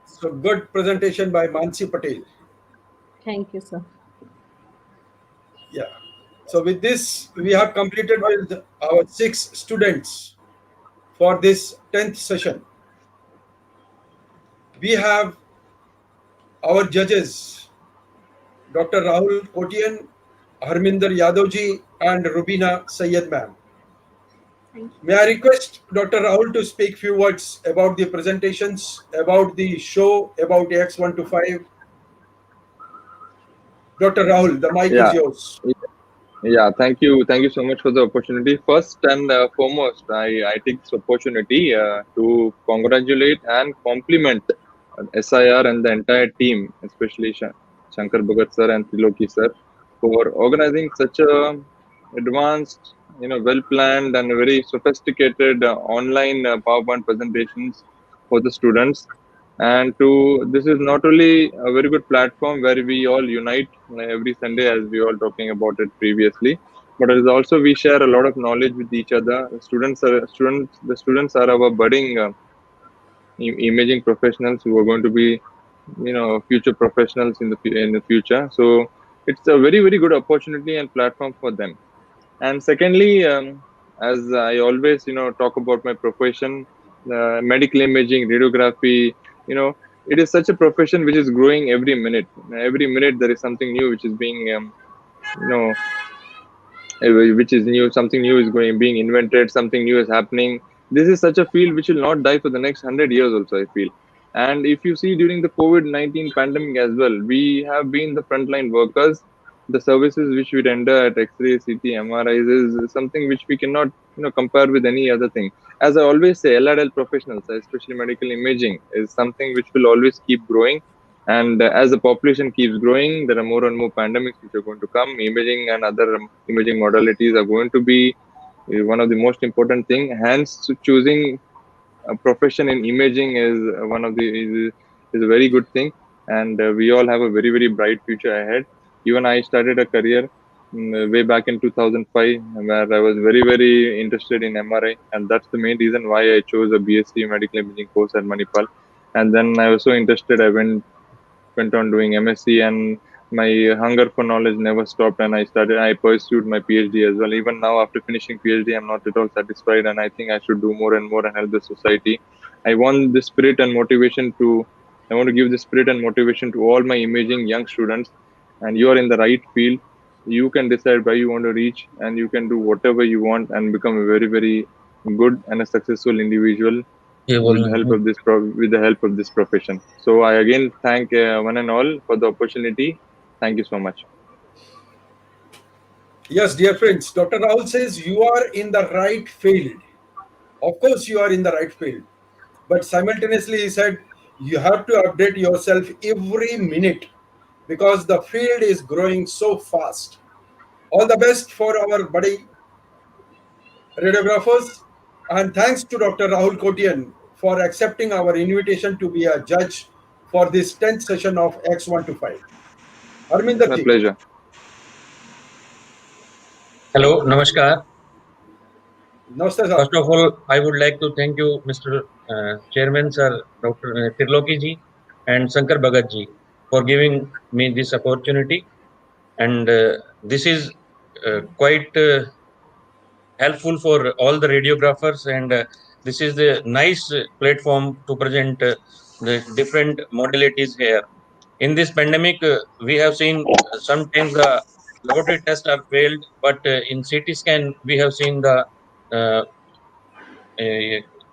So good presentation by Mansi Patel. Thank you, sir. Yeah. So with this, we have completed with our 6 students for this 10th session. We have our judges, Dr. Rahul Kotian, Harminder Yadav and Rubina Sayed ma'am. May I request Dr. Rahul to speak few words about the presentations, about the show, about X125. Dr. Rahul, the mic is yours. Yeah, thank you so much for the opportunity. First and foremost, I take this opportunity to congratulate and compliment SIR and the entire team, especially Shankar Bhagat sir and Triloki sir, for organizing such a advanced, well planned and very sophisticated online PowerPoint presentations for the students. And this is not only a very good platform where we all unite every Sunday, as we all talking about it previously, but it is also we share a lot of knowledge with each other. The students are our budding imaging professionals who are going to be, future professionals in the future. So it's a very good opportunity and platform for them. And secondly, as I always, talk about my profession, medical imaging, radiography, it is such a profession which is growing every minute. Every minute there is something new which is being, which is new. Something new is being invented. Something new is happening. This is such a field which will not die for the next 100 years. Also, I feel. And if you see during the COVID-19 pandemic as well, we have been the frontline workers. The services which we render at X-ray, CT, MRIs is something which we cannot, compare with any other thing. As I always say, LRL professionals, especially medical imaging, is something which will always keep growing. And as the population keeps growing, there are more and more pandemics which are going to come. Imaging and other imaging modalities are going to be one of the most important thing. Hence, choosing a profession in imaging is one of the is a very good thing, and we all have a very bright future ahead. Even I started a career way back in 2005, where I was very interested in MRI, and that's the main reason why I chose a BSc medical imaging course at Manipal. and then I was so interested. I went on doing MSc, and my hunger for knowledge never stopped. And I pursued my PhD as well. Even now, after finishing PhD, I'm not at all satisfied, and I think I should do more and more and help the society. I want the spirit and motivation to. I want to give the spirit and motivation to all my imaging young students. And you are in the right field. You can decide where you want to reach, and you can do whatever you want and become a very, very good and a successful individual ये with बोलना the help है। of with the help of this profession. So I again thank one and all for the opportunity. Thank you so much. Yes, dear friends, Dr. Rahul says you are in the right field. Of course, you are in the right field. But simultaneously, he said you have to update yourself every minute because the field is growing so fast. All the best for our buddy radiographers. And thanks to Dr. Rahul Kotian for accepting our invitation to be a judge for this 10th session of X125. Harminder My ji. pleasure. Hello, Namaskar. Namaste, sir. First of all, I would like to thank you, Mr. Chairman, Sir Dr. Tirloki ji and Shankar Bhagat ji for giving me this opportunity. And this is quite helpful for all the radiographers, and this is the nice platform to present the different modalities here. In this pandemic, we have seen sometimes the laboratory tests are failed, but in CT scan, we have seen the uh,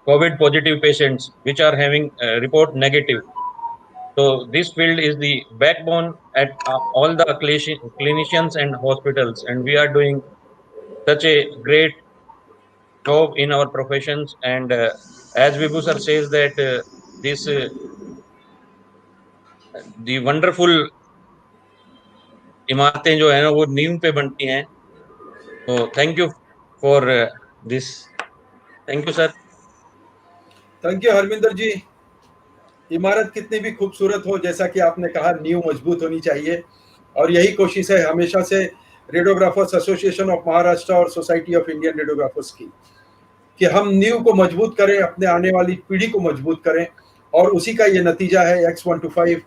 COVID positive patients which are having report negative. So this field is the backbone at all the clinicians and hospitals, and we are doing such a great job in our professions. And as Vibhu sir says that this the wonderful इमारतें जो है ना वो नींव पे बनती हैं. So thank you for this. Thank you sir. Thank you Harminder ji. इमारत कितनी भी खूबसूरत हो, जैसा कि आपने कहा, नींव मजबूत होनी चाहिए और यही कोशिश है हमेशा से रेडियोग्राफर्स एसोसिएशन ऑफ महाराष्ट्र और सोसाइटी ऑफ इंडियन रेडियोग्राफर्स की, कि हम नींव को मजबूत करें, अपने आने वाली पीढ़ी को मजबूत करें, और उसी का ये नतीजा है X125,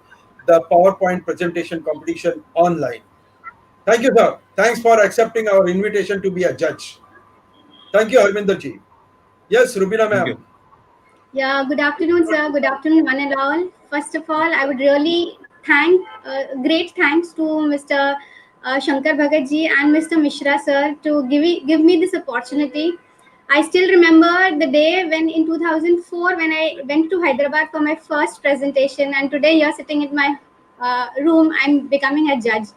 the PowerPoint presentation competition online. Thank you sir. Thanks for accepting our invitation to be a जज. Thank you Harminder ji. Yes, Rubina ma'am. Yeah, good afternoon, sir. Good afternoon, one and all. First of all, I would really thank, great thanks to Mr. Shankar Bhagat ji and Mr. Mishra sir to give me this opportunity. I still remember the day when in 2004 when I went to Hyderabad for my first presentation, and today you're sitting in my room, I'm becoming a judge.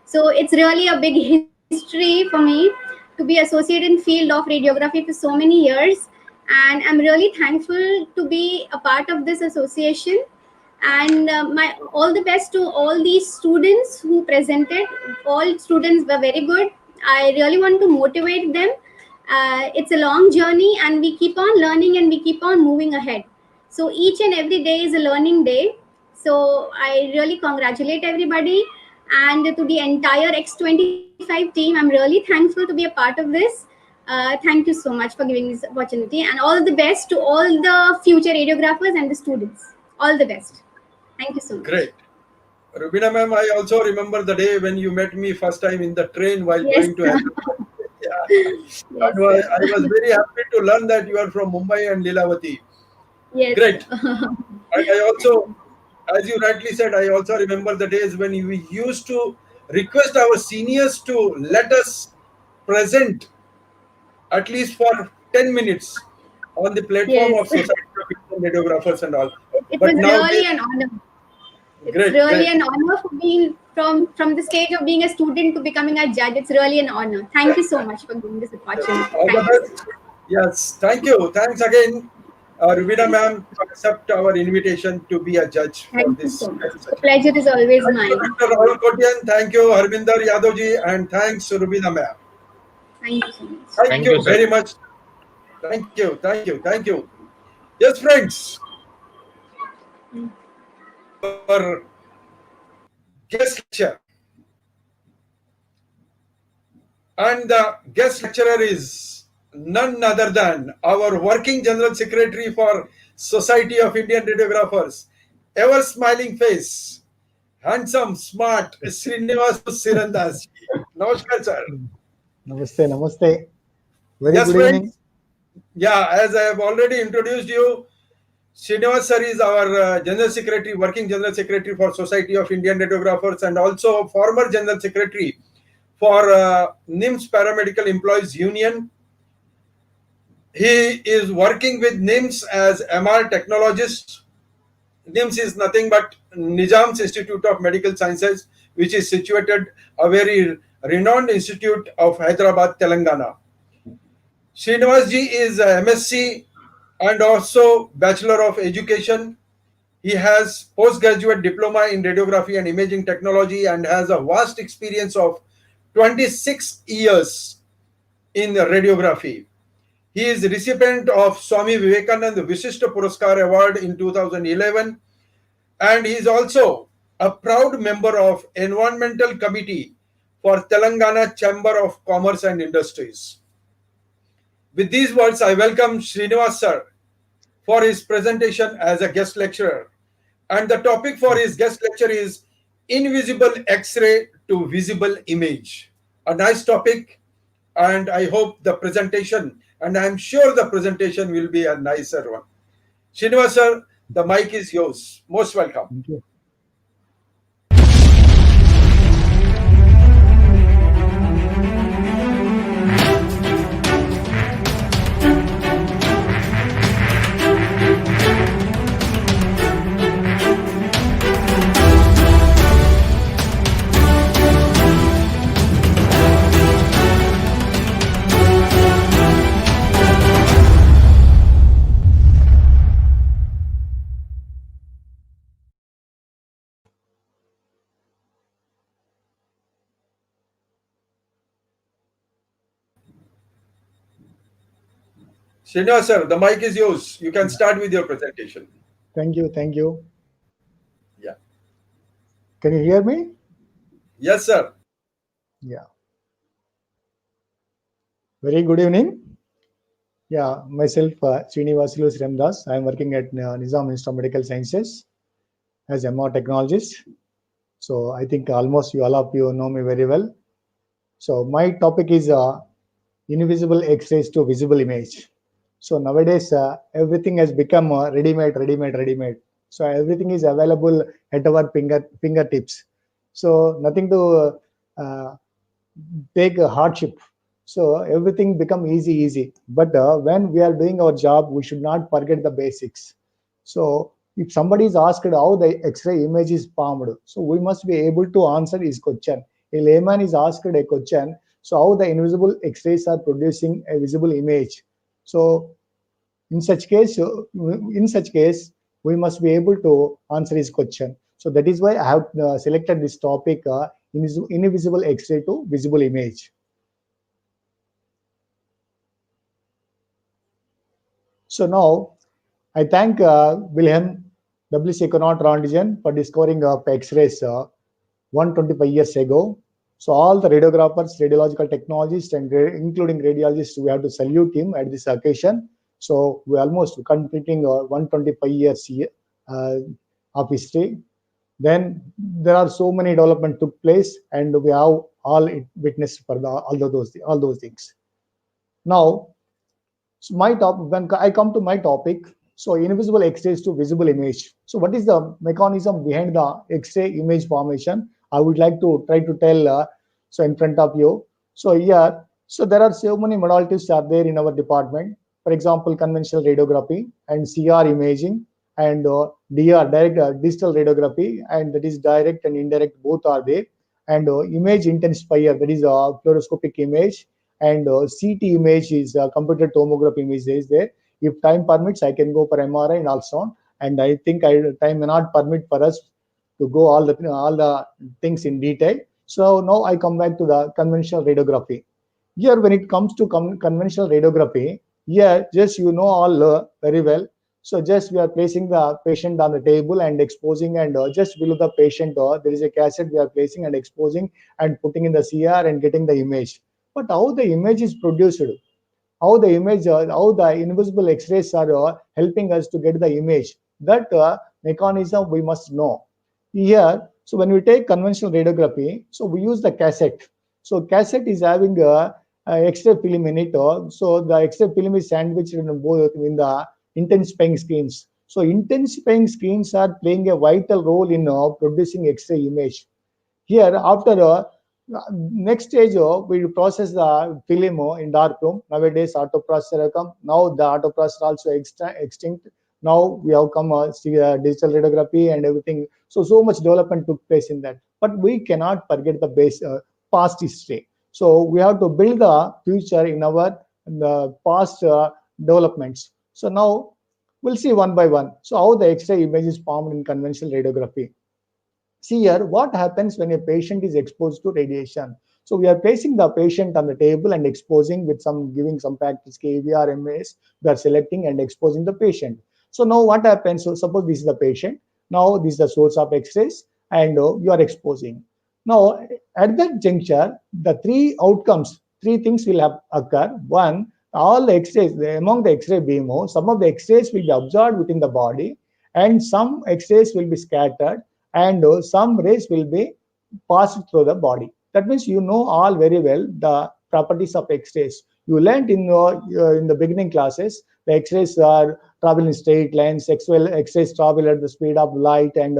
So it's really a big history for me to be associated in field of radiography for so many years. And I'm really thankful to be a part of this association, and my all the best to all these students who presented. All students were very good. I really want to motivate them. It's a long journey, and we keep on learning and we keep on moving ahead. So each and every day is a learning day. So I really congratulate everybody, and to the entire X25 team, I'm really thankful to be a part of this. Thank you so much for giving this opportunity, and all the best to all the future radiographers and the students. All the best. Thank you so much. Great. Rubina ma'am, I also remember the day when you met me first time in the train while going to Hyderabad. Yeah. Yes, I was very happy to learn that you are from Mumbai and Lilavati. Yes. Great. And I also, as you rightly said, I also remember the days when we used to request our seniors to let us present at least for 10 minutes on the platform Yes. of Society of Indian Radiographers and all. It But was now really an honor. It's Great, really great. an honor for being from the stage of being a student to becoming a judge. It's really an honor. Thank you so much for giving this opportunity. All the Thank you. best. Yes, thank you. Thanks again, Rubina ma'am, to accept our invitation to be a judge for Thank you this. so much. The pleasure is always Thank you, mine. Dr. Rahul Kotian. Thank you, Harminder Yadav ji, and thanks, Rubina ma'am. Thank you so much. Thank you sir. very much. Thank you, thank you, thank you. Yes, friends. Our guest lecturer, and the guest lecturer is none other than our working General Secretary for Society of Indian Radiographers, ever smiling face, handsome, smart, Srinivasulu Siramdas. Namaskar, sir. Namaste, namaste. Very Yes, good friends. evening. Yeah, as I have already introduced you, Srinivas sir is our General Secretary, working General Secretary for Society of Indian Radiographers, and also former General Secretary for NIMS Paramedical Employees Union. He is working with NIMS as MR technologist. NIMS is nothing but Nizam's Institute of Medical Sciences, which is situated a very renowned institute of Hyderabad, Telangana. Srinivas ji is a MSc and also Bachelor of Education. He has postgraduate diploma in radiography and imaging technology and has a vast experience of 26 years in radiography. He is recipient of Swami Vivekananda Visishta Puraskar Award in 2011, and he is also a proud member of Environmental Committee for Telangana Chamber of Commerce and Industries. With these words, I welcome Srinivas sir for his presentation as a guest lecturer. And the topic for his guest lecture is Invisible X-ray to Visible Image. A nice topic, and I hope the presentation, and I'm sure the presentation will be a nicer one. Srinivas sir, the mic is yours. Most welcome. Thank you. Srinivas sir, the mic is yours. You can start with your presentation. Thank you. Thank you. Yeah. Can you hear me? Yes, sir. Yeah. Very good evening. Yeah, myself, Srinivasulu Siramdas. I am working at Nizam Institute of Medical Sciences as MR technologist. So I think almost all of you know me very well. So my topic is invisible X-rays to visible image. So nowadays everything has become ready-made. So everything is available at our fingertips. So nothing to take a hardship. So everything become easy. But when we are doing our job, we should not forget the basics. So if somebody is asked how the X-ray image is formed, so we must be able to answer his question. A layman is asked a question, so how the invisible X-rays are producing a visible image. So in such case, we must be able to answer his question. So that is why I have selected this topic, invisible X-ray to visible image. So now I thank Wilhelm W.C. Conrad Rontgen for discovering X-rays 125 years ago. So all the radiographers, radiological technologists, and including radiologists, we have to salute him at this occasion. So we are almost completing 125 years of history. Then there are so many development took place, and we have all witnessed for all those things. Now, so when I come to my topic, so invisible X-rays to visible image. So what is the mechanism behind the X-ray image formation? I would like to try to tell so in front of you. So here, so there are so many modalities are there in our department. For example, conventional radiography and CR imaging and DR, direct digital radiography, and that is direct and indirect, both are there. And image intensifier, that is fluoroscopic image, and CT image is computed tomography image is there. If time permits, I can go for MRI and ultrasound, and I think time may not permit for us to go all the things in detail. So now I come back to the conventional radiography. Here, when it comes to conventional radiography, here just you know all very well. So just we are placing the patient on the table and exposing, and just below the patient there is a cassette we are placing and exposing and putting in the CR and getting the image. But how the image is produced? how the image, how the invisible X-rays are helping us to get the image. That mechanism we must know. Here, so when we take conventional radiography, so we use the cassette. So cassette is having a X-ray film in it. So the X-ray film is sandwiched in both in the intensifying screens. So intensifying screens are playing a vital role in producing X-ray image. Here, after next stage, we process the film in dark room. Nowadays, autoprocessor come. Now the autoprocessor also extinct. Now we have come digital radiography and everything. So much development took place in that. But we cannot forget the base past history. So we have to build the future in our past developments. So now we'll see one by one. So how the X-ray image is formed in conventional radiography. See here, what happens when a patient is exposed to radiation? So we are placing the patient on the table and exposing with giving some practice KVR, MS, we are selecting and exposing the patient. So now what happens? So suppose this is the patient. Now this is the source of X-rays and you are exposing. Now at that juncture, the three things will have occur. One, all the X-rays, among the X-ray beam, some of the X-rays will be absorbed within the body and some X-rays will be scattered and some rays will be passed through the body. That means you know all very well the properties of X-rays. You learned in the beginning classes, the X-rays are travel in straight lines, X-rays travel at the speed of light, and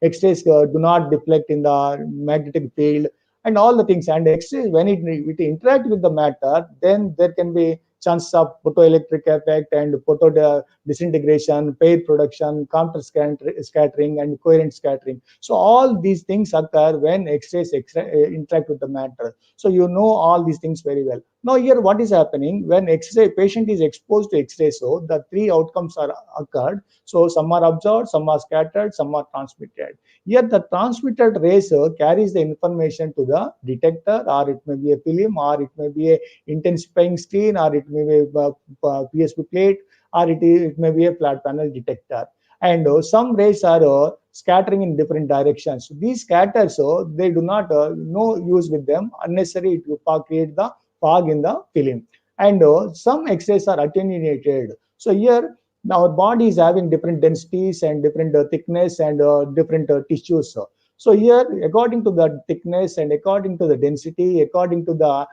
X-rays do not deflect in the magnetic field, and all the things. And X-rays, when it interact with the matter, then there can be chance of photoelectric effect and photo disintegration, pair production, counter scattering, and coherent scattering. So all these things occur when X-rays interact with the matter. So you know all these things very well. Now here what is happening when X-ray patient is exposed to X-ray, so the three outcomes are occurred. So some are absorbed, some are scattered, some are transmitted. Here the transmitted rays carries the information to the detector, or it may be a film, or it may be a intensifying screen, or it may be a PSP plate, or it may be a flat panel detector. And some rays are scattering in different directions. These scatters, they do not no use with them. Unnecessary, it will create the fog in the film. And some X-rays are attenuated. So here our body is having different densities and different thickness and different tissues. So here, according to the thickness and according to the density, according to the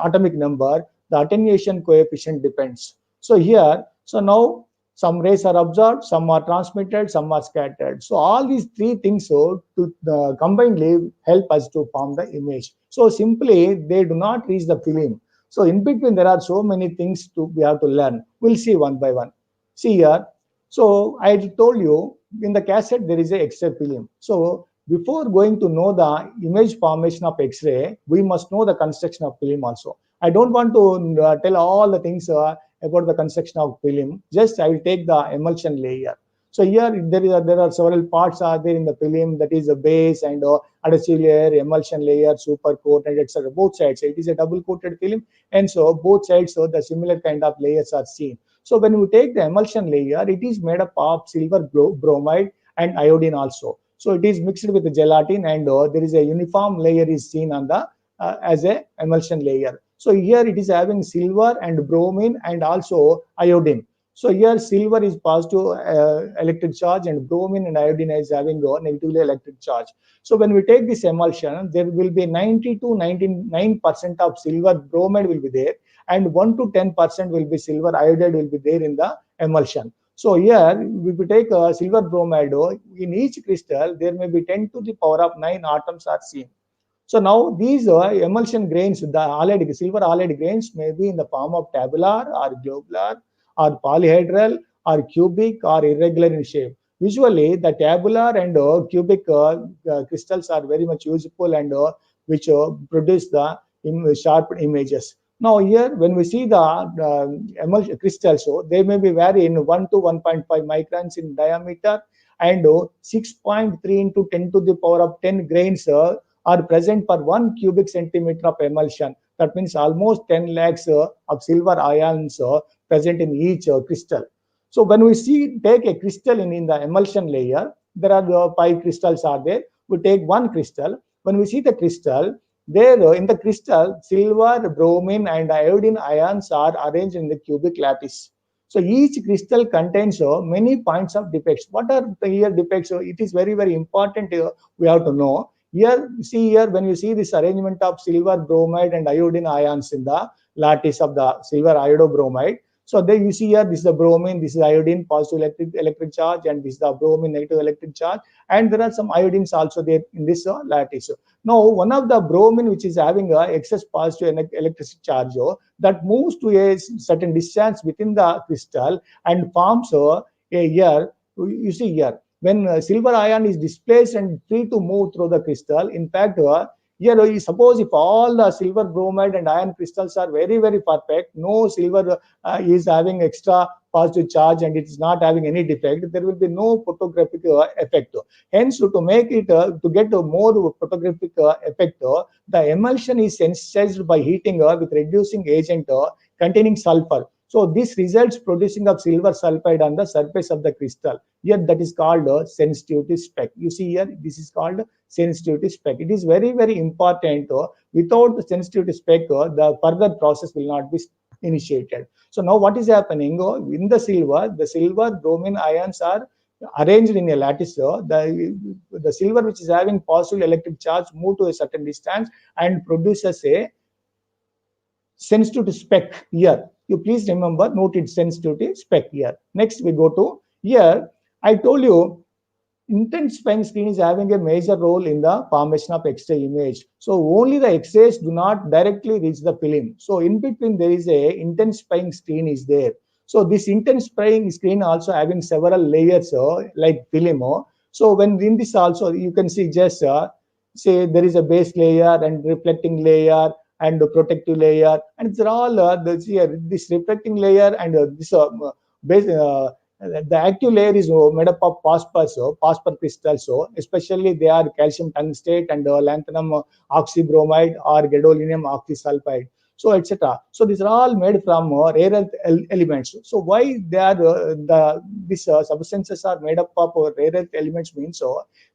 atomic number, the attenuation coefficient depends. So here, so now some rays are absorbed, some are transmitted, some are scattered. So all these three things combinedly help us to form the image. So simply, they do not reach the film. So in between, there are so many things we have to learn. We'll see one by one. See here. So I told you in the cassette there is a X-ray film. So before going to know the image formation of X-ray, we must know the construction of film also. I don't want to tell all the things about the construction of film. Just I will take the emulsion layer. So here there are several parts are there in the film, that is the base and adhesive layer, emulsion layer, super coat, and etc. Both sides. It is a double coated film, and so both sides, so the similar kind of layers are seen. So when we take the emulsion layer, it is made up of silver bromide and iodine also. So it is mixed with the gelatin, and there is a uniform layer is seen on the as a emulsion layer. So here it is having silver and bromine and also iodine. So here silver is positive electric charge and bromine and iodine is having a negatively electric charge. So when we take this emulsion, there will be 90 to 99% of silver bromide will be there, and 1 to 10% will be silver iodide will be there in the emulsion. So here, if we take silver bromide, in each crystal, there may be 10 to the power of 9 atoms are seen. So now these emulsion grains, the silver halide grains may be in the form of tabular or globular or polyhedral or cubic or irregular in shape. Usually the tabular and cubic crystals are very much useful and which produce the sharp images. Now here, when we see the emulsion crystals, so they may be vary in 1 to 1.5 microns in diameter, and 6.3 into 10 to the power of 10 grains are present per 1 cubic centimeter of emulsion. That means almost 10 lakhs of silver ions present in each crystal. So when we take a crystal in the emulsion layer, there are 5 crystals are there. We take one crystal. When we see the crystal, There in the crystal, silver, bromine, and iodine ions are arranged in the cubic lattice. So each crystal contains many points of defects. What are the here defects? It is very, very important. We have to know. Here, see here, when you see this arrangement of silver, bromide, and iodine ions in the lattice of the silver iodobromide. So there you see here, this is the bromine, this is iodine, positive electric charge, and this is the bromine, negative electric charge. And there are some iodines also there in this lattice. Now, one of the bromine which is having excess positive electric charge that moves to a certain distance within the crystal and forms a here. You see here, when silver ion is displaced and free to move through the crystal, in fact, here, suppose if all the silver bromide and iron crystals are very, very perfect, no silver is having extra positive charge and it is not having any defect, there will be no photographic effect. Hence, to make it, to get a more photographic effect, the emulsion is sensitized by heating with reducing agent containing sulfur. So this results producing of silver sulfide on the surface of the crystal. Here that is called sensitivity spec. You see here, this is called sensitivity spec. It is very, very important. Without the sensitivity spec, the further process will not be initiated. So now what is happening in the silver bromine ions are arranged in a lattice. The silver which is having positive electric charge move to a certain distance and produces a sensitivity spec here. You please remember, note it, sensitivity spec here. Next we go to here. I told you intensifying screen is having a major role in the formation of X-ray image. So only the X-rays do not directly reach the film. So in between there is a intensifying screen is there. So this intensifying screen also having several layers like film. So when in this also you can see just say there is a base layer and reflecting layer and the protective layer, and it's all this reflecting layer and this base. The active layer is made up of phosphor crystals. So especially they are calcium tungstate and lanthanum oxybromide or gadolinium oxysulfide. So etc. So these are all made from rare earth elements. So why they are these substances are made up of rare earth elements means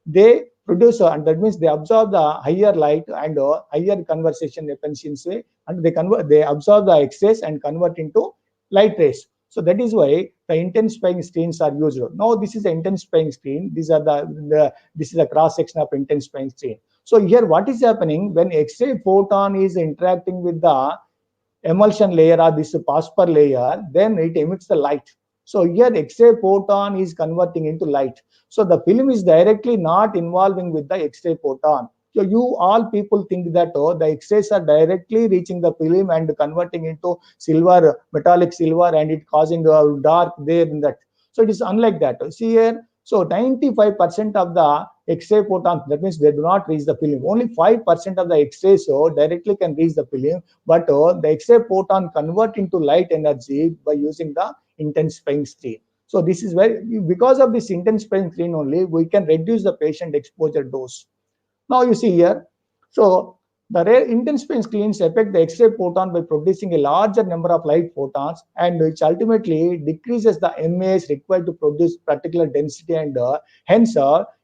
they produce and that means they absorb the higher light and higher conversation efficiency, and they absorb the X-rays and convert into light rays. So that is why the intensifying screens are used. Now this is the intensifying screen. These are this is a cross section of intensifying screen. So here what is happening when X-ray photon is interacting with the emulsion layer or this phosphor layer, then it emits the light. So here X-ray photon is converting into light. So the film is directly not involving with the X-ray photon. So you all people think that the X-rays are directly reaching the film and converting into silver, metallic silver, and it causing dark there in that. So it is unlike that. See here, so 95% of the X-ray photons, that means they do not reach the film. Only 5% of the X-rays directly can reach the film, but the X-ray photon convert into light energy by using the intensifying screen. So this is where, because of this intensifying screen only, we can reduce the patient exposure dose. Now you see here, so the rare intensifying screens affect the X-ray photon by producing a larger number of light photons, and which ultimately decreases the MAs required to produce particular density, and hence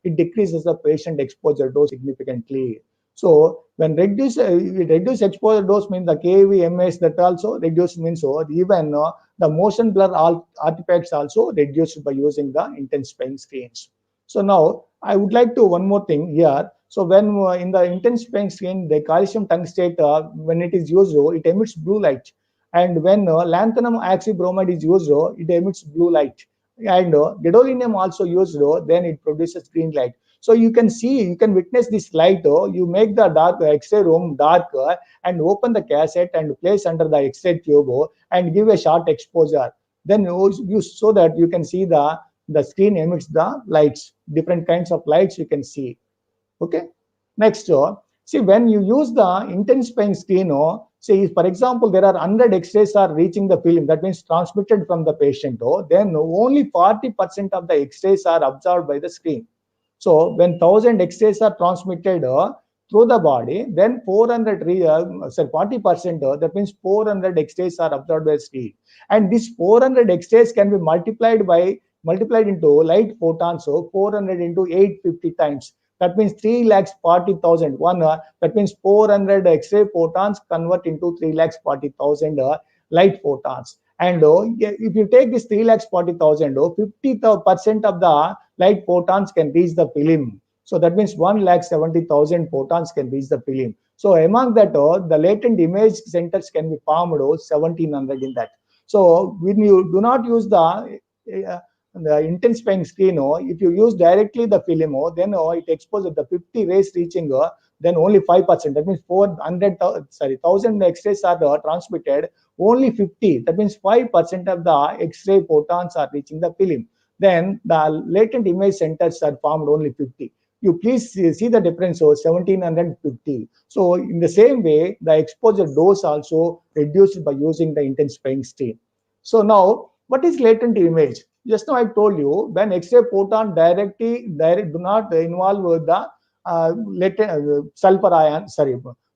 it decreases the patient exposure dose significantly. So when reduce exposure dose means the KV MAs that also reduce means even the motion blur artifacts also reduced by using the intensifying screens. So now I would like to one more thing here. So when in the intensifying screen, the calcium tungstate, when it is used, it emits blue light. And when lanthanum oxybromide is used, it emits blue light. And gadolinium also used, then it produces green light. So you can see, you can witness this light. You make the dark X-ray room dark and open the cassette and place under the X-ray tube and give a short exposure. Then you so that you can see the screen emits the lights, different kinds of lights you can see. Okay. Next, see when you use the intensifying screen, say for example there are 100 X-rays are reaching the film, that means transmitted from the patient, then only 40% of the X-rays are absorbed by the screen. So when 1000 X-rays are transmitted through the body, then 40%, that means 400 X-rays are absorbed by the screen, and this 400 X-rays can be multiplied into light photons, so 400 into 850 times. That means 3,40,000. That means 400 X-ray photons convert into 3,40,000 light photons. And if you take this 3,40,000, 50% of the light photons can reach the film. So that means 1,70,000 photons can reach the film. So among that, the latent image centers can be formed 1,700 in that. So when you do not use the intensifying screen, if you use directly the film, then it exposes the 50 rays reaching, then only 5%. That means 1,000 X-rays are transmitted, only 50. That means 5% of the X-ray photons are reaching the film. Then the latent image centers are formed only 50. You please see the difference, 1,750. So in the same way, the exposure dose also reduced by using the intensifying screen. So now, what is latent image? Just now I told you, when X-ray photon do not involve with the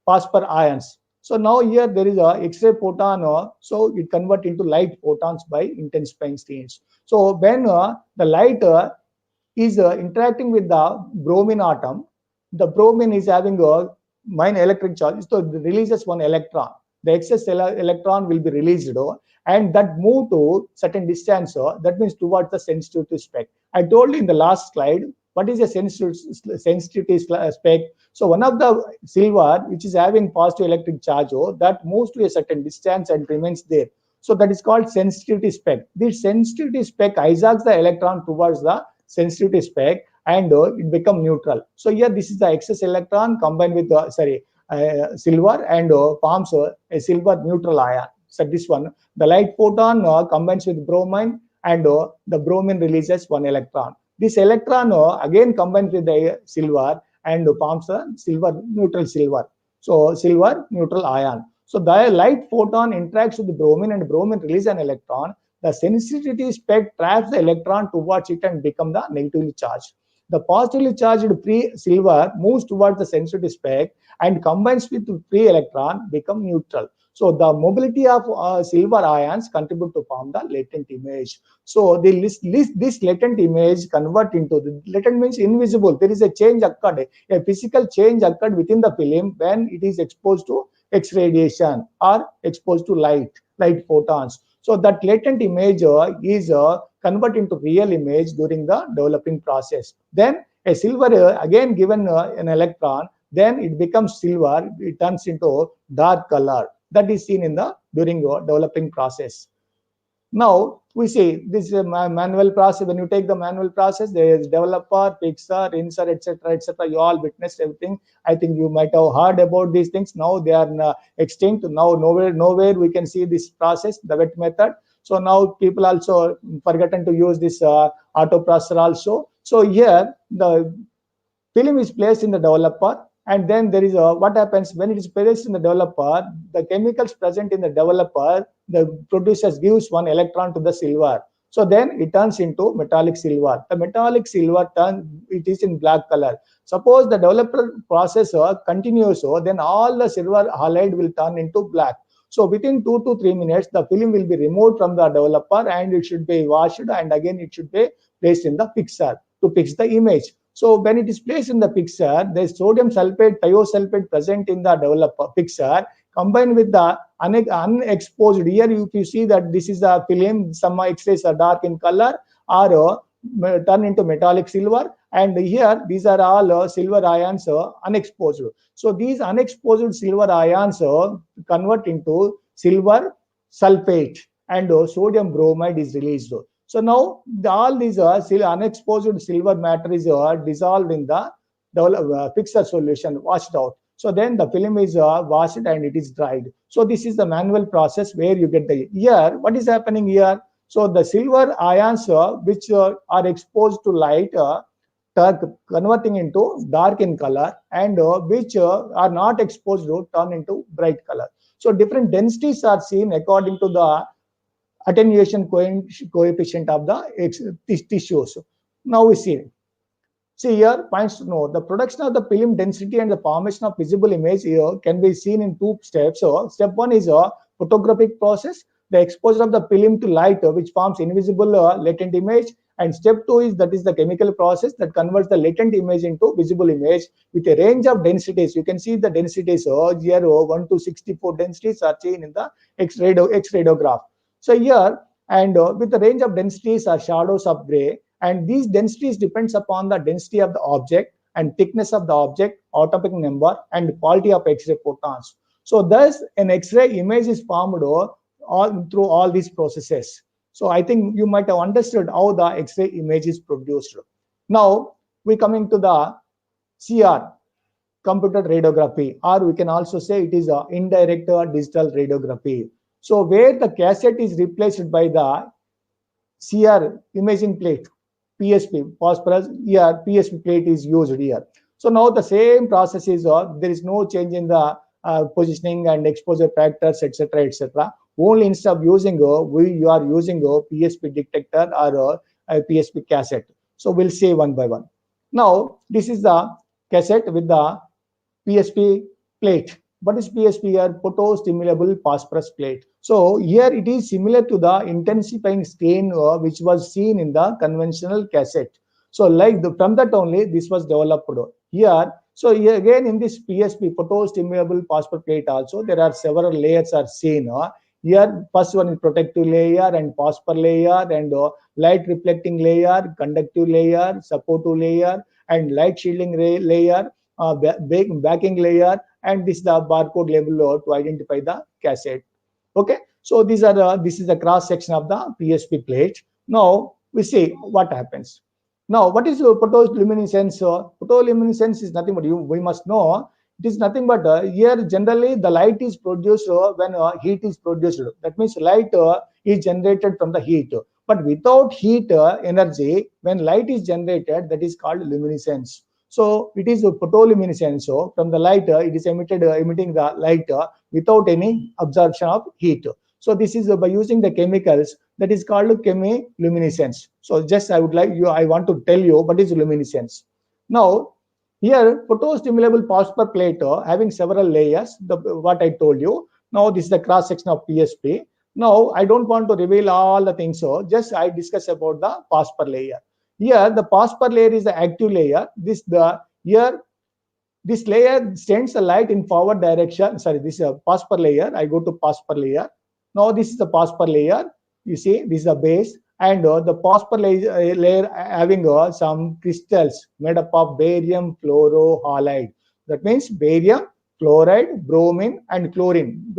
phosphor ions. So now here there is a X-ray photon, so it convert into light photons by intensifying screens. So when the light is interacting with the bromine atom, the bromine is having a minor electric charge, so it releases one electron. The excess electron will be released, and that move to certain distance, that means towards the sensitivity spec. I told you in the last slide, what is a sensitivity spec? So one of the silver, which is having positive electric charge, that moves to a certain distance and remains there. So that is called sensitivity spec. This sensitivity spec hijacks the electron towards the sensitivity spec, and it become neutral. So here this is the excess electron combined with the silver and forms a silver neutral ion. So this one, the light photon combines with bromine, and the bromine releases one electron. This electron again combines with the silver and forms a silver neutral silver. So silver neutral ion. So the light photon interacts with the bromine, and bromine releases an electron. The sensitivity spec traps the electron towards it and become the negatively charged. The positively charged free silver moves towards the sensitivity spec and combines with the free electron, become neutral. So the mobility of silver ions contribute to form the latent image. So this latent image convert into, the latent means invisible. There is a change occurred, a physical change occurred within the film when it is exposed to X radiation or exposed to light photons. So that latent image is converted into real image during the developing process. Then a silver again given an electron, then it becomes silver, it turns into dark color. That is seen in the during developing process. Now we see this is a manual process. When you take the manual process, there is developer, fixer, rinser, etc., etc. You all witnessed everything. I think you might have heard about these things. Now they are extinct. Now nowhere we can see this process, the wet method. So now people also forgotten to use this auto processor also. So here the film is placed in the developer, and then there is what happens when it is placed in the developer, the chemicals present in the developer, the producers gives one electron to the silver. So then it turns into metallic silver. The metallic silver it is in black color. Suppose the developer process continues, then all the silver halide will turn into black. So within 2 to 3 minutes, the film will be removed from the developer, and it should be washed, and again it should be placed in the fixer to fix the image. So when it is placed in the fixer, there is sodium sulfate, thiosulfate present in the developer fixer, combined with the unexposed. Here if you see that this is the film, some X-rays are dark in color or turn into metallic silver, and here these are all silver ions unexposed. So these unexposed silver ions convert into silver sulfate, and sodium bromide is released. So now all these unexposed silver matter is dissolved in the fixer solution, washed out. So then the film is washed and it is dried. So this is the manual process where you get the, here what is happening here. So the silver ions which are exposed to light converting into dark in color, and which are not exposed to turn into bright color. So different densities are seen according to the attenuation coefficient of the tissues. Now we see here points to know the production of the film density and the formation of visible image here can be seen in 2 steps. So step 1 is a photographic process, the exposure of the film to light which forms invisible latent image, And step 2 is that is the chemical process that converts the latent image into visible image with a range of densities. You can see the densities here 1 to 64 densities are seen in the X radiograph. So here and with the range of densities are shadows of gray, and these densities depends upon the density of the object and thickness of the object, atomic number, and quality of X-ray photons. So thus an X-ray image is formed through all these processes. So I think you might have understood how the X-ray image is produced. Now we coming to the CR, computed radiography, or we can also say it is a indirect digital radiography. So where the cassette is replaced by the CR imaging plate, PSP, phosphorus, here PSP plate is used here. So now the same process is, there is no change in the positioning and exposure factors, etc., etc. Only instead of using you are using a PSP detector or a PSP cassette. So we'll see one by one. Now this is the cassette with the PSP plate. What is PSP here? Photostimulable phosphorus plate. So here it is similar to the intensifying stain which was seen in the conventional cassette. So like from that only this was developed here. So here again in this PSP, photostimulable phosphorus plate also there are several layers are seen. Here first one is protective layer and phosphor layer and light reflecting layer, conductive layer, supportive layer, and light shielding layer, backing layer, and this is the barcode label to identify the cassette. Okay, so these are this is the cross section of the PSP plate. Now we see what happens. Now what is photoluminescence? Photoluminescence is nothing but we must know it is nothing but here generally the light is produced when heat is produced. That means light is generated from the heat. But without heat energy, when light is generated, that is called luminescence. So it is a photoluminescence. So from the light, it is emitting the light without any absorption of heat. So this is by using the chemicals that is called chemiluminescence. So just I want to tell you what is luminescence. Now here photostimulable phosphor plate having several layers. What I told you. Now this is the cross section of PSP. Now I don't want to reveal all the things. So just I discuss about the phosphor layer. Here the phosphor layer is the active layer. This layer sends the light in forward direction. Sorry, this is a phosphor layer. I go to phosphor layer. Now this is the phosphor layer. You see, this is the base, and the phosphor layer having some crystals made up of barium fluorohalide. That means barium, fluoride, bromine, and chlorine.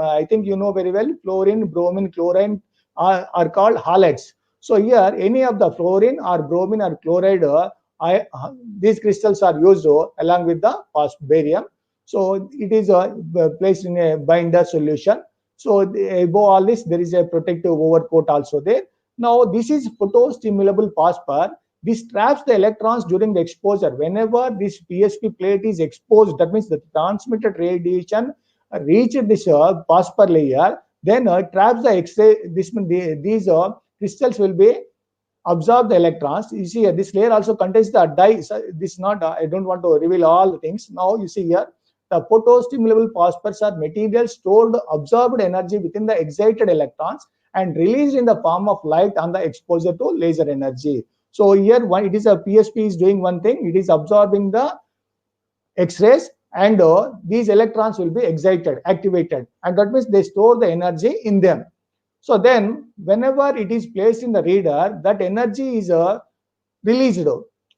I think you know very well, fluorine, bromine, chlorine are called halides. So here, any of the fluorine or bromine or chloride, these crystals are used along with the barium. So it is placed in a binder solution. So above all this, there is a protective overcoat also there. Now this is photostimulable phosphor. This traps the electrons during the exposure. Whenever this PSP plate is exposed, that means the transmitted radiation reaches this phosphor layer, then traps the X-ray. These crystals will be absorb the electrons. You see this layer also contains the dye. So this not I don't want to reveal all the things. Now you see here the photostimulable phosphors are materials stored absorbed energy within the excited electrons and released in the form of light on the exposure to laser energy. So here it is a PSP is doing one thing. It is absorbing the X-rays, and these electrons will be excited, activated, and that means they store the energy in them. So then whenever it is placed in the reader, that energy is released.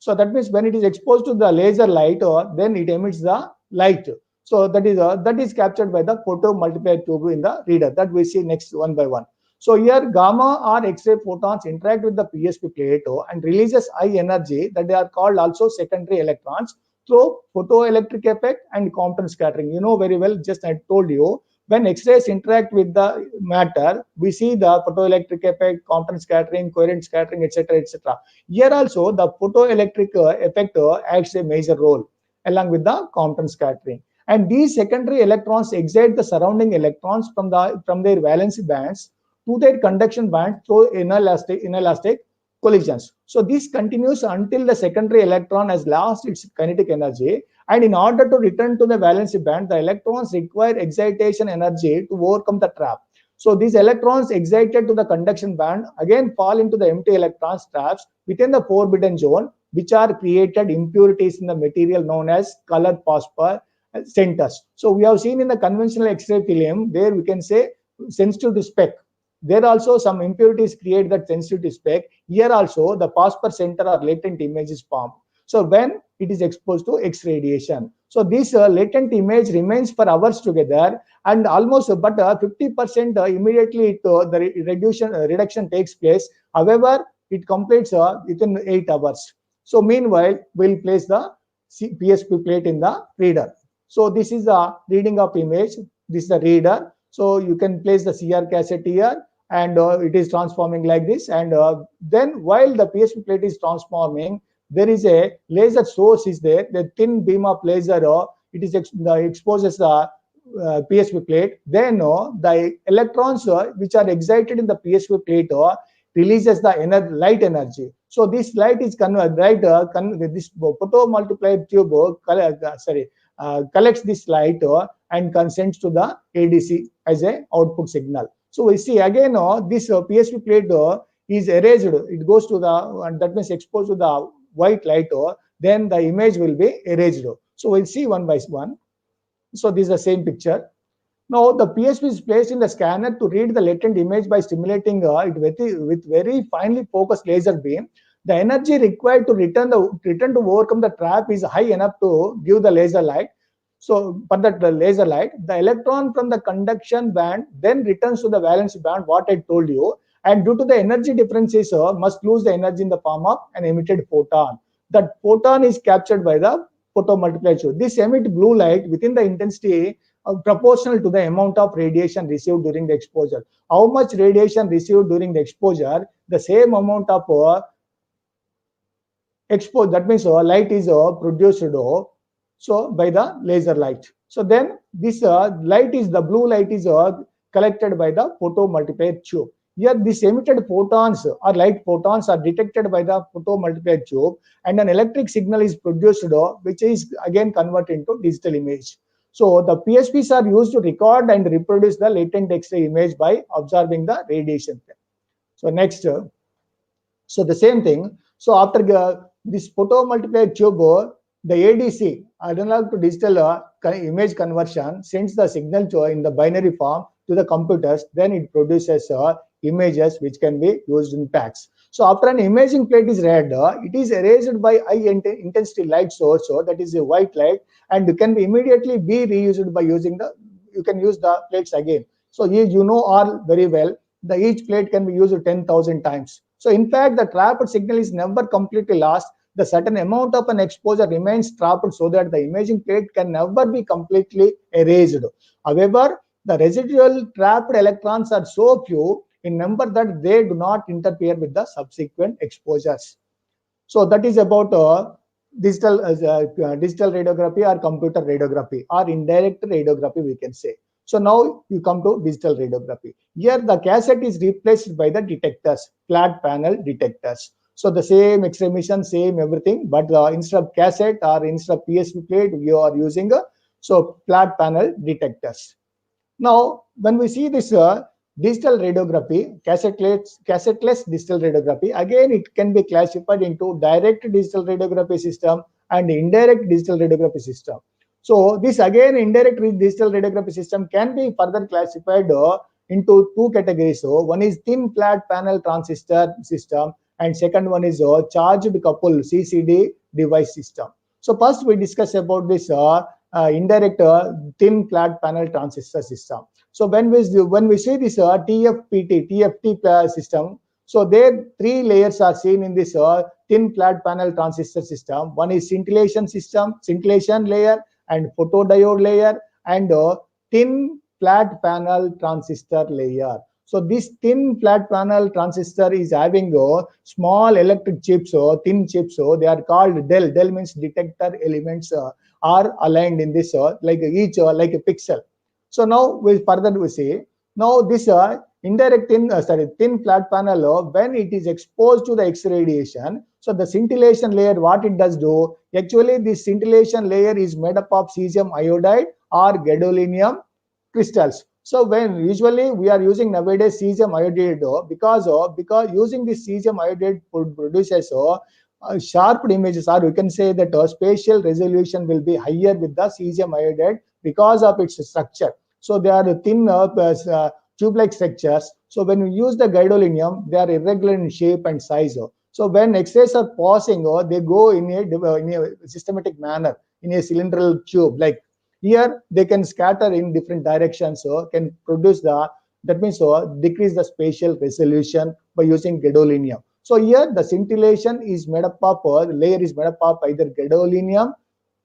So that means when it is exposed to the laser light, then it emits the light. So that is captured by the photo multiplier tube in the reader. That we see next one by one. So here gamma or X-ray photons interact with the PSP plate and releases high energy that they are called also secondary electrons through photoelectric effect and Compton scattering. You know very well, just I told you, when X-rays interact with the matter, we see the photoelectric effect, Compton scattering, coherent scattering, etc., etc. Here also the photoelectric effect acts a major role along with the Compton scattering. And these secondary electrons excite the surrounding electrons from their valency bands to their conduction band through inelastic collisions. So this continues until the secondary electron has lost its kinetic energy, and in order to return to the valency band, the electrons require excitation energy to overcome the trap. So these electrons excited to the conduction band again fall into the empty electron traps within the forbidden zone, which are created impurities in the material known as colored phosphor centers. So we have seen in the conventional X-ray film where we can say sensitive to spec. There also some impurities create that sensitive to spec. Here also the phosphor center or latent image is formed. So when it is exposed to X radiation, so this latent image remains for hours together, and almost but 50% immediately the reduction takes place. However, it completes within 8 hours. So meanwhile, we'll place the PSP plate in the reader. So this is the reading of image. This is the reader. So you can place the CR cassette here, and it is transforming like this. And then while the PSP plate is transforming, there is a laser source is there. The thin beam of laser, it is exposes the PSP plate. Then the electrons which are excited in the PSP plate releases the light energy. So this light is this photomultiplier tube collects this light and sends to the ADC as a output signal. So we see again this PSP plate is erased. It goes to the, and that means exposed to the white light, then the image will be erased. So we'll see one by one. So this is the same picture. Now the PSP is placed in the scanner to read the latent image by stimulating it with very finely focused laser beam. The energy required to return to overcome the trap is high enough to give the laser light. So for that laser light, the electron from the conduction band then returns to the valence band, what I told you. And due to the energy differences, must lose the energy in the form of an emitted photon. That photon is captured by the photomultiplier tube. This emit blue light within the intensity proportional to the amount of radiation received during the exposure. How much radiation received during the exposure, the same amount of exposure, that means light is produced so by the laser light. So then this light is, the blue light is collected by the photomultiplier tube. Here this emitted photons or light photons are detected by the photomultiplier tube, and an electric signal is produced which is again converted into digital image. So the PSPs are used to record and reproduce the latent X-ray image by absorbing the radiation. So next, so the same thing. So after this photomultiplier tube, the ADC, analog to digital image conversion, sends the signal in the binary form to the computers. Then it produces images which can be used in packs. So after an imaging plate is read, it is erased by high intensity light source, so that is a white light, and can be immediately be reused by using the, you can use the plates again. So you know all very well, each plate can be used 10,000 times. So in fact, the trapped signal is never completely lost. The certain amount of an exposure remains trapped so that the imaging plate can never be completely erased. However, the residual trapped electrons are so few in number that they do not interfere with the subsequent exposures. So that is about digital radiography or computer radiography or indirect radiography, we can say. So now you come to digital radiography. Here the cassette is replaced by the detectors, flat panel detectors. So the same X-ray mission, same everything, but instead of cassette or instead of PSP plate, you are using flat panel detectors. Now, when we see this digital radiography, cassetteless digital radiography, again it can be classified into direct digital radiography system and indirect digital radiography system. So this again indirect digital radiography system can be further classified into two categories. So one is thin flat panel transistor system, and second one is charged couple CCD device system. So first we discuss about this indirect thin flat panel transistor system. So when we see this TFT system, so there three layers are seen in this thin flat panel transistor system. One is scintillation layer and photodiode layer and thin flat panel transistor layer. So this thin flat panel transistor is having small electric chips, thin chips. They are called Dayal. Dayal means detector elements are aligned in this like each like a pixel. So now we further see, now this indirect thin flat panel, when it is exposed to the X radiation, so the scintillation layer, what it does do, actually this scintillation layer is made up of cesium iodide or gadolinium crystals. So when usually we are using nowadays cesium iodide because using this cesium iodide produces sharp images, or we can say that spatial resolution will be higher with the cesium iodide because of its structure. So they are thin tube-like structures. So when we use the gadolinium, they are irregular in shape and size. So when X-rays are passing, they go in a systematic manner in a cylindrical tube. Like here, they can scatter in different directions, can produce that means decrease the spatial resolution by using gadolinium. So here the scintillation is made up of layer is made up of either gadolinium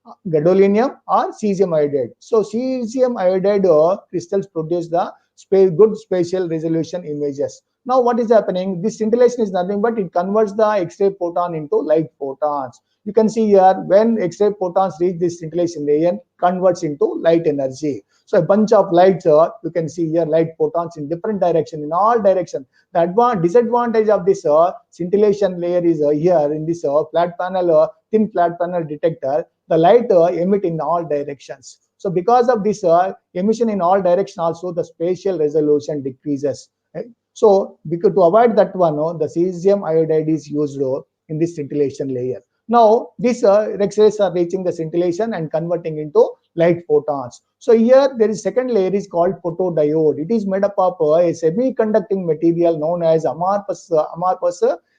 or cesium iodide. So cesium iodide crystals produce the good spatial resolution images. Now what is happening? This scintillation is nothing but it converts the X-ray photon into light photons. You can see here when X-ray photons reach this scintillation layer, converts into light energy. So a bunch of lights, you can see here light photons in different direction, in all directions. The disadvantage of this scintillation layer is here in this flat panel, thin flat panel detector, the light emit in all directions. So because of this emission in all directions, also the spatial resolution decreases. Right? So because to avoid that one, the cesium iodide is used in this scintillation layer. Now these X-rays are reaching the scintillation and converting into light photons. So here there is second layer is called photodiode. It is made up of a semiconducting material known as amorphous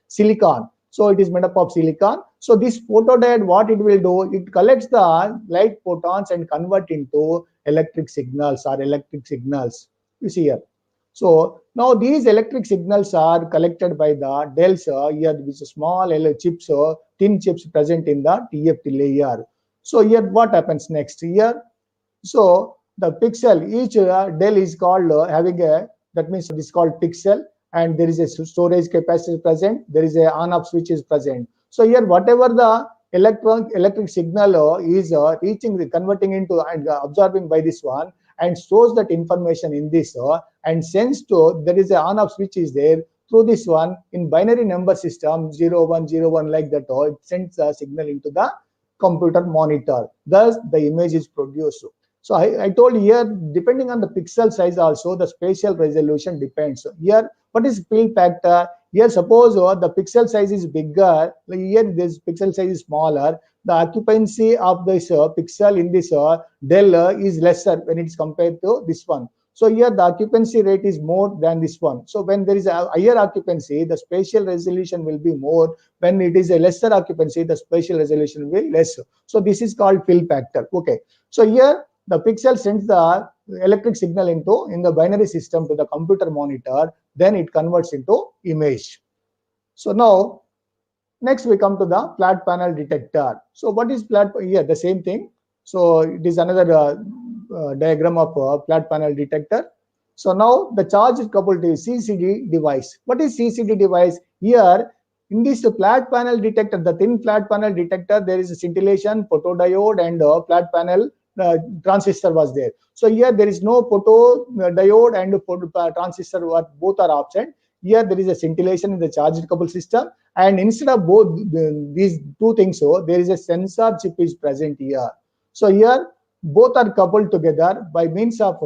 silicon. So it is made up of silicon. So this photodiode, what it will do, it collects the light photons and convert into electric signals or electric signals. You see here. So now these electric signals are collected by the Dayals here with small chips, thin chips present in the TFT layer. So here what happens next here? So the pixel, each Dayal is called having a, that means this is called pixel, and there is a storage capacitor present, there is a on-off switch is present. So here whatever the electric signal is reaching, converting into and absorbing by this one, and stores that information in this and sends to, there is a on-off switch is there through this one in binary number system 0101 like that, it sends a signal into the computer monitor. Thus the image is produced. So I told here, depending on the pixel size also, the spatial resolution depends. Here, what is fill factor? Here, suppose the pixel size is bigger, here this pixel size is smaller, the occupancy of this pixel in this Dayal is lesser when it's compared to this one. So here the occupancy rate is more than this one. So when there is a higher occupancy, the spatial resolution will be more. When it is a lesser occupancy, the spatial resolution will be less. So this is called fill factor. Okay. So here the pixel sends the electric signal into in the binary system to the computer monitor, then it converts into image. So now next we come to the flat panel detector. So what is flat? Here the same thing. So it is another diagram of flat panel detector. So now the charge is coupled to CCD device. What is CCD device? Here in this flat panel detector, the thin flat panel detector, there is a scintillation, photodiode, and flat panel transistor was there. So here there is no photodiode and transistor, both are absent. Here there is a scintillation in the charged couple system, and instead of both these two things, there is a sensor chip is present here. So here both are coupled together by means of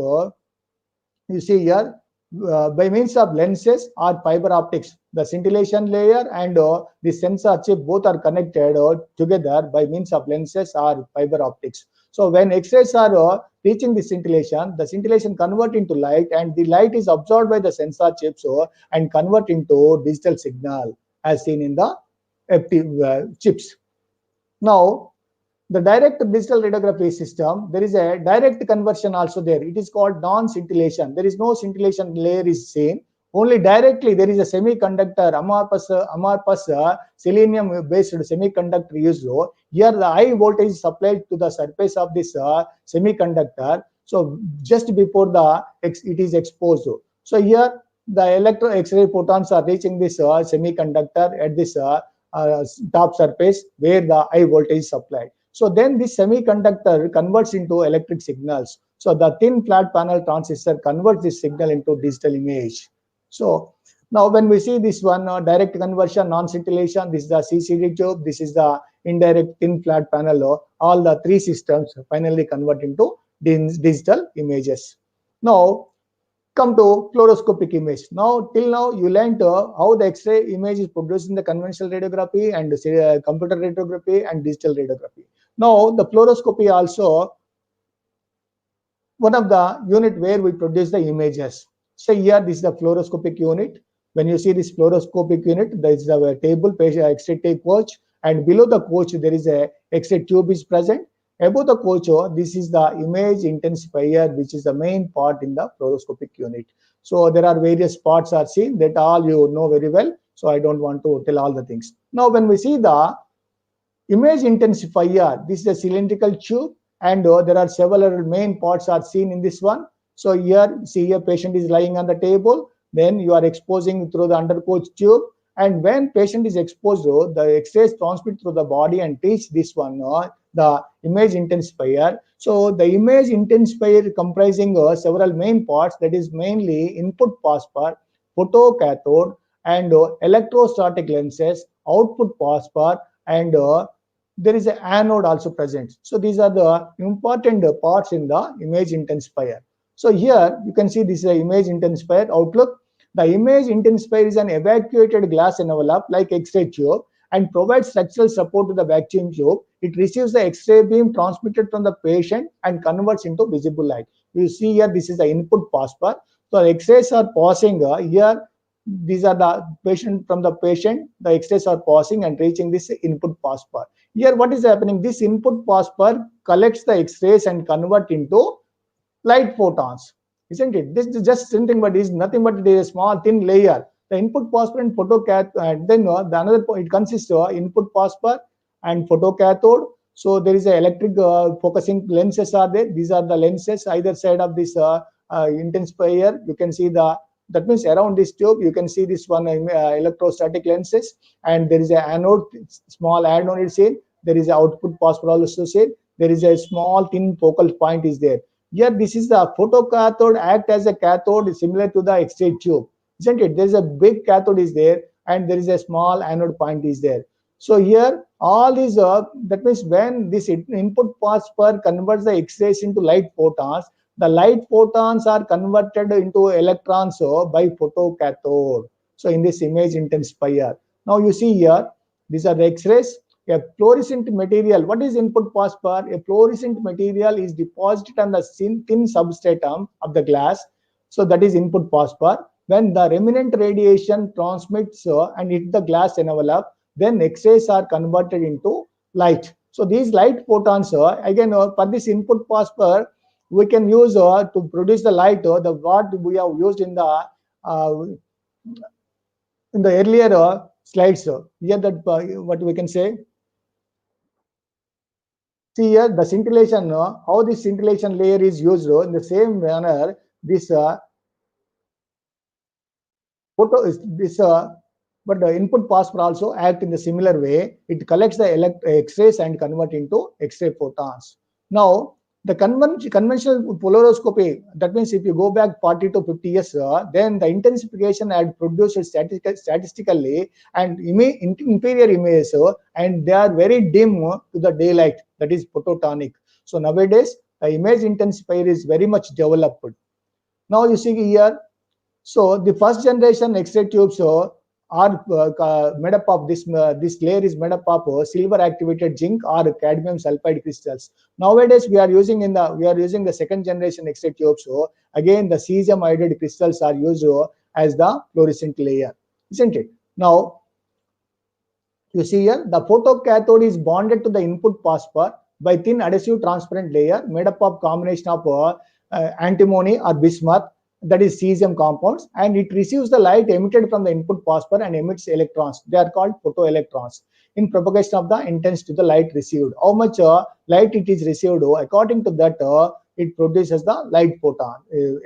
you see here by means of lenses or fiber optics. The scintillation layer and the sensor chip both are connected together by means of lenses or fiber optics. So when X-rays are reaching the scintillation convert into light, and the light is absorbed by the sensor chips and convert into digital signal as seen in the FT chips. Now the direct digital radiography system, there is a direct conversion also there. It is called non-scintillation. There is no scintillation layer is seen. Only directly there is a semiconductor, amorphous selenium based semiconductor used. Here the high voltage is supplied to the surface of this semiconductor. So just before it is exposed. So here the electron X-ray photons are reaching this semiconductor at this top surface where the high voltage is supplied. So then this semiconductor converts into electric signals. So the thin flat panel transistor converts this signal into digital image. So now when we see this one direct conversion, non-scintillation, this is the CCD tube, this is the indirect thin flat panel, all the three systems finally convert into digital images. Now come to fluoroscopic image. Now, till now, you learned how the X-ray image is produced in the conventional radiography and computer radiography and digital radiography. Now, the fluoroscopy also one of the unit where we produce the images. So here, this is the fluoroscopic unit. When you see this fluoroscopic unit, there is a table, X-ray tape coach, and below the coach there is a X-ray tube is present. Above the coach, this is the image intensifier, which is the main part in the fluoroscopic unit. So there are various parts are seen that all you know very well. So I don't want to tell all the things. Now, when we see the image intensifier, this is a cylindrical tube, and there are several main parts are seen in this one. So here, see a patient is lying on the table, then you are exposing through the undercoach tube, and when patient is exposed, the X-rays transmit through the body and reach this one, the image intensifier. So the image intensifier comprising several main parts, that is mainly input phosphor, photocathode, and electrostatic lenses, output phosphor, and there is an anode also present. So these are the important parts in the image intensifier. So here you can see this is an image intensifier outlook. The image intensifier is an evacuated glass envelope like X-ray tube and provides structural support to the vacuum tube. It receives the X-ray beam transmitted from the patient and converts into visible light. You see here, this is the input phosphor. So X-rays are passing here. These are the patient from the patient. The X-rays are passing and reaching this input phosphor. Here, what is happening? This input phosphor collects the X-rays and convert into light photons, isn't it? This is just something, but is nothing but it is a small thin layer. The input phosphor and photocathode, and then the another point, it consists of input phosphor and photocathode. So there is a electric focusing lenses are there. These are the lenses either side of this intensifier. You can see that means around this tube you can see this one electrostatic lenses, and there is a anode, small anode is seen. There is a output phosphor also seen. There is a small thin focal point is there. Here, this is the photocathode act as a cathode similar to the X-ray tube, isn't it? There is a big cathode is there, and there is a small anode point is there. So here, all these that means when this input phosphor converts the X-rays into light photons, the light photons are converted into electrons by photocathode. So in this image intensifier, now you see here, these are the X-rays. A fluorescent material. What is input phosphor? A fluorescent material is deposited on the thin substratum of the glass. So that is input phosphor. When the remnant radiation transmits and hit the glass envelope, then X-rays are converted into light. So these light photons, again, for this input phosphor, we can use to produce the light. The what we have used in the earlier slides. Here, that what we can say. See here the scintillation, how this scintillation layer is used in the same manner. This photo is this, but the input phosphor also act in the similar way. It collects the X-rays and convert into X-ray photons. Now the conventional fluoroscopy, that means if you go back 40 to 50 years, then the intensification had produced statistically and inferior images, and they are very dim to the daylight, that is phototonic. So nowadays, the image intensifier is very much developed. Now you see here, so the first generation X-ray tubes are made up of this layer is made up of silver activated zinc or cadmium sulfide crystals. Nowadays we are using the second generation X-ray tubes. So again the cesium iodide crystals are used as the fluorescent layer, isn't it? Now you see here the photocathode is bonded to the input phosphor by thin adhesive transparent layer made up of combination of antimony or bismuth, that is cesium compounds, and it receives the light emitted from the input phosphor and emits electrons. They are called photoelectrons in propagation of the intensity to the light received. How much light it is received, according to that it produces the light photon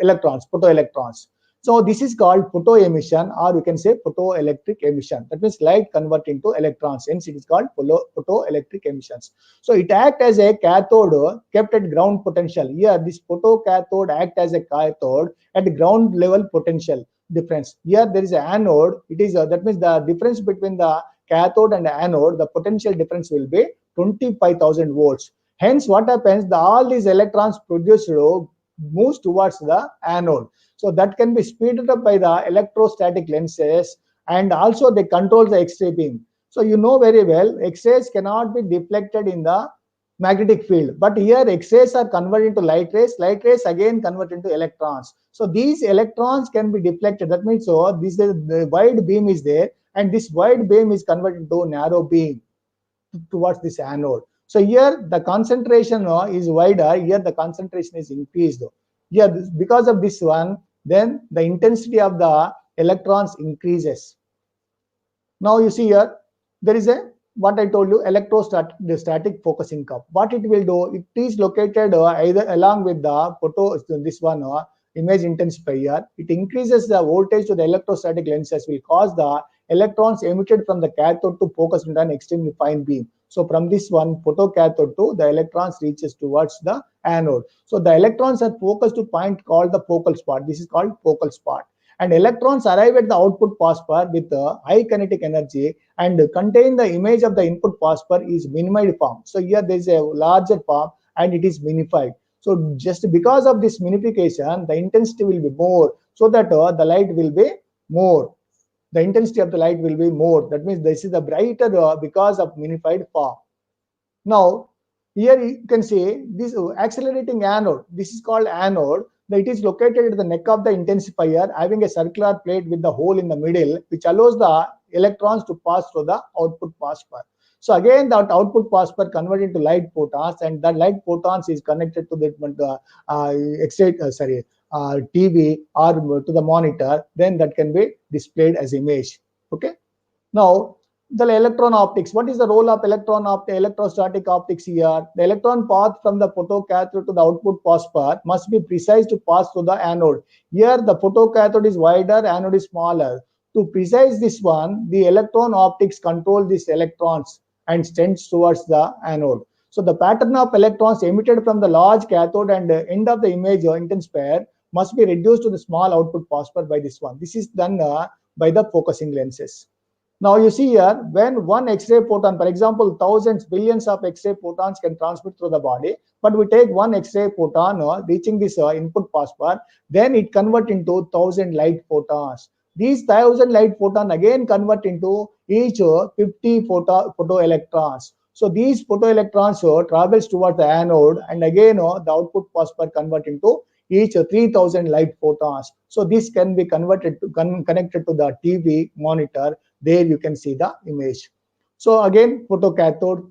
electrons, photoelectrons. So this is called photoemission, or you can say photoelectric emission. That means light convert into electrons. Hence it is called photoelectric emissions. So it acts as a cathode kept at ground potential. Here this photocathode acts as a cathode at ground level potential difference. Here there is an anode. It is that means the difference between the cathode and the anode, the potential difference will be 25,000 volts. Hence what happens, all these electrons produced moves towards the anode. So that can be speeded up by the electrostatic lenses, and also they control the X-ray beam. So you know very well, X-rays cannot be deflected in the magnetic field, but here X-rays are converted into light rays again convert into electrons. So these electrons can be deflected. That means this is the wide beam is there, and this wide beam is converted to narrow beam towards this anode. So here the concentration is wider, here the concentration is increased. Here because of this one, then the intensity of the electrons increases. Now you see here, there is a, what I told you, electrostatic focusing cup. What it will do, it is located either along with the this one image intensifier. It increases the voltage to the electrostatic lenses, will cause the electrons emitted from the cathode to focus into an extremely fine beam. So from this one photocathode to the electrons reaches towards the anode. So the electrons are focused to point called the focal spot. This is called focal spot. And electrons arrive at the output phosphor with high kinetic energy and contain the image of the input phosphor is minified form. So here there is a larger form and it is minified. So just because of this minification, the intensity will be more, so that the light will be more. The intensity of the light will be more. That means this is the brighter because of minified form. Now here you can see this accelerating anode. This is called anode. It is located at the neck of the intensifier, having a circular plate with the hole in the middle, which allows the electrons to pass through the output phosphor. So again, that output phosphor converted into light photons, and that light photons is connected to the TV or to the monitor. Then that can be displayed as image. Okay. Now the electron optics. What is the role of electrostatic optics here? The electron path from the photocathode to the output phosphor must be precise to pass through the anode. Here the photocathode is wider, anode is smaller. To precise this one, the electron optics control these electrons and tends towards the anode. So the pattern of electrons emitted from the large cathode and end of the image intensifier must be reduced to the small output phosphor by this one. This is done by the focusing lenses. Now you see here, when one X-ray photon, for example, thousands, billions of X-ray photons can transmit through the body, but we take one X-ray photon reaching this input phosphor, then it convert into 1,000 light photons. These 1,000 light photons again convert into each 50 photoelectrons. So these photoelectrons travels towards the anode, and again the output phosphor convert into each 3,000 light photons. So this can be converted to connected to the TV monitor. There you can see the image. So again, photocathode.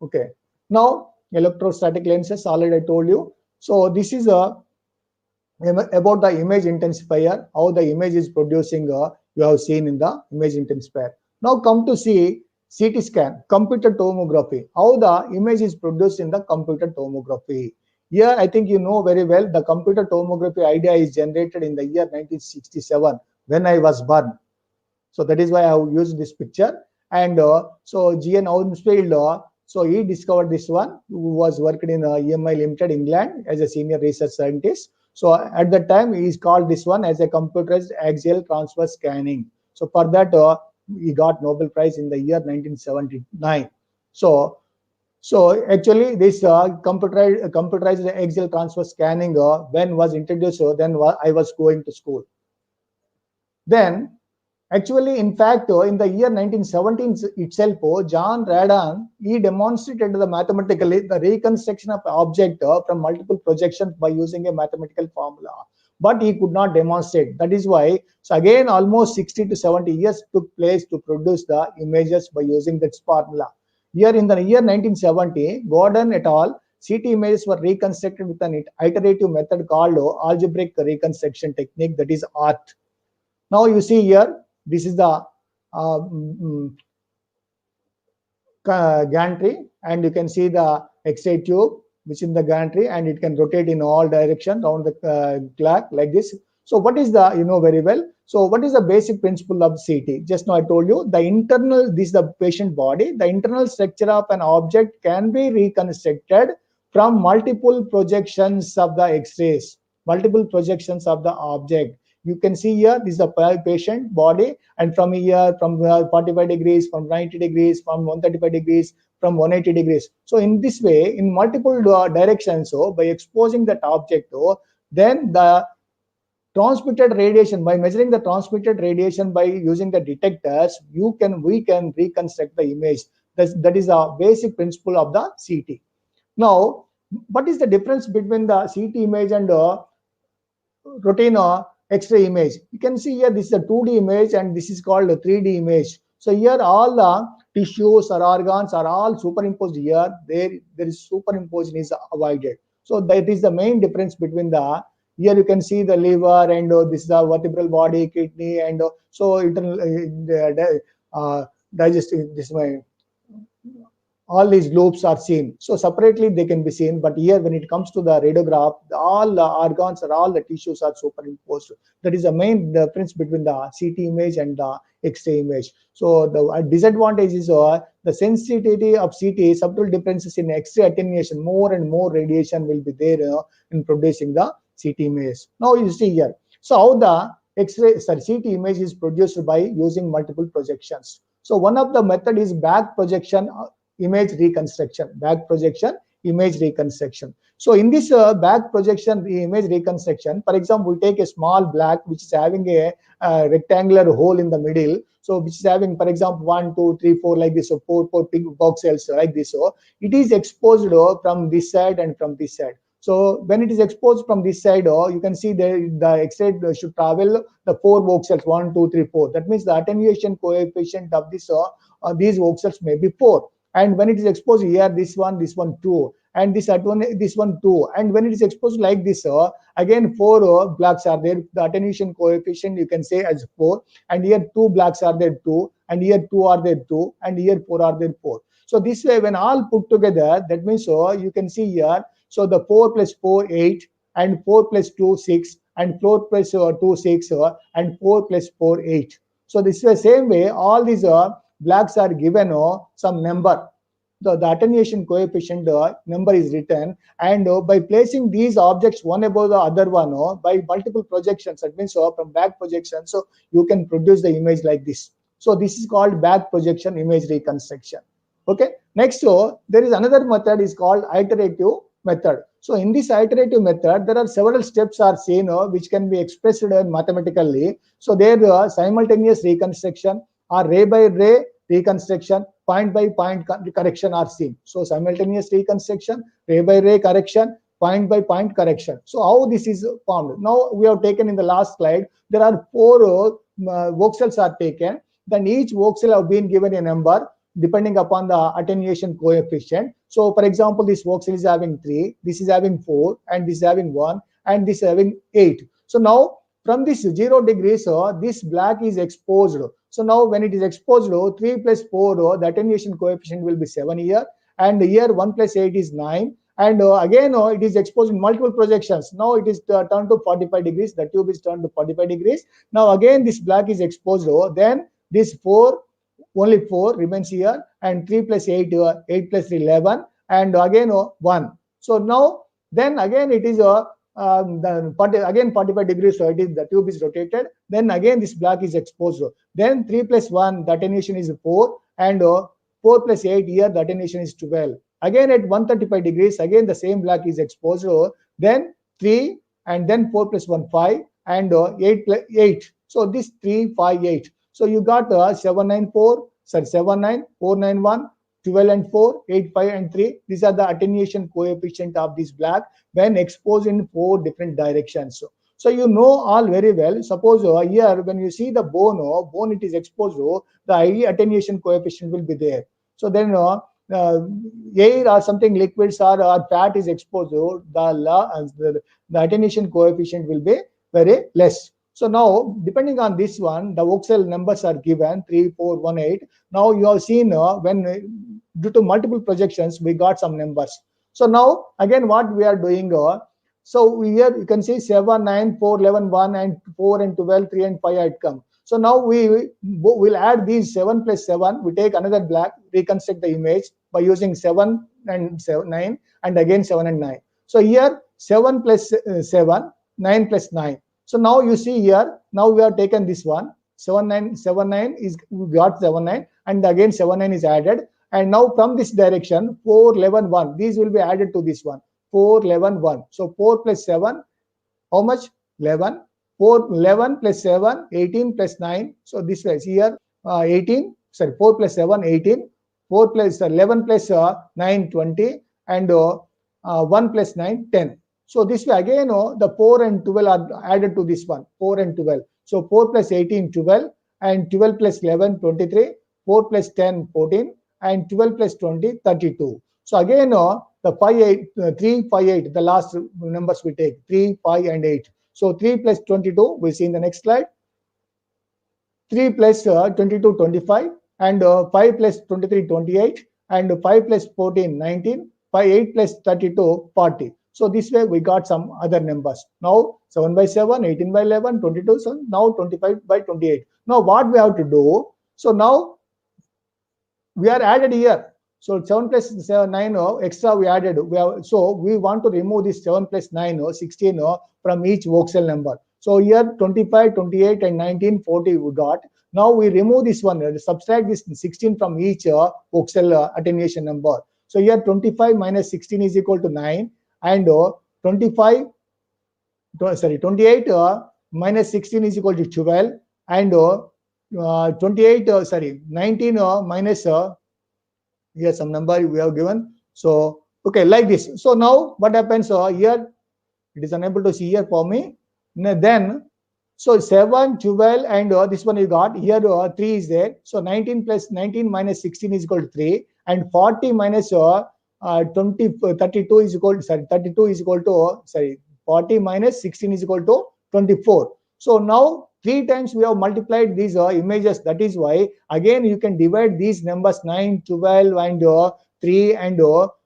Okay. Now electrostatic lenses, already I told you. So this is about the image intensifier, how the image is producing. You have seen in the image intensifier. Now come to see CT scan, computer tomography, how the image is produced in the computer tomography. Here I think you know very well, the computer tomography idea is generated in the year 1967 when I was born. So that is why I have used this picture. And so G.N. Hounsfield, so he discovered this one, who was working in EMI Limited, England, as a senior research scientist. So at that time, he is called this one as a computerized axial transfer scanning. So for that, he got Nobel Prize in the year 1979. So actually, this computerized axial transfer scanning when was introduced, then I was going to school. Then actually, in fact, in the year 1917 itself, John Radon, he demonstrated mathematically the reconstruction of object from multiple projections by using a mathematical formula. But he could not demonstrate. That is why, so again, almost 60 to 70 years took place to produce the images by using that formula. Here in the year 1970, Gordon et al., CT images were reconstructed with an iterative method called algebraic reconstruction technique, that is ART. Now you see here, this is the gantry, and you can see the X-ray tube which in the gantry, and it can rotate in all directions around the clock like this. So what is the, you know very well, so what is the basic principle of CT? Just now I told you, the internal, this is the patient body, the internal structure of an object can be reconstructed from multiple projections of the X-rays, multiple projections of the object. You can see here, this is the patient body, and from here, from 45 degrees, from 90 degrees, from 135 degrees, from 180 degrees. So in this way, in multiple directions, so by exposing that object, then the transmitted radiation, by measuring the transmitted radiation by using the detectors, we can reconstruct the image. That is the basic principle of the CT. Now, what is the difference between the CT image and routine X-ray image? You can see here, this is a 2D image and this is called a 3D image. So here all the tissues or organs are all superimposed here. There is superimposition is avoided. So that is the main difference between the, here you can see the liver, and this is the vertebral body, kidney, and so internal digestive, this way all these loops are seen. So separately they can be seen, but here when it comes to the radiograph, all the organs or all the tissues are superimposed. That is the main difference between the CT image and the X-ray image. So the disadvantage is the sensitivity of CT, subtle differences in X-ray attenuation, more and more radiation will be there in producing the CT image. Now you see here, so how the CT image is produced by using multiple projections. So one of the method is back projection image reconstruction. Back projection image reconstruction. So in this back projection image reconstruction, for example, we take a small black which is having a rectangular hole in the middle. So which is having, for example, 1, 2, 3, 4 like this, so four pink box cells like this. So it is exposed from this side and from this side. So when it is exposed from this side, you can see the X-ray should travel the 4 voxels, 1, 2, 3, 4. That means the attenuation coefficient of this these voxels may be 4. And when it is exposed here, this one 2, and this one 2. And when it is exposed like this, again 4 blacks are there. The attenuation coefficient you can say as 4. And here 2 blacks are there 2. And here 2 are there 2. And here 4 are there 4. So this way, when all put together, that means you can see here. So the 4 plus 4 8, and 4 plus 2 6, and 4 plus 2 6, and 4 plus 4 8. So this is the same way. All these blacks are given some number. The attenuation coefficient number is written, and by placing these objects one above the other one by multiple projections, that means from back projection, so you can produce the image like this. So this is called back projection image reconstruction. Okay. Next, there is another method is called iterative method. So in this iterative method, there are several steps are seen which can be expressed mathematically. So there simultaneous reconstruction or ray by ray reconstruction, point by point correction are seen. So simultaneous reconstruction, ray by ray correction, point by point correction. So how this is formed? Now we have taken in the last slide, there are 4 voxels are taken. Then each voxel have been given a number depending upon the attenuation coefficient. So for example, this voxel is having 3, this is having 4, and this is having 1, and this is having 8. So now from this 0 degrees, this black is exposed. So now when it is exposed, 3 plus 4, the attenuation coefficient will be 7 here, and here 1 plus 8 is 9. And again, it is exposed in multiple projections. Now it is turned to 45 degrees. The tube is turned to 45 degrees. Now again, this black is exposed. Then this 4, only 4 remains here, and 3 plus 8, 8 plus 11, and again 1. So now, then again it is again 45 degrees, so it is the tube is rotated. Then again this black is exposed. Then 3 plus 1, the attenuation is 4, and 4 plus 8 here, the attenuation is 12. Again at 135 degrees, again the same black is exposed. Then 3, and then 4 plus 1 5, and 8 plus 8. So this 3 5 8. So you got 794, sorry 79, 491, 12 and 4, 8 5 and 3. These are the attenuation coefficient of this black when exposed in 4 different directions. So you know all very well. Suppose here when you see the bone it is exposed, the attenuation coefficient will be there. So then air or something liquids or fat is exposed, the attenuation coefficient will be very less. So now, depending on this one, the voxel numbers are given 3, 4, 1, 8. Now you have seen when due to multiple projections, we got some numbers. So now again, what we are doing? So here you can see 7, 9, 4, 11, 1, and 4 and 12, 3 and 5 had come. So now we will add these 7 plus 7. We take another black, reconstruct the image by using 7 and 9, and again 7 and 9. So here 7 plus 7, 9 plus 9. So now you see here, now we have taken this one, 7979 is, we got 79, and again 79 is added, and now from this direction 4111, these will be added to this one, 4111. So 4 plus 7, how much? 11. 4, 11 plus 7, 18 plus 9. So this way here 18, sorry, 4 plus 7, 18. 4 plus 11 plus 9, 20, and 1 plus 9, 10. So this way again, the 4 and 12 are added to this one, 4 and 12. So 4 plus 18, 12, and 12 plus 11, 23, 4 plus 10, 14, and 12 plus 20, 32. So again, the 5, 8, 3, 5, 8, the last numbers we take, 3, 5, and 8. So 3 plus 22, we'll see in the next slide. 3 plus 22, 25, and 5 plus 23, 28, and 5 plus 14, 19, 5, 8 plus 32, 40. So this way we got some other numbers. Now 7 by 7, 18 by 11, 22, so now 25 by 28. Now what we have to do? So now we are added here. So 7 plus 7, 9, extra we added. So we want to remove this 7 plus 9, 16 from each voxel number. So here 25, 28, and 19, 40 we got. Now we remove this one, subtract this 16 from each voxel attenuation number. So here 25 minus 16 is equal to 9, and 28 minus 16 is equal to 12, and 19 minus here some number we have given. So okay, like this. So now what happens here? It is unable to see here for me. Then so 7, 12, and this one you got here 3 is there. So 19 plus 19 minus 16 is equal to 3, and 40 minus 32 is equal to 32 is equal to 40 minus 16 is equal to 24. So now 3 times we have multiplied these images. That is why again you can divide these numbers 9, 12, and 3 and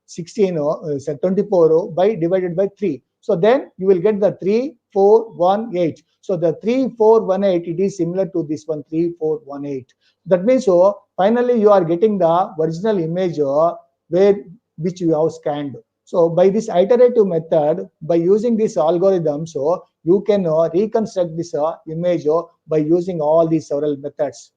16, 24 by divided by 3. So then you will get the 3, 4, 1, 8. So the 3, 4, 1, 8, it is similar to this one, 3, 4, 1, 8. That means finally you are getting the original image which you have scanned. So by this iterative method, by using this algorithm, so you can reconstruct this image by using all these several methods.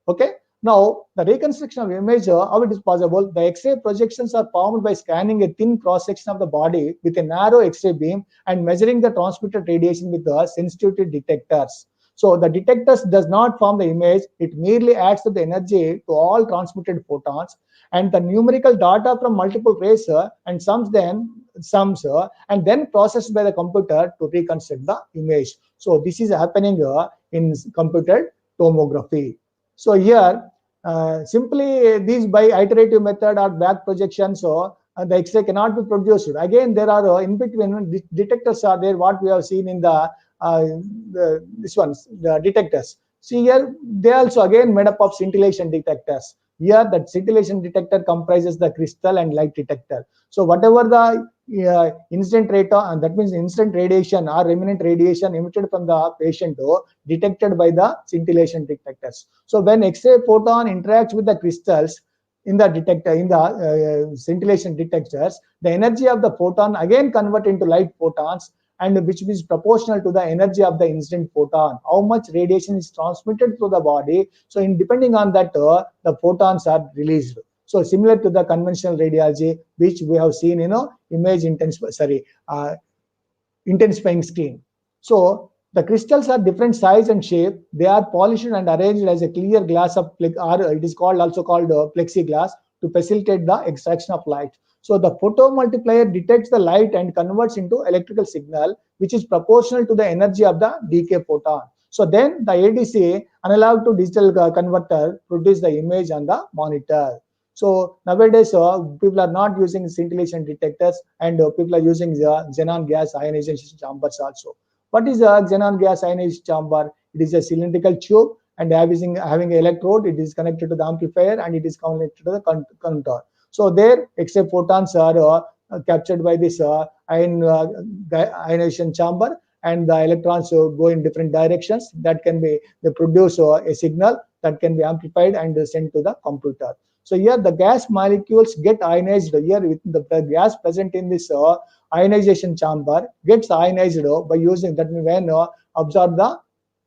Okay. Now the reconstruction of image, how it is possible? The X-ray projections are formed by scanning a thin cross section of the body with a narrow X-ray beam and measuring the transmitted radiation with the sensitivity detectors. So the detectors does not form the image; it merely adds to the energy to all transmitted photons, and the numerical data from multiple rays and sums and then processed by the computer to reconstruct the image. So this is happening in computed tomography. So here simply these by iterative method or back projection, so the X-ray cannot be produced. Again, there are in between detectors are there. What we have seen in this ones, the detectors. See here, they also again made up of scintillation detectors. Here, that scintillation detector comprises the crystal and light detector. So whatever the incident rate, and that means instant radiation or remnant radiation emitted from the patient detected by the scintillation detectors. So when X-ray photon interacts with the crystals in the detector, in the scintillation detectors, the energy of the photon again convert into light photons, and which is proportional to the energy of the incident photon. How much radiation is transmitted through the body? So in depending on that, the photons are released. So similar to the conventional radiology, which we have seen, image intensifying screen. So the crystals are different size and shape. They are polished and arranged as a clear glass of, or it is also called plexiglass, to facilitate the extraction of light. So the photomultiplier detects the light and converts into electrical signal, which is proportional to the energy of the decay photon. So then the ADC, analog to digital converter, produce the image on the monitor. So nowadays people are not using scintillation detectors, and people are using the xenon gas ionization chambers also. What is a xenon gas ionization chamber? It is a cylindrical tube, and having an electrode, it is connected to the amplifier, and it is connected to the conductor. So there, X-ray photons are captured by this ionization chamber, and the electrons go in different directions. That can be, they produce a signal that can be amplified and sent to the computer. So here the gas molecules get ionized. Here with the gas present in this ionization chamber gets ionized by using that when absorb the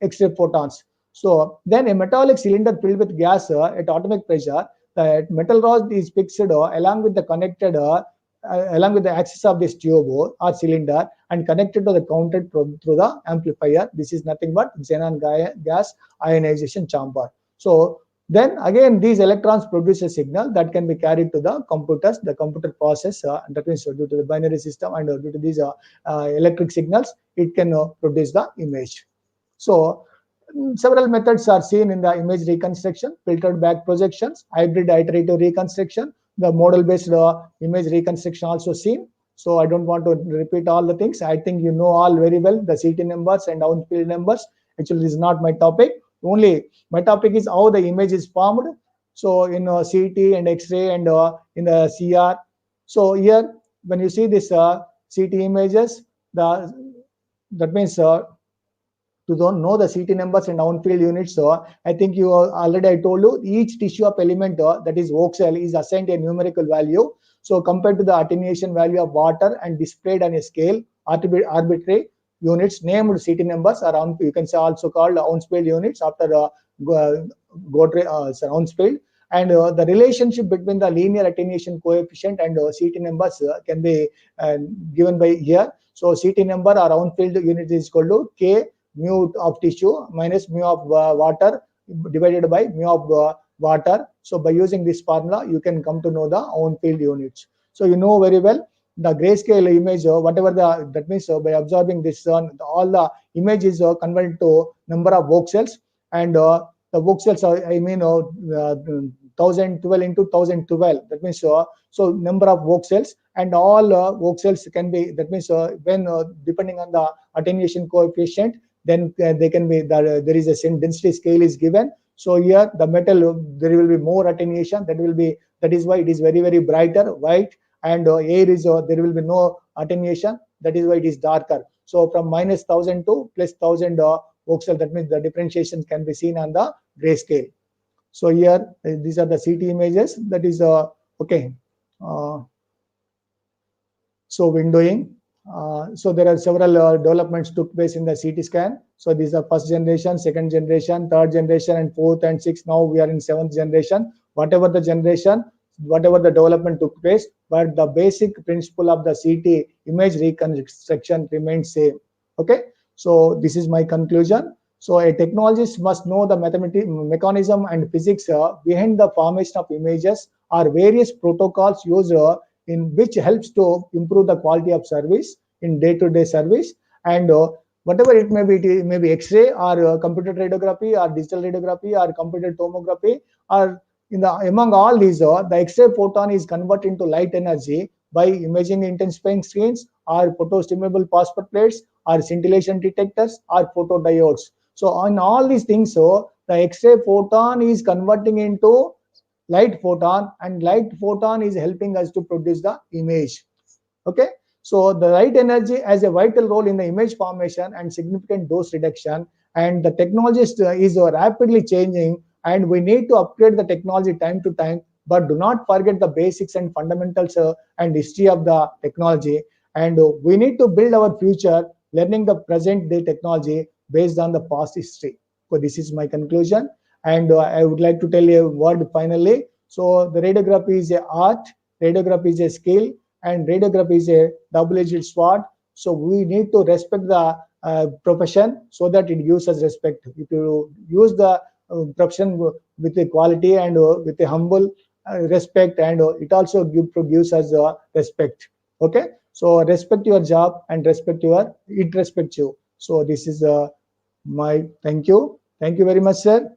X-ray photons. So then a metallic cylinder filled with gas at atomic pressure, the metal rod is fixed along with the connected along with the axis of this tube or cylinder and connected to the counter through the amplifier. This is nothing but xenon gas ionization chamber. So then again these electrons produce a signal that can be carried to the computers. The computer process that means due to the binary system and due to these electric signals, it can produce the image. So several methods are seen in the image reconstruction: filtered back projections, hybrid iterative reconstruction, the model-based image reconstruction also seen. So I don't want to repeat all the things. I think you know all very well the CT numbers and downfield numbers. Actually, this is not my topic. Only my topic is how the image is formed. So in CT and X-ray and in the CR. So here, when you see this CT images, that means to don't know the CT numbers and downfield units. So I think you already I told you each tissue of element that is voxel is assigned a numerical value. So compared to the attenuation value of water and displayed on a scale, arbitrary units named CT numbers are you can say also called ounce-field units after ounce-field. And the relationship between the linear attenuation coefficient and CT numbers can be given by here. So CT number or ounce-field unit is equal to K mu of tissue minus mu of water divided by mu of water. So by using this formula, you can come to know the own-field units. So you know very well the grayscale image, whatever that means by absorbing this all the image is converted to number of voxels, and the voxels are, I mean 1012 into 1012. That means so number of voxels, and all voxels can be, that means when depending on the attenuation coefficient, then they can be there is a density scale is given. So here the metal there will be more attenuation. That is why it is very, very brighter white, and air is there will be no attenuation. That is why it is darker. So from minus 1000 to plus 1000 voxel, that means the differentiation can be seen on the grayscale. So here these are the CT images. That is okay. So windowing. So there are several developments took place in the CT scan. So these are first generation, second generation, third generation, and fourth and sixth. Now we are in seventh generation. Whatever the generation, whatever the development took place, but the basic principle of the CT image reconstruction remains same. Okay. So this is my conclusion. So a technologist must know the mechanism and physics behind the formation of images or various protocols used in which helps to improve the quality of service in day-to-day service. And whatever it may be X-ray or computer radiography or digital radiography or computer tomography, or among all these, the X-ray photon is converted into light energy by imaging intensifying screens or photostimulable phosphor plates or scintillation detectors or photodiodes. So on all these things, so the X-ray photon is converting into light photon, and light photon is helping us to produce the image. Okay. So the light energy has a vital role in the image formation and significant dose reduction, and the technology is rapidly changing, and we need to upgrade the technology time to time, but do not forget the basics and fundamentals and history of the technology. And we need to build our future learning the present day technology based on the past history. So this is my conclusion, and I would like to tell you a word finally. So the radiography is a art, radiography is a skill, and radiography is a double-edged sword. So we need to respect the profession so that it gives us respect. If you use the profession with a quality and with a humble respect, and it also gives us respect. Okay. So respect your job and it respects you. So this is my thank you. Thank you very much, sir.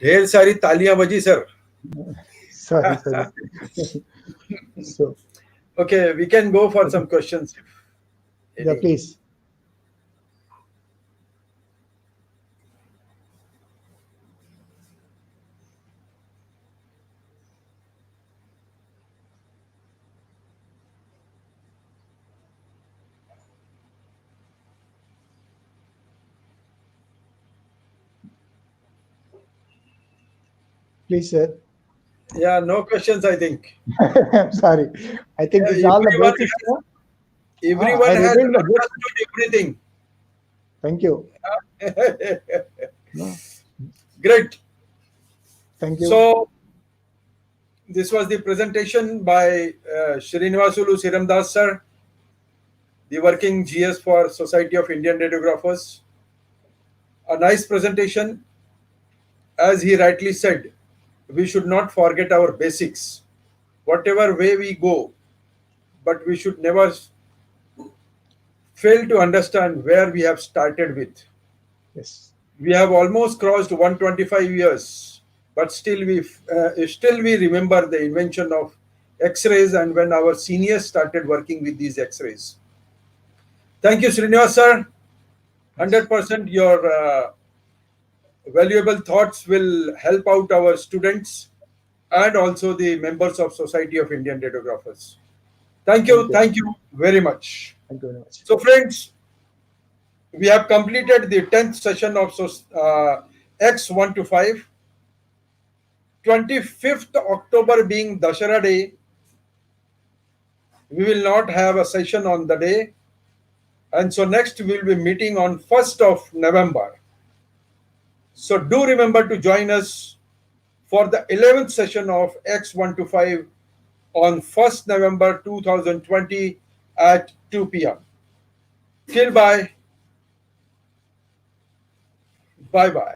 ढेर सारी तालियां बजी sir. Sorry. So okay, we can go for some questions. Yeah, please. Please, sir. Yeah, no questions, I think. I'm sorry. I think it's all the Everyone basics. has, sir. everyone I has revealed the basics. understood everything. Thank you. No, Great. thank you. So, this was the presentation by Srinivasulu Siramdas sir, the working GS for Society of Indian Radiographers. A nice presentation. As he rightly said, we should not forget our basics, whatever way we go, but we should never fail to understand where we have started with. Yes. We have almost crossed 125 years, but still we remember the invention of X-rays and when our seniors started working with these X-rays. Thank you, Srinivas sir. 100% your valuable thoughts will help out our students and also the members of Society of Indian Radiographers. Thank you very much. Thank you very much. So friends, we have completed the 10th session of X125. 25th October being Dashara Day, we will not have a session on the day. And so next we will be meeting on 1st of November. So do remember to join us for the 11th session of X125 on 1st November 2020 at 2 p.m. Till bye. Bye-bye.